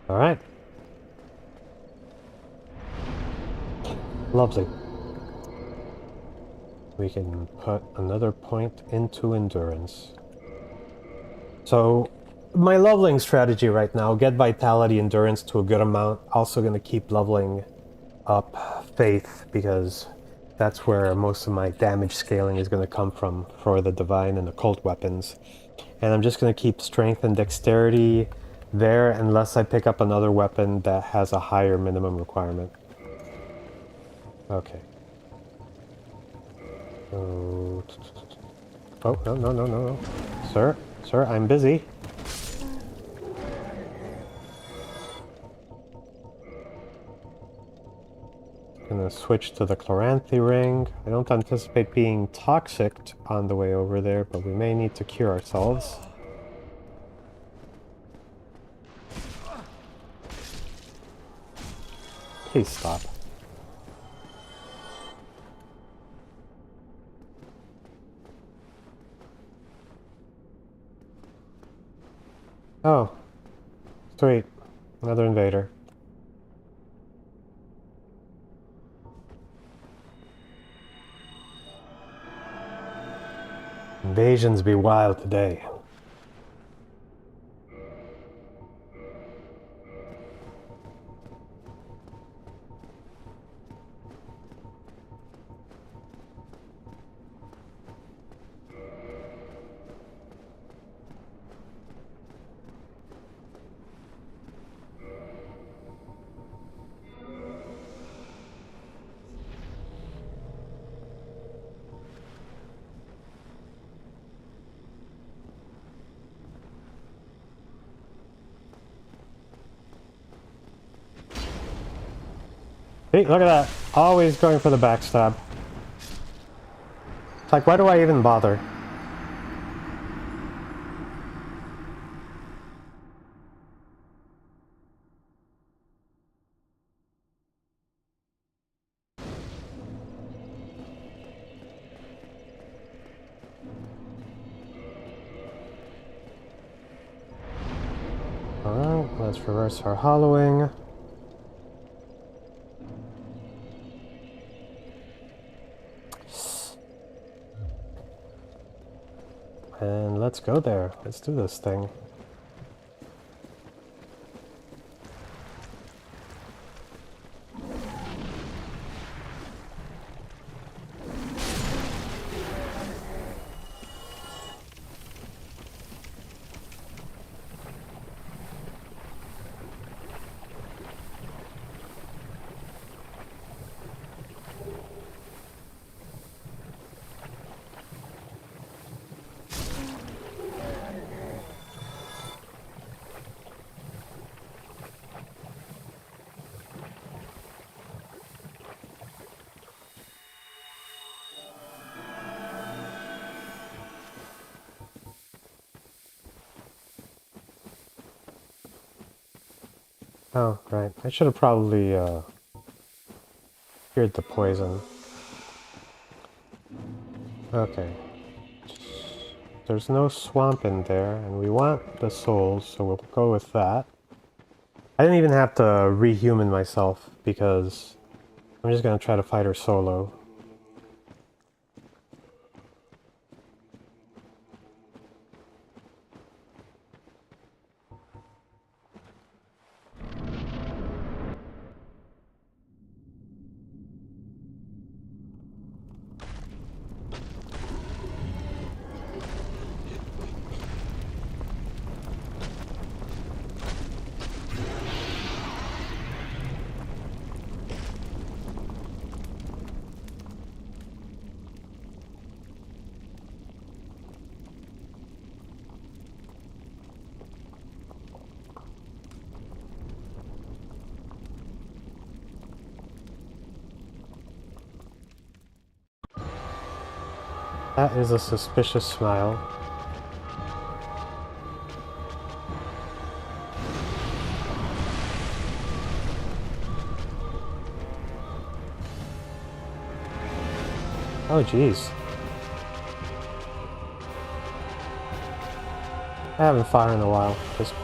All right. Lovely. We can put another point into endurance. So, my leveling strategy right now, get vitality, endurance to a good amount. Also going to keep leveling up faith because that's where most of my damage scaling is going to come from for the divine and occult weapons. And I'm just going to keep strength and dexterity there unless I pick up another weapon that has a higher minimum requirement. Okay. Oh, no. Sir, I'm busy. Gonna switch to the Chloranthy ring. I don't anticipate being toxic on the way over there, but we may need to cure ourselves. Please stop. Oh. Sweet. Another invader. Invasions be wild today. Hey, look at that. Always going for the backstab. It's like, why do I even bother? Alright, let's reverse our hollowing. And let's go there. Let's do this thing. Oh, right. I should have probably cured the poison. Okay. There's no swamp in there, and we want the souls, so we'll go with that. I didn't even have to rehuman myself, because I'm just gonna try to fight her solo. That is a suspicious smile. Oh, jeez. I haven't fired in a while. Just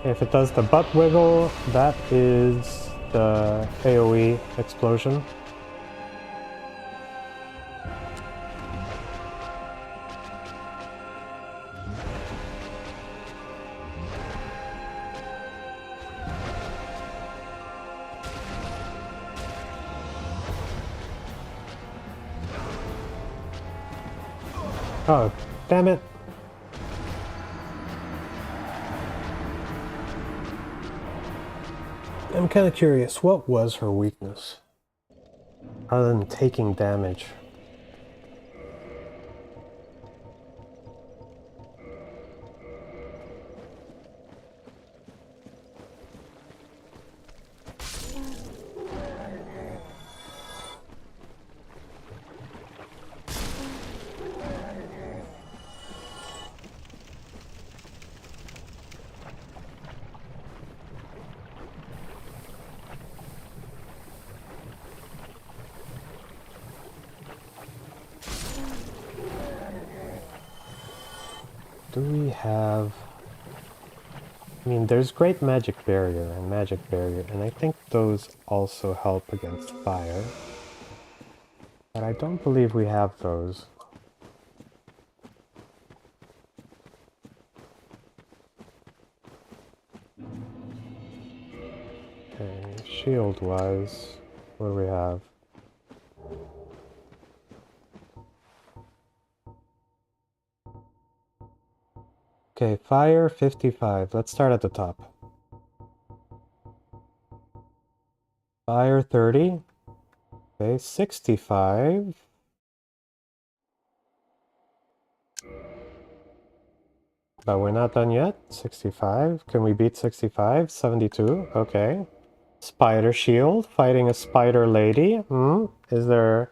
if it does the butt wiggle, that is the AoE explosion. Oh, damn it. I'm kind of curious, what was her weakness? Other than taking damage. Do we have... I mean, there's Great Magic Barrier and Magic Barrier, and I think those also help against fire. But I don't believe we have those. Okay, shield-wise, what do we have? Okay, fire 55. Let's start at the top. Fire 30. Okay, 65. But we're not done yet. 65. Can we beat 65? 72. Okay. Spider shield. Fighting a spider lady. Is there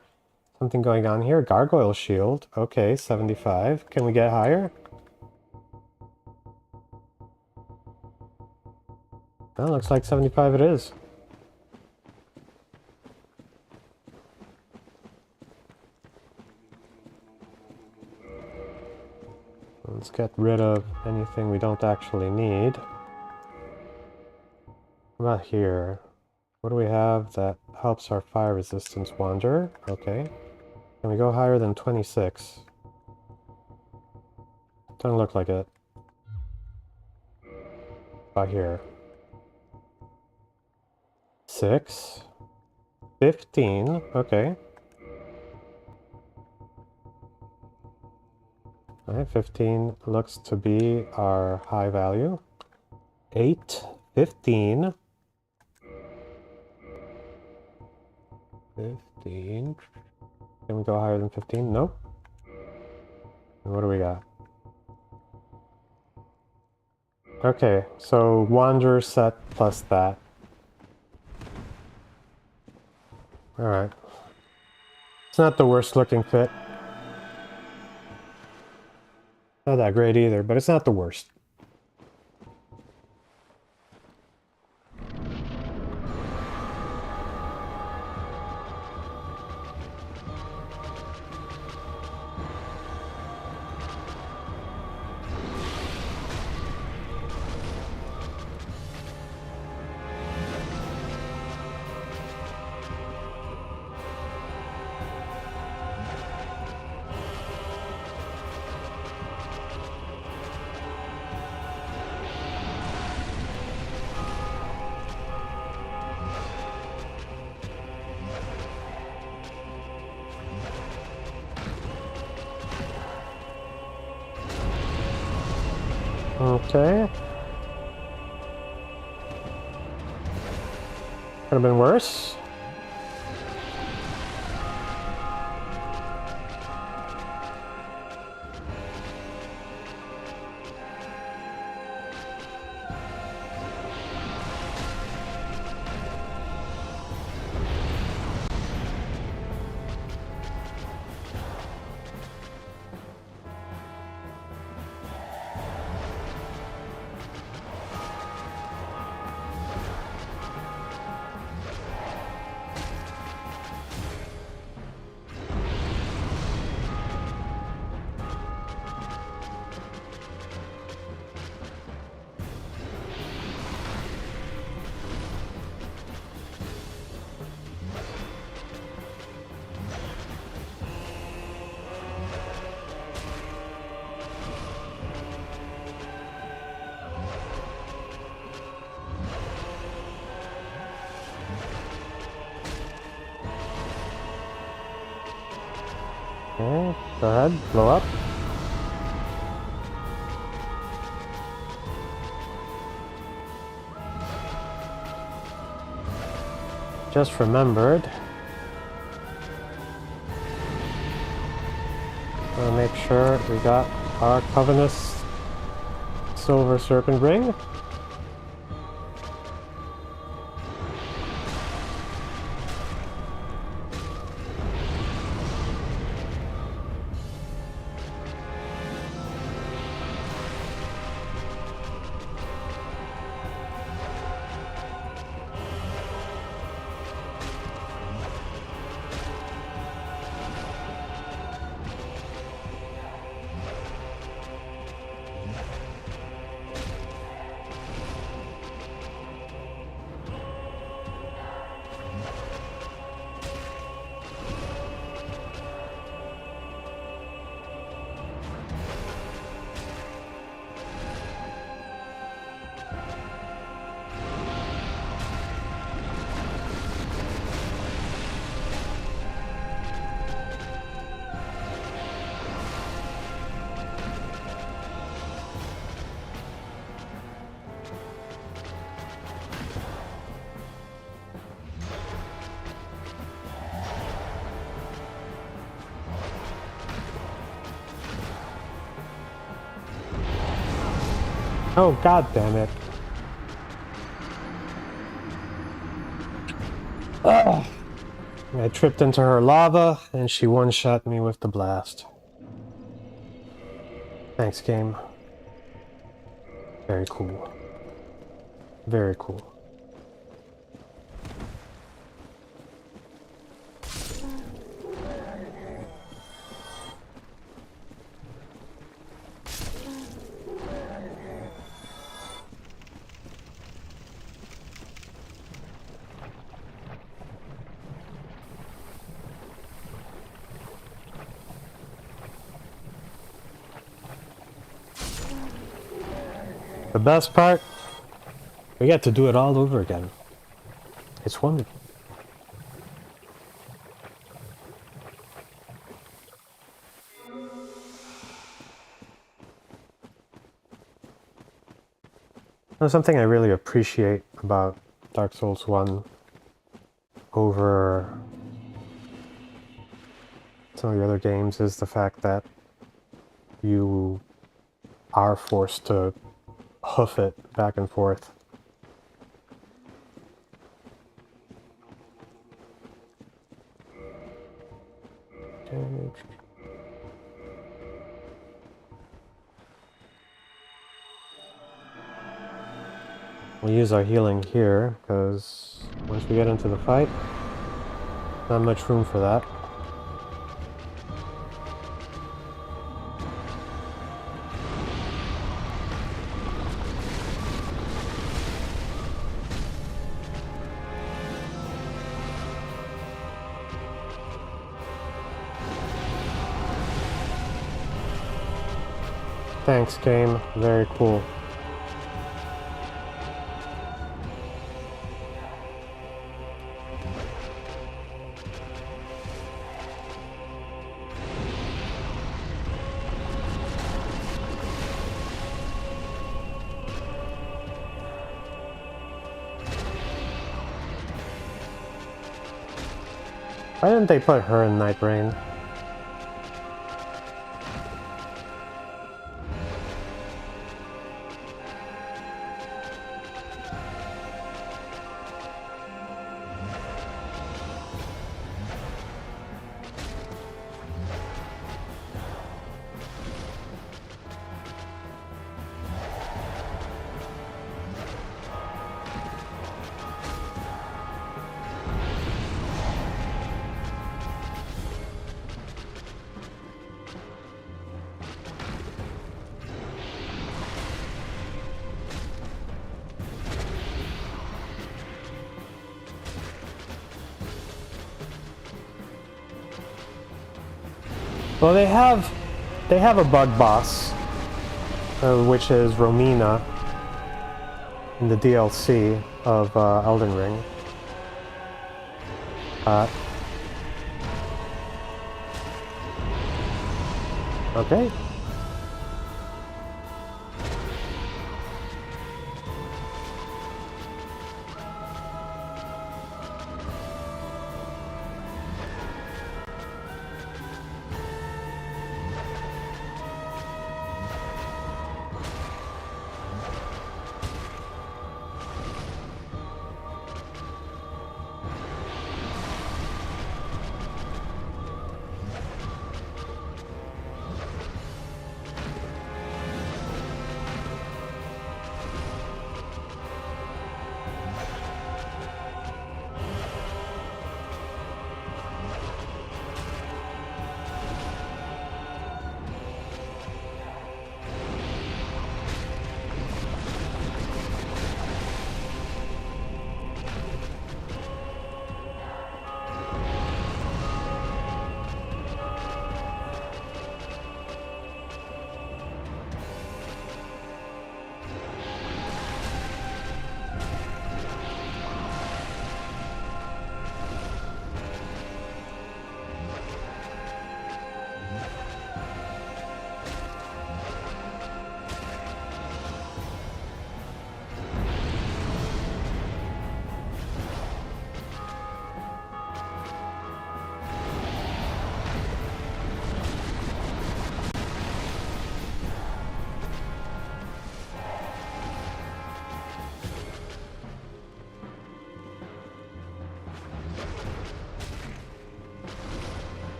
something going on here? Gargoyle shield. Okay, 75. Can we get higher? Well, looks like 75 it is. Let's get rid of anything we don't actually need. What about here? What do we have that helps our fire resistance wander? Okay. Can we go higher than 26? Doesn't look like it. About here. 6. 15. Okay. Alright, 15 looks to be our high value. 8. 15. 15. Can we go higher than 15? Nope. And what do we got? Okay, so Wanderer set plus that. Alright. It's not the worst looking fit. Not that great either, but it's not the worst. Okay. Could have been worse. Okay, go ahead, blow up. Just remembered. I'll make sure we got our Covenant's Silver Serpent Ring. Oh, god damn it. Ugh. I tripped into her lava, and she one-shot me with the blast. Thanks, game. Very cool. Very cool. The best part, we get to do it all over again. It's wonderful. There's something I really appreciate about Dark Souls 1 over some of the other games is the fact that you are forced to hoof it back and forth. We'll use our healing here, because once we get into the fight, not much room for that. Thanks, game. Very cool. Why didn't they put her in Night Rain? Well, they have a bug boss, which is Romina in the DLC of Elden Ring. Okay.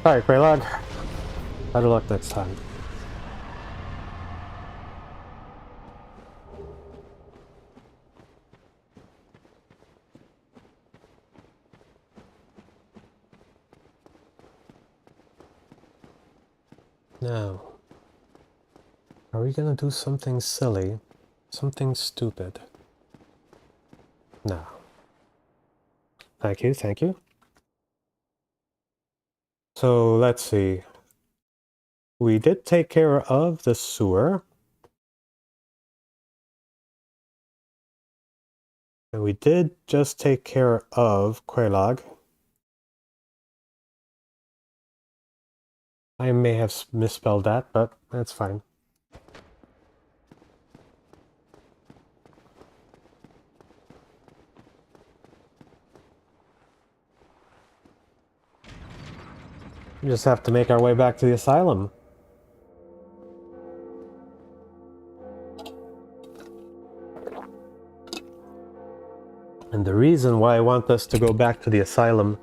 Alright, Greylog. Better luck next time. Now, are we gonna do something silly? Something stupid? No. Thank you, thank you. So, let's see. We did take care of the sewer. And we did just take care of Quelaag. I may have misspelled that, but that's fine. We just have to make our way back to the asylum. And the reason why I want us to go back to the asylum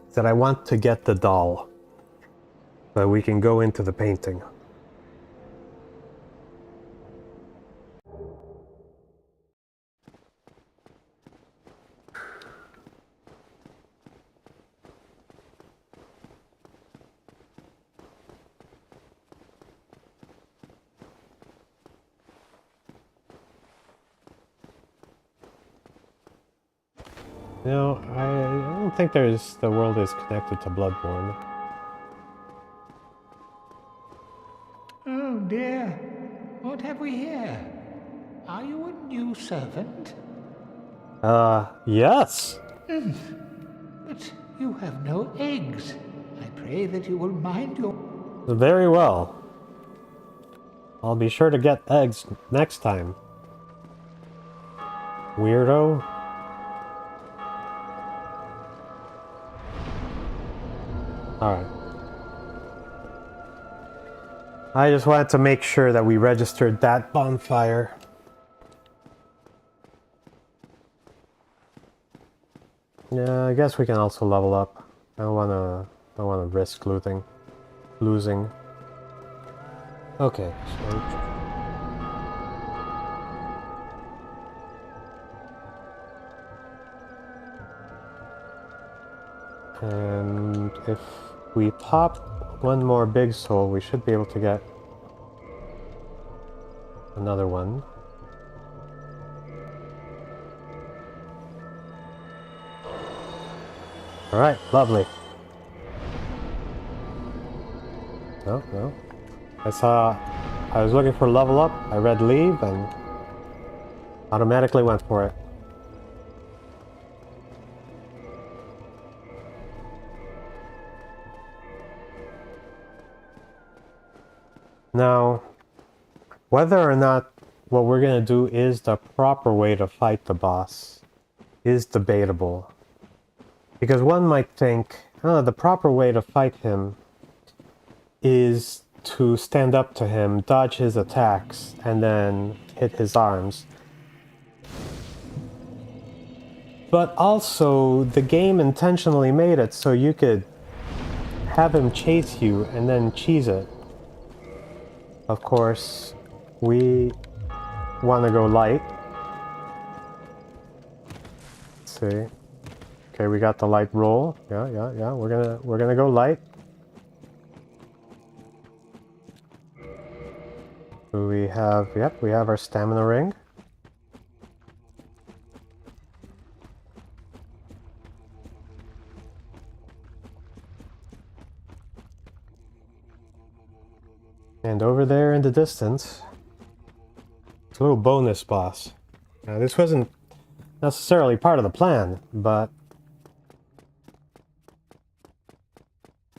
is that I want to get the doll. So we can go into the painting. No, I don't think the world is connected to Bloodborne. Oh dear, what have we here? Are you a new servant? Yes! But you have no eggs. I pray that you will mind your... Very well. I'll be sure to get eggs next time. Weirdo. Alright. I just wanted to make sure that we registered that bonfire. Yeah, I guess we can also level up. I don't wanna risk losing. Okay, so and if we pop one more big soul, we should be able to get another one. Alright, lovely. No. I was looking for level up, I read leave, and automatically went for it. Now, whether or not what we're going to do is the proper way to fight the boss is debatable. Because one might think, oh, the proper way to fight him is to stand up to him, dodge his attacks, and then hit his arms. But also, the game intentionally made it so you could have him chase you and then cheese it. Of course, we want to go light. Let's see. Okay, we got the light roll. Yeah. We're gonna go light. We have, yep, we have our stamina ring. And over there in the distance, it's a little bonus boss. Now, this wasn't necessarily part of the plan, but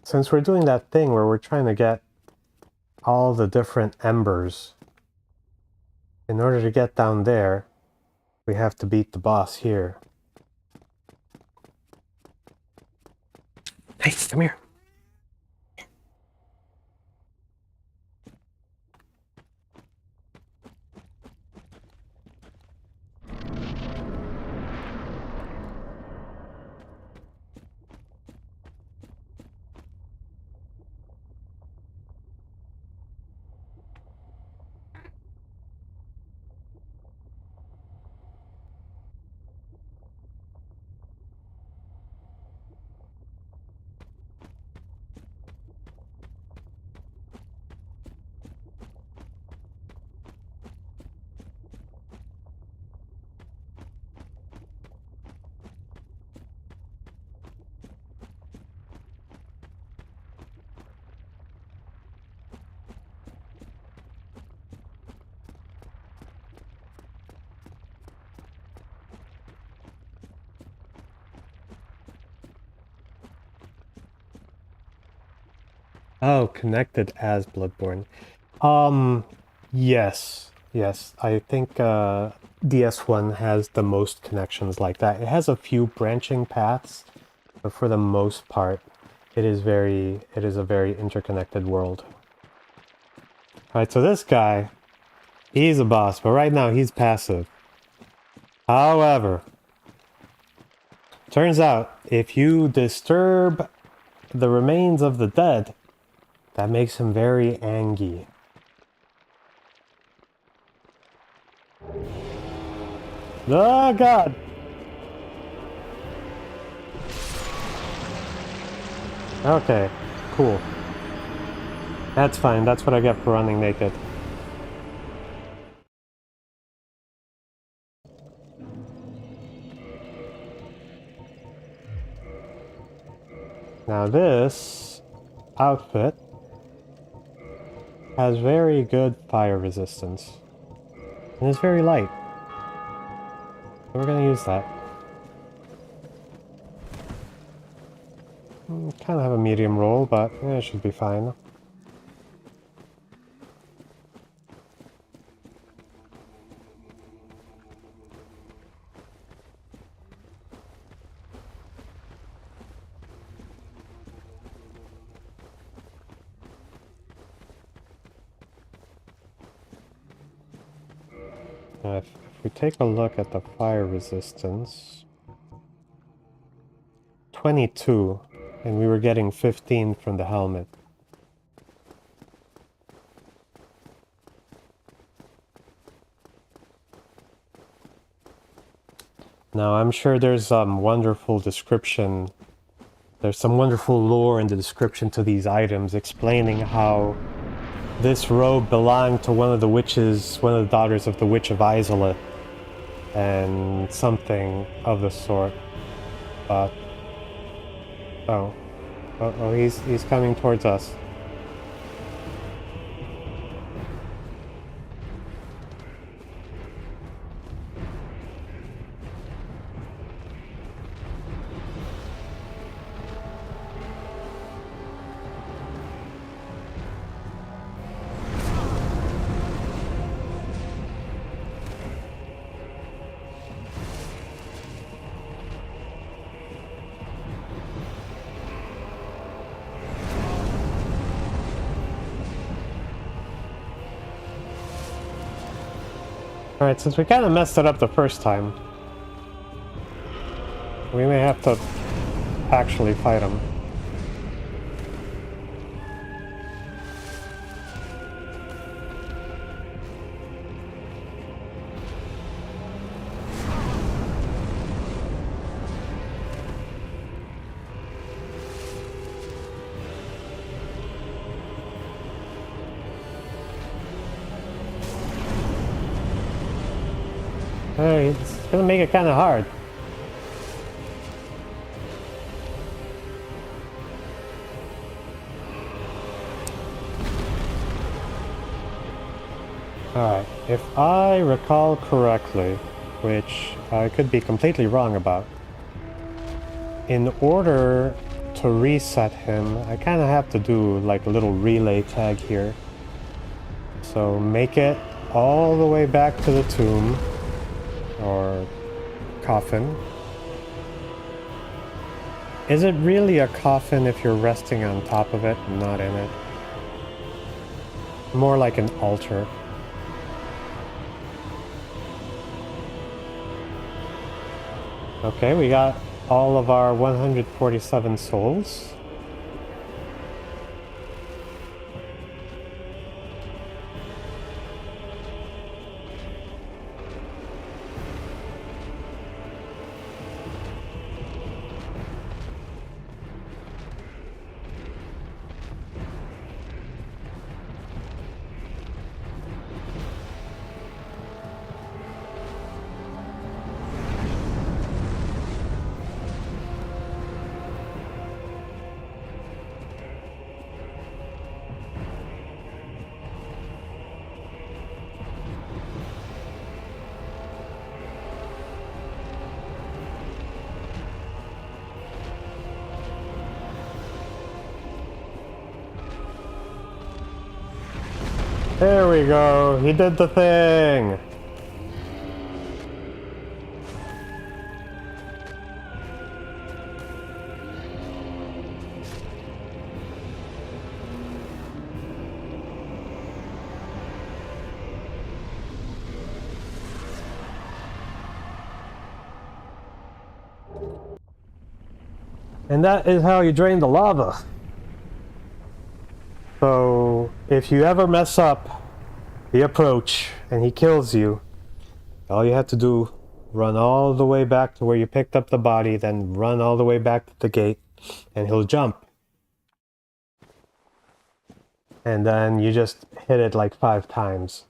since we're doing that thing where we're trying to get all the different embers, in order to get down there, we have to beat the boss here. Hey, come here. Oh, connected as Bloodborne. Yes. Yes. I think DS1 has the most connections like that. It has a few branching paths, but for the most part, it is a very interconnected world. Alright, so this guy, he's a boss, but right now he's passive. However, turns out if you disturb the remains of the dead, that makes him very angry. Oh god! Okay, cool. That's fine, that's what I get for running naked. Now this outfit has very good fire resistance. And it's very light. So we're gonna use that. Kind of have a medium roll, but it should be fine. If we take a look at the fire resistance, 22, and we were getting 15 from the helmet. Now I'm sure there's some wonderful description, there's some wonderful lore in the description to these items explaining how this robe belonged to one of the witches, one of the daughters of the Witch of Isola, and something of the sort. But oh, he's coming towards us. Alright, since we kind of messed it up the first time, we may have to actually fight him. Hey, it's gonna make it kind of hard. Alright, if I recall correctly, which I could be completely wrong about, in order to reset him, I kind of have to do like a little relay tag here. So make it all the way back to the tomb, or coffin. Is it really a coffin if you're resting on top of it and not in it? More like an altar. Okay, we got all of our 147 souls. There we go. He did the thing. And that is how you drain the lava. So, if you ever mess up the approach and he kills you, all you have to do, run all the way back to where you picked up the body, then run all the way back to the gate, and he'll jump. And then you just hit it like 5 times.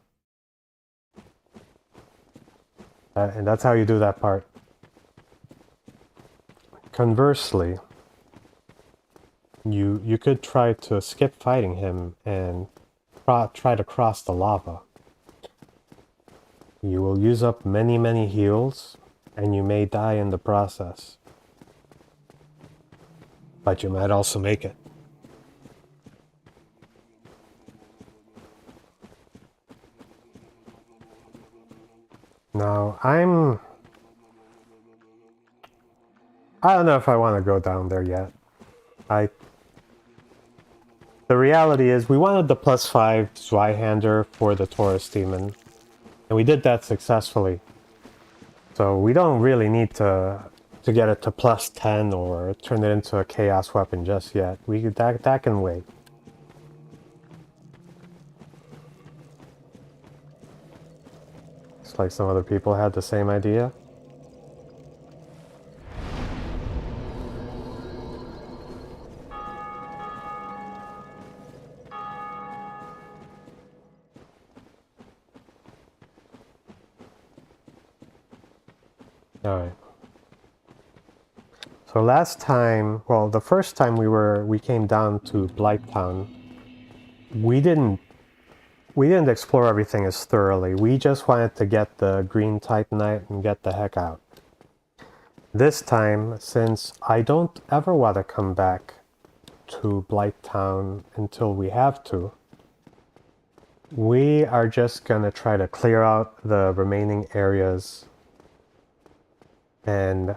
And that's how you do that part. Conversely, you could try to skip fighting him and try to cross the lava. You will use up many heals, and you may die in the process. But you might also make it. Now, I don't know if I want to go down there yet. The reality is, we wanted the +5 Zweihander for the Taurus Demon, and we did that successfully. So we don't really need to get it to +10 or turn it into a chaos weapon just yet. That can wait. It's like some other people had the same idea. Alright. So last time, well, the first time we came down to Blighttown, we didn't explore everything as thoroughly. We just wanted to get the green Titanite and get the heck out. This time, since I don't ever want to come back to Blighttown until we have to, we are just gonna try to clear out the remaining areas and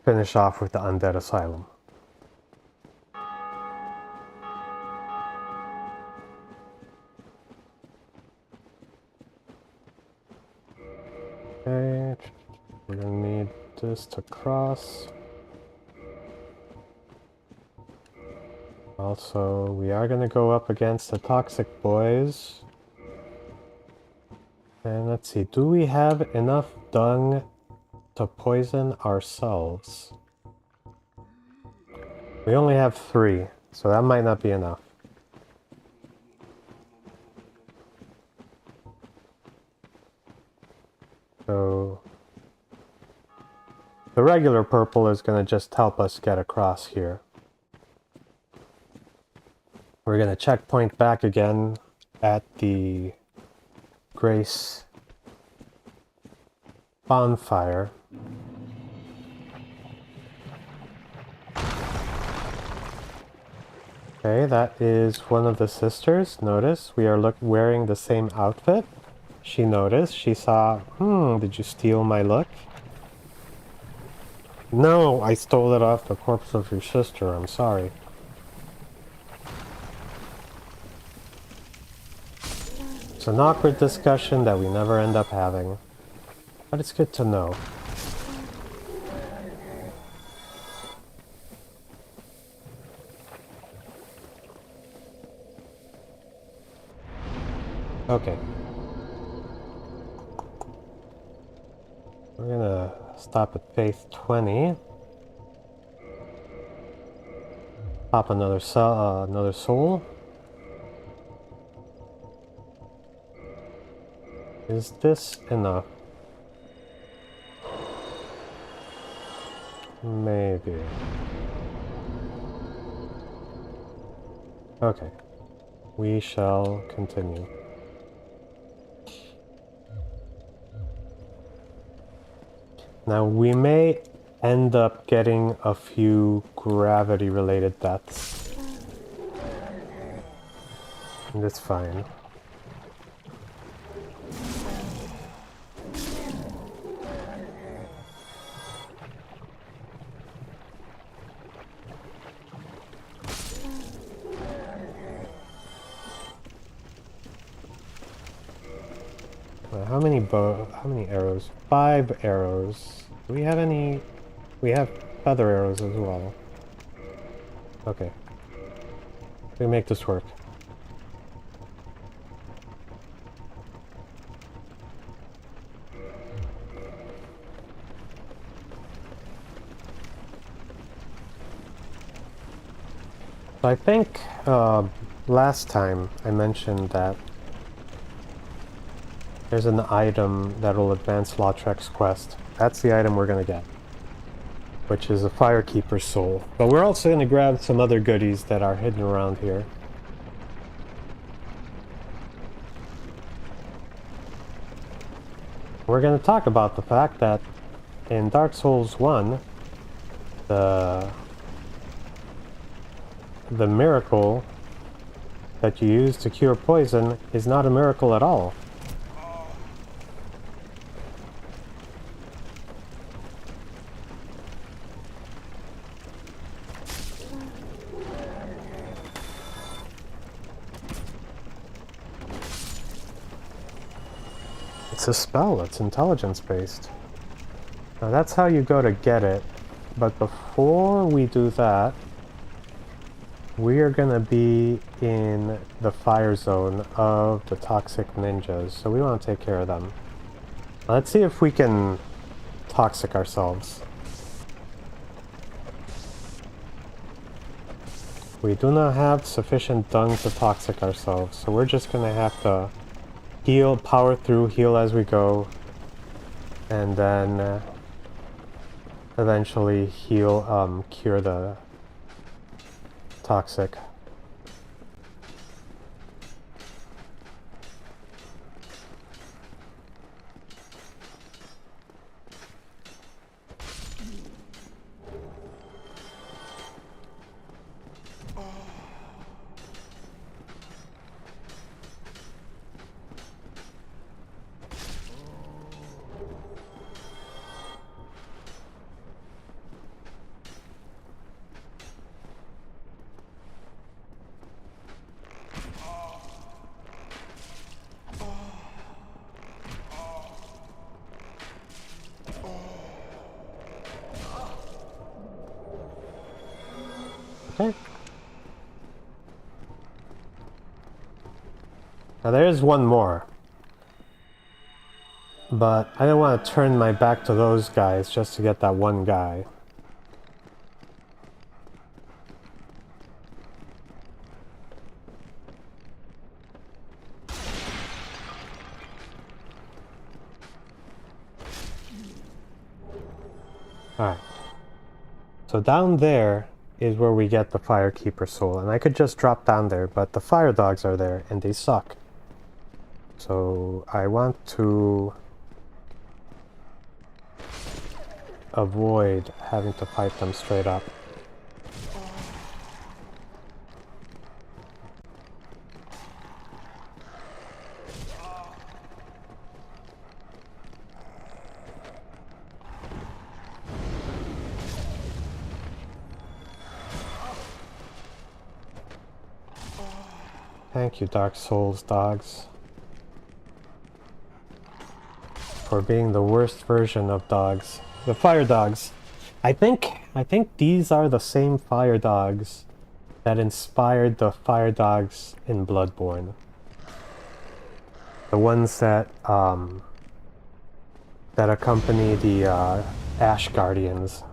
finish off with the Undead Asylum. Okay, we're gonna need this to cross. Also, we are gonna go up against the Toxic Boys. And let's see, do we have enough dung to poison ourselves? We only have 3, so that might not be enough. So the regular purple is going to just help us get across here. We're going to checkpoint back again at the Grace bonfire. Okay, that is one of the sisters. Notice we are wearing the same outfit. She noticed. She saw, did you steal my look? No, I stole it off the corpse of your sister. I'm sorry. It's an awkward discussion that we never end up having. But it's good to know. Okay. We're gonna stop at Faith 20. Pop another soul. Is this enough? Maybe. Okay. We shall continue. Now we may end up getting a few gravity-related deaths. And it's fine. how many arrows? 5 arrows. Do we have any? We have feather arrows as well. Okay. We make this work. So I think last time I mentioned that there's an item that will advance Lautrec's quest. That's the item we're gonna get, which is a Firekeeper's Soul. But we're also gonna grab some other goodies that are hidden around here. We're gonna talk about the fact that in Dark Souls 1, the miracle that you use to cure poison is not a miracle at all. It's a spell, it's intelligence based. Now that's how you go to get it, but before we do that, we are gonna be in the fire zone of the toxic ninjas, so we want to take care of them. Let's see if we can toxic ourselves. We do not have sufficient dung to toxic ourselves, so we're just gonna have to heal, power through, heal as we go, and then eventually heal, cure the toxic. Okay. Now there's one more. But I don't want to turn my back to those guys just to get that one guy. Alright. So down there is where we get the Firekeeper Soul, and I could just drop down there, but the fire dogs are there, and they suck. So I want to avoid having to fight them straight up. Thank you, Dark Souls dogs, for being the worst version of dogs. The fire dogs. I think these are the same fire dogs that inspired the fire dogs in Bloodborne. The ones that that accompany the Ash Guardians.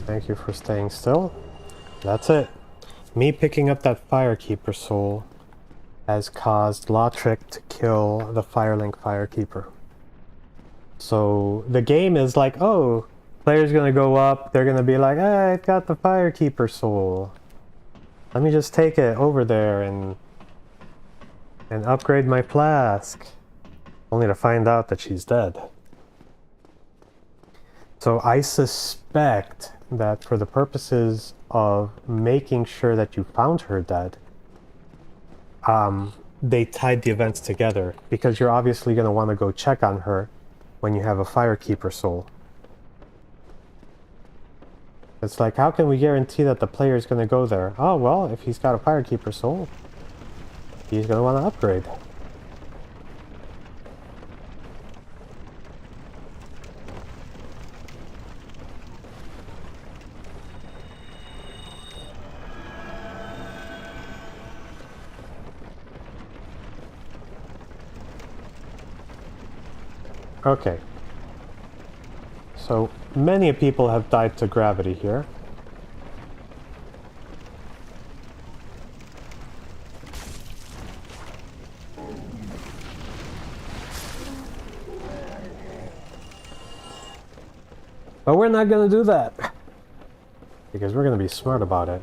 Thank you for staying still. That's it. Me picking up that Firekeeper Soul has caused Lautrec to kill the Firelink Firekeeper. So the game is like, oh, player's gonna go up, they're gonna be like, hey, I've got the Firekeeper soul. Let me just take it over there and upgrade my flask. Only to find out that she's dead. So I suspect that for the purposes of making sure that you found her dead, they tied the events together, because you're obviously going to want to go check on her when you have a Firekeeper soul. It's like, how can we guarantee that the player is going to go there? Oh, well, if he's got a Firekeeper soul, he's going to want to upgrade. Okay. So, many people have died to gravity here. But we're not gonna do that, because we're gonna be smart about it.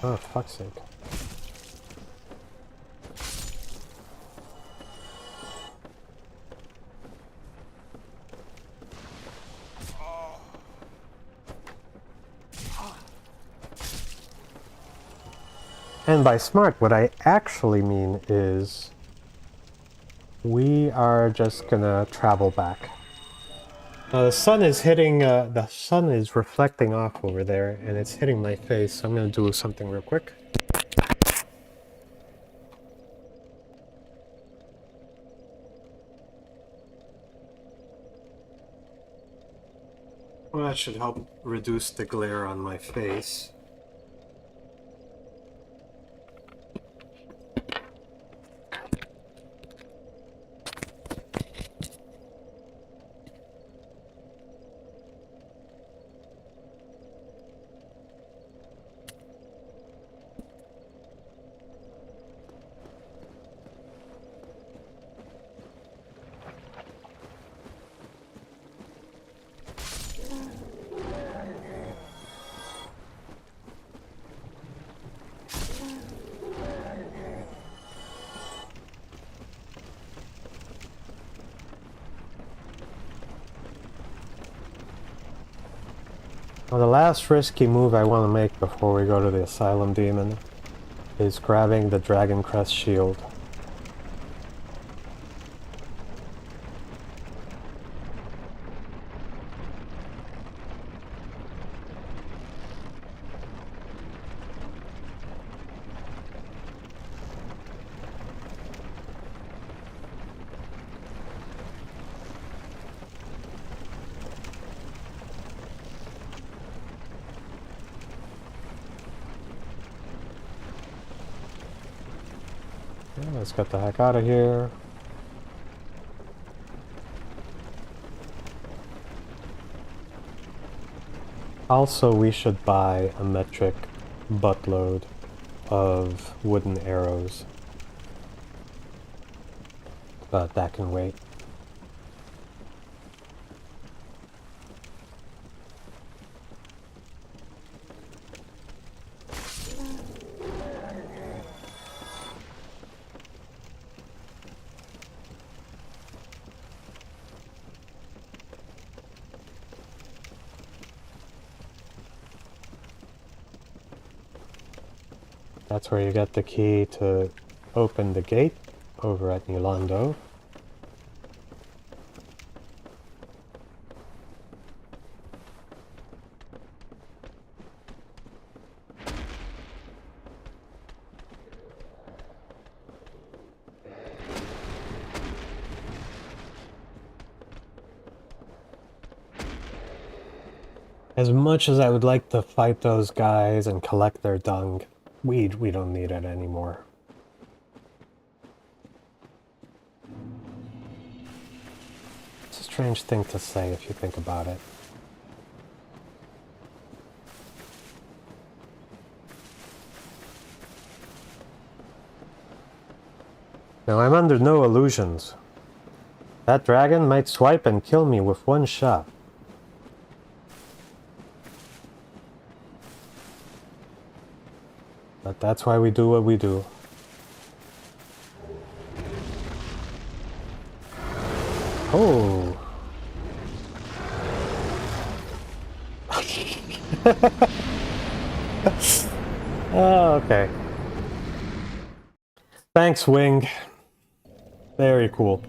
Oh, fuck's sake. And by smart, what I actually mean is we are just gonna travel back. Now the sun is hitting, the sun is reflecting off over there, and it's hitting my face, so I'm gonna do something real quick. Well, that should help reduce the glare on my face. Well, the last risky move I want to make before we go to the Asylum Demon is grabbing the Dragon Crest shield. Yeah, let's get the heck out of here. Also, we should buy a metric buttload of wooden arrows. But that can wait. That's where you get the key to open the gate over at Londo. As much as I would like to fight those guys and collect their dung, we don't need it anymore. It's a strange thing to say if you think about it. Now I'm under no illusions. That dragon might swipe and kill me with one shot. But that's why we do what we do. Oh. Oh, okay. Thanks, Wing. Very cool.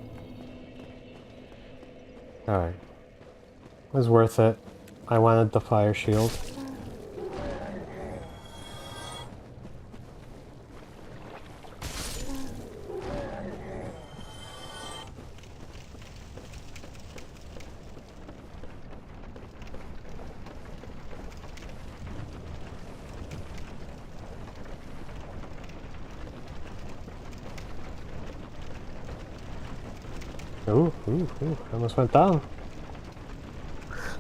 Alright. It was worth it. I wanted the fire shield. Ooh, almost went down.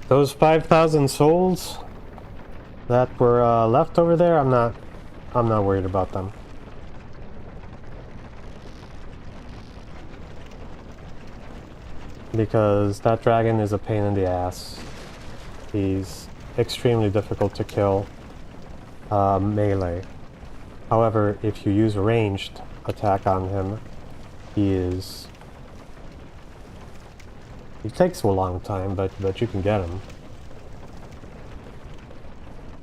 Those 5,000 souls that were left over there, I'm not worried about them. Because that dragon is a pain in the ass. He's extremely difficult to kill melee. However, if you use a ranged attack on him, he takes a long time, but you can get him.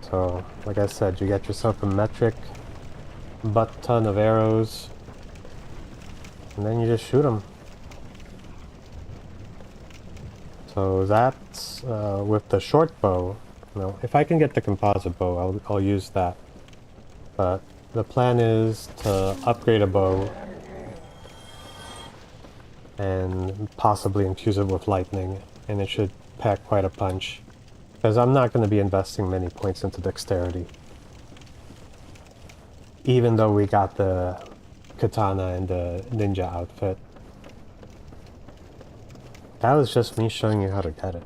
So, like I said, you get yourself a metric butt ton of arrows, and then you just shoot him. So that's with the short bow. No, if I can get the composite bow, I'll use that. But the plan is to upgrade a bow and possibly infuse it with lightning, and it should pack quite a punch. Because I'm not going to be investing many points into dexterity. Even though we got the katana and the ninja outfit. That was just me showing you how to get it.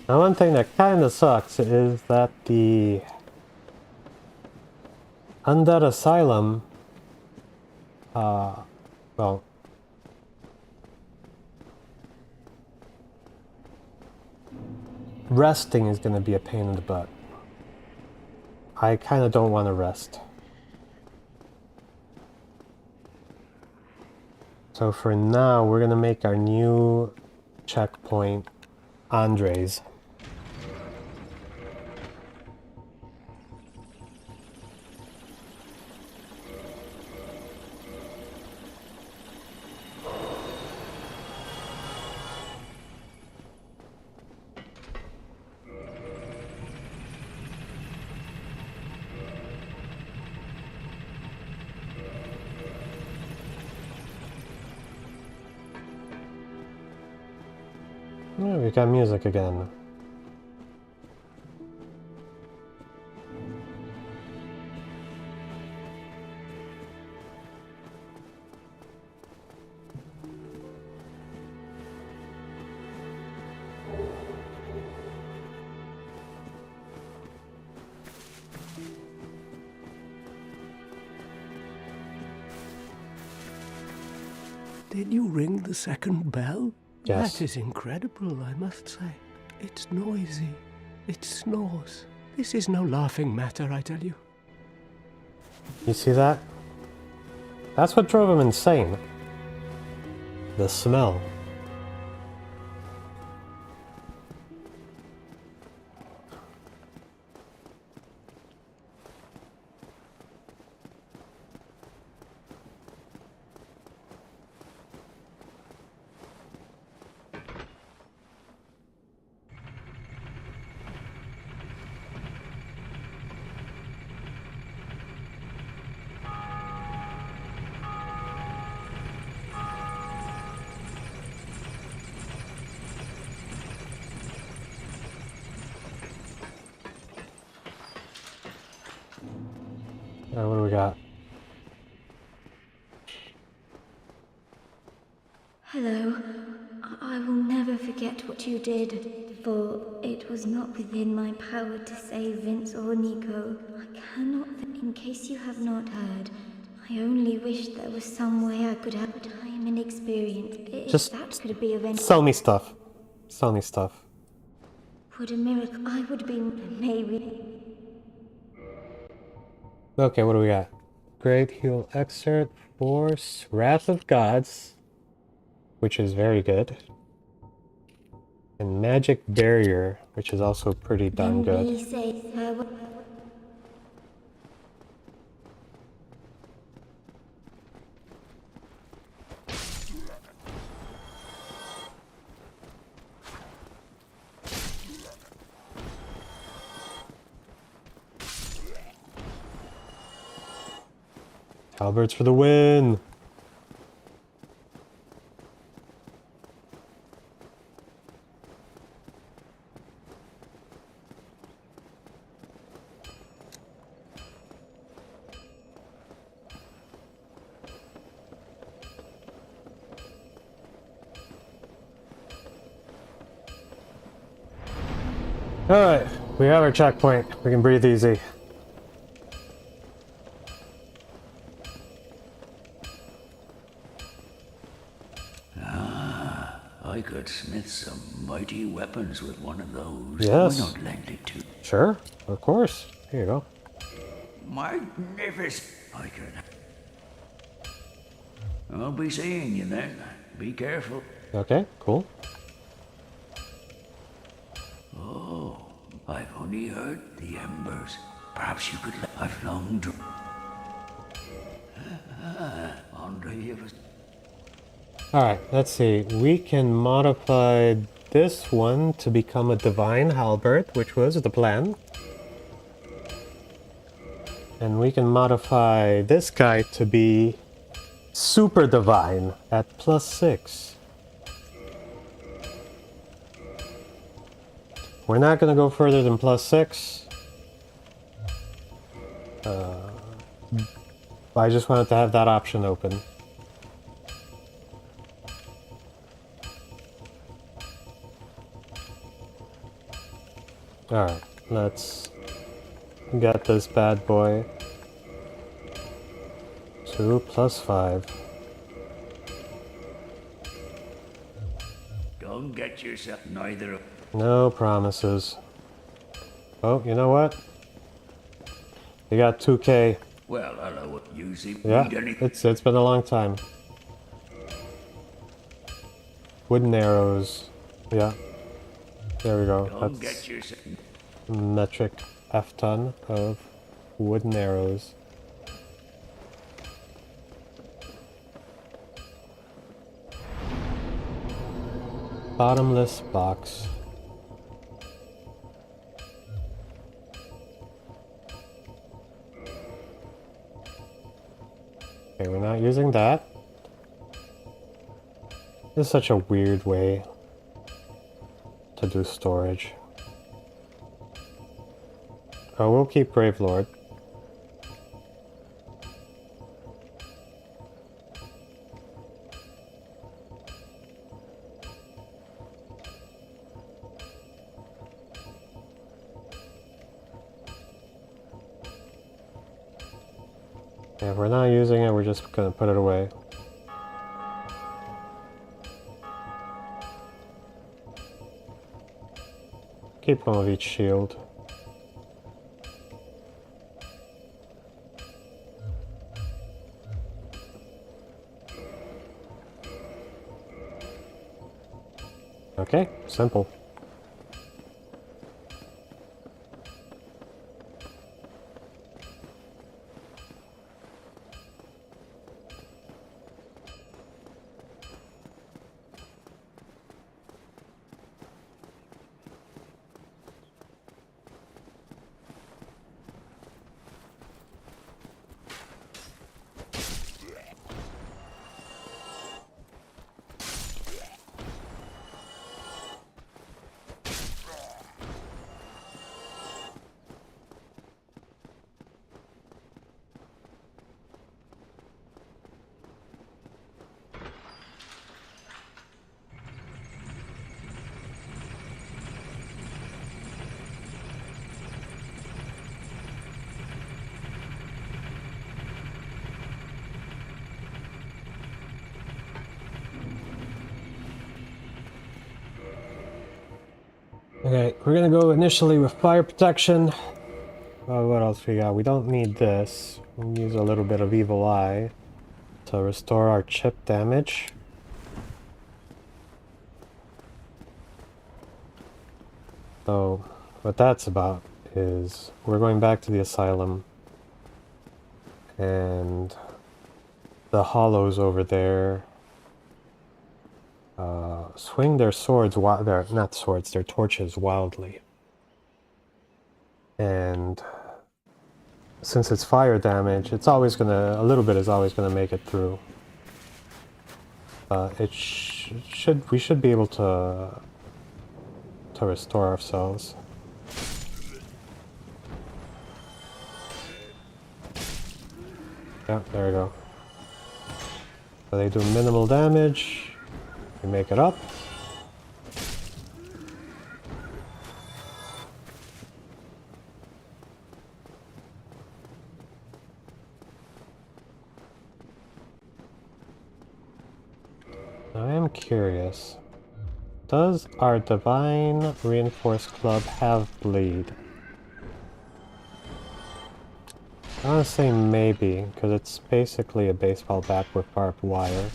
Now, one thing that kinda sucks is that the Undead Asylum, well, resting is gonna be a pain in the butt. I kinda don't want to rest. So for now, we're gonna make our new checkpoint Andres. Oh, we got music again. Did you ring the second bell? Yes. That is incredible, I must say. It's noisy. It snores. This is no laughing matter, I tell you. You see that? That's what drove him insane. The smell. we got? Hello. I will never forget what you did, for it was not within my power to save Vince or Nico. I cannot, in case you have not heard, I only wish there was some way I could have time and experience. If Just that could be eventually. sell me stuff. Sell me stuff. What a miracle. I would be, maybe. Okay, what do we got? Great Heal Excerpt, Force, Wrath of Gods, which is very good. And Magic Barrier, which is also pretty darn Then good. we say farewell. Halberds for the win! Alright, we have our checkpoint. We can breathe easy. I could smith some mighty weapons with one of those. Yes. Why not lend it to? Sure, of course. Here you go. Magnificent. I could. I'll be seeing you then. Be careful. Okay, cool. Oh, I've only heard the embers. Perhaps you could let. I've long to. Andre, it was. Alright, let's see. We can modify this one to become a Divine Halberd, which was the plan. And we can modify this guy to be Super Divine at +6. We're not going to go further than +6. I just wanted to have that option open. Alright, let's get this bad boy to +5. Don't get yourself neither. No promises. Oh, you know what? You got 2K. Well, hello. You see, Yeah, need anything? it's been a long time. Wooden arrows. Yeah. There we go. Don't That's get yourself. metric F-ton of wooden arrows. Bottomless box. Okay, we're not using that. This is such a weird way to do storage. Oh, we'll keep Brave Lord. Yeah, if we're not using it, we're just gonna put it away. Keep one of each shield. Okay, simple. Okay, we're gonna go initially with fire protection. What else we got? We don't need this. We'll use a little bit of evil eye to restore our chip damage. So, what that's about is we're going back to the asylum, and the hollows over there swing their swords, they're not swords, their torches wildly. And since it's fire damage, it's always gonna, a little bit is always gonna make it through. We should be able to restore ourselves. Yeah, there we go. So they do minimal damage. We make it up. I am curious. Does our Divine Reinforced Club have bleed? I want to say maybe, because it's basically a baseball bat with barbed wire.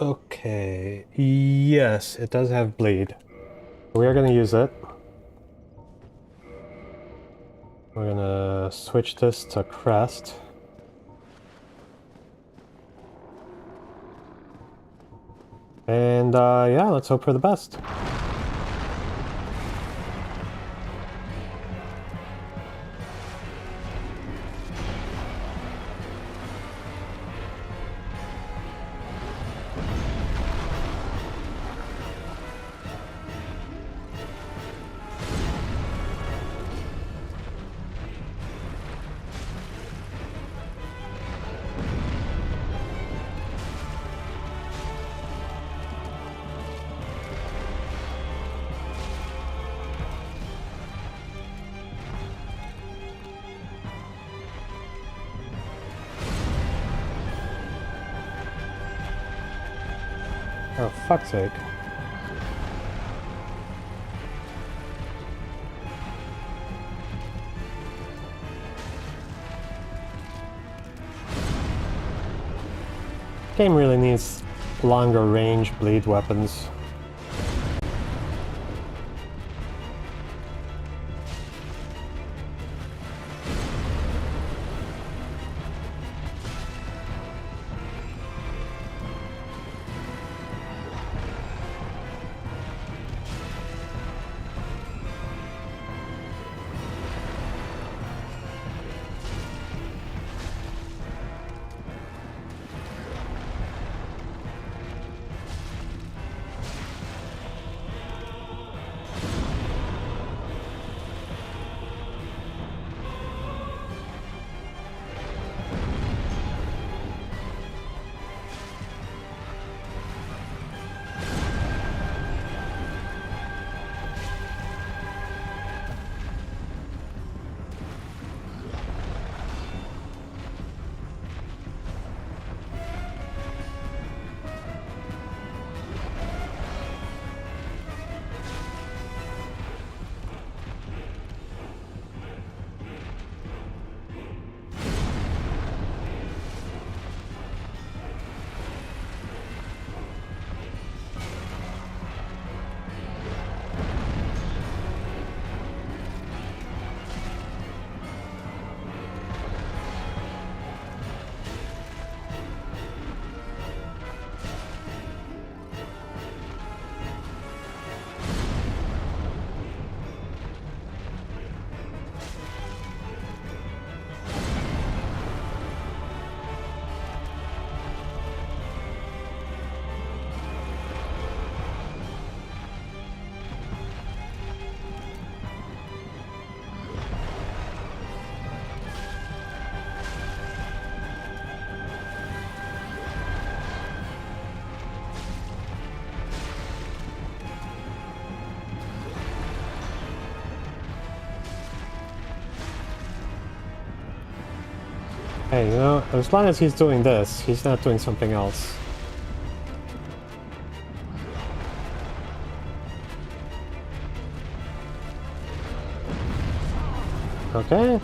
Okay, yes, it does have bleed. We are going to use it. We're going to switch this to Crest. And yeah, let's hope for the best. Oh, fuck's sake. Game really needs longer range bleed weapons. Hey, you know, as long as he's doing this, he's not doing something else. Okay.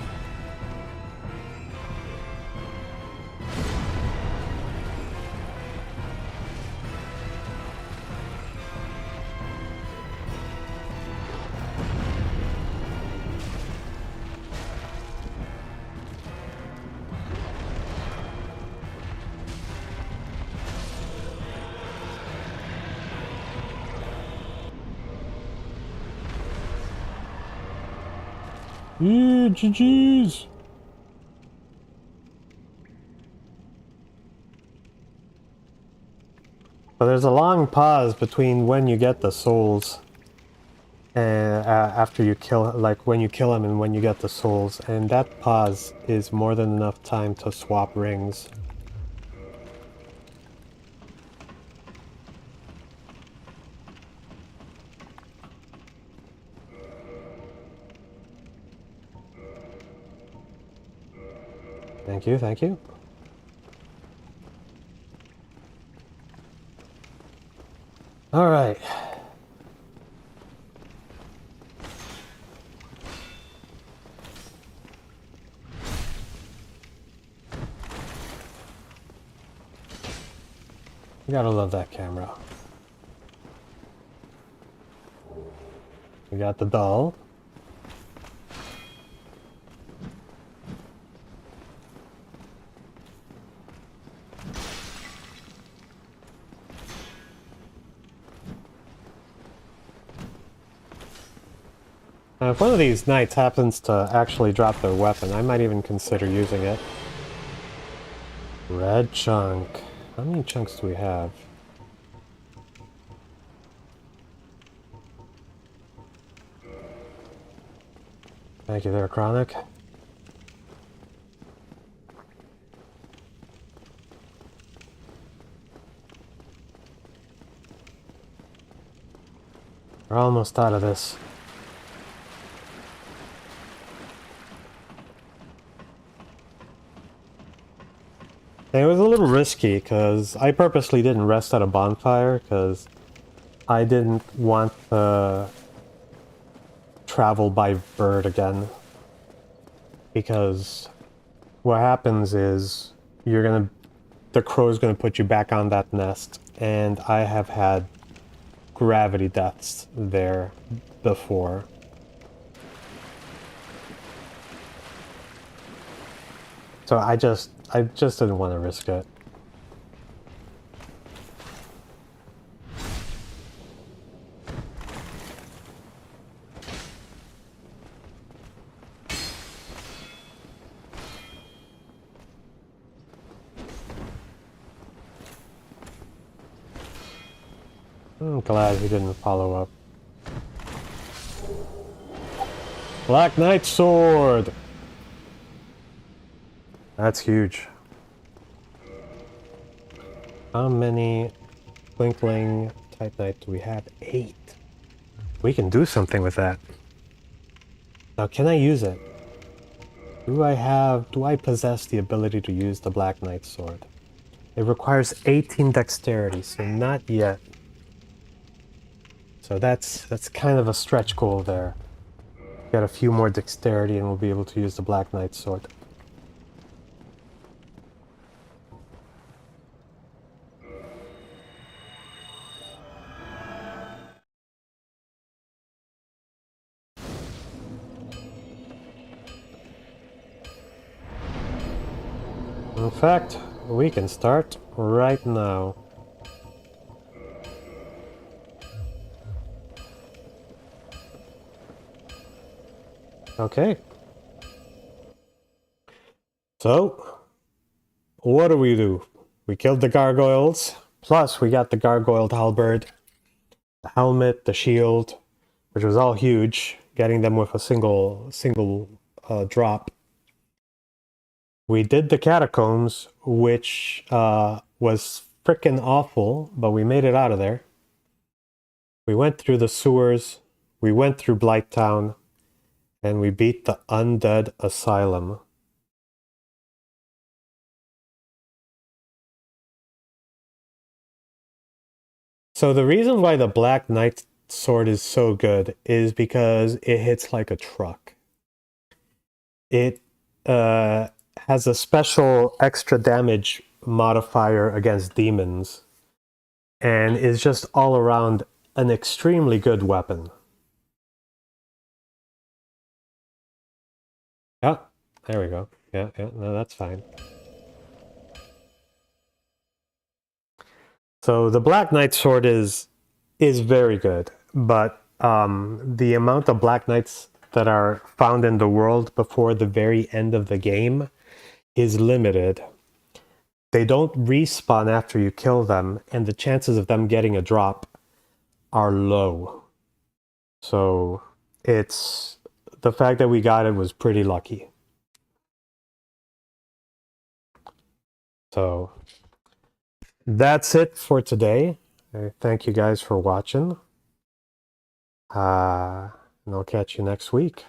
Yeah, GG's. But there's a long pause between when you get the souls and after you kill, like when you kill him and when you get the souls, and that pause is more than enough time to swap rings. Thank you, thank you. All right. You gotta love that camera. We got the doll. Now, if one of these knights happens to actually drop their weapon, I might even consider using it. Red chunk. How many chunks do we have? Thank you there, Chronic. We're almost out of this. And it was a little risky because I purposely didn't rest at a bonfire because I didn't want to travel by bird again. Because what happens is the crow's gonna put you back on that nest, and I have had gravity deaths there before. So I just didn't want to risk it. I'm glad he didn't follow up. Black Knight Sword! That's huge. How many Twinkling Titanite do we have? 8. We can do something with that. Now, can I use it? Do I possess the ability to use the Black Knight Sword? It requires 18 dexterity, so not yet. So that's kind of a stretch goal there. Get a few more dexterity and we'll be able to use the Black Knight Sword. In fact, we can start right now. Okay. So, what do? We killed the gargoyles, plus we got the gargoyled halberd, the helmet, the shield, which was all huge, getting them with a single drop. We did the catacombs, which was frickin' awful, but we made it out of there. We went through the sewers, we went through Blighttown, and we beat the undead asylum. So the reason why the Black Knight sword is so good is because it hits like a truck. It has a special extra damage modifier against demons and is just all around an extremely good weapon. Yeah, there we go. Yeah, no, that's fine. So the Black Knight sword is very good, but the amount of Black Knights that are found in the world before the very end of the game is limited. They don't respawn after you kill them, and the chances of them getting a drop are low. So it's the fact that we got it was pretty lucky. So that's it for today. Thank you guys for watching. And I'll catch you next week.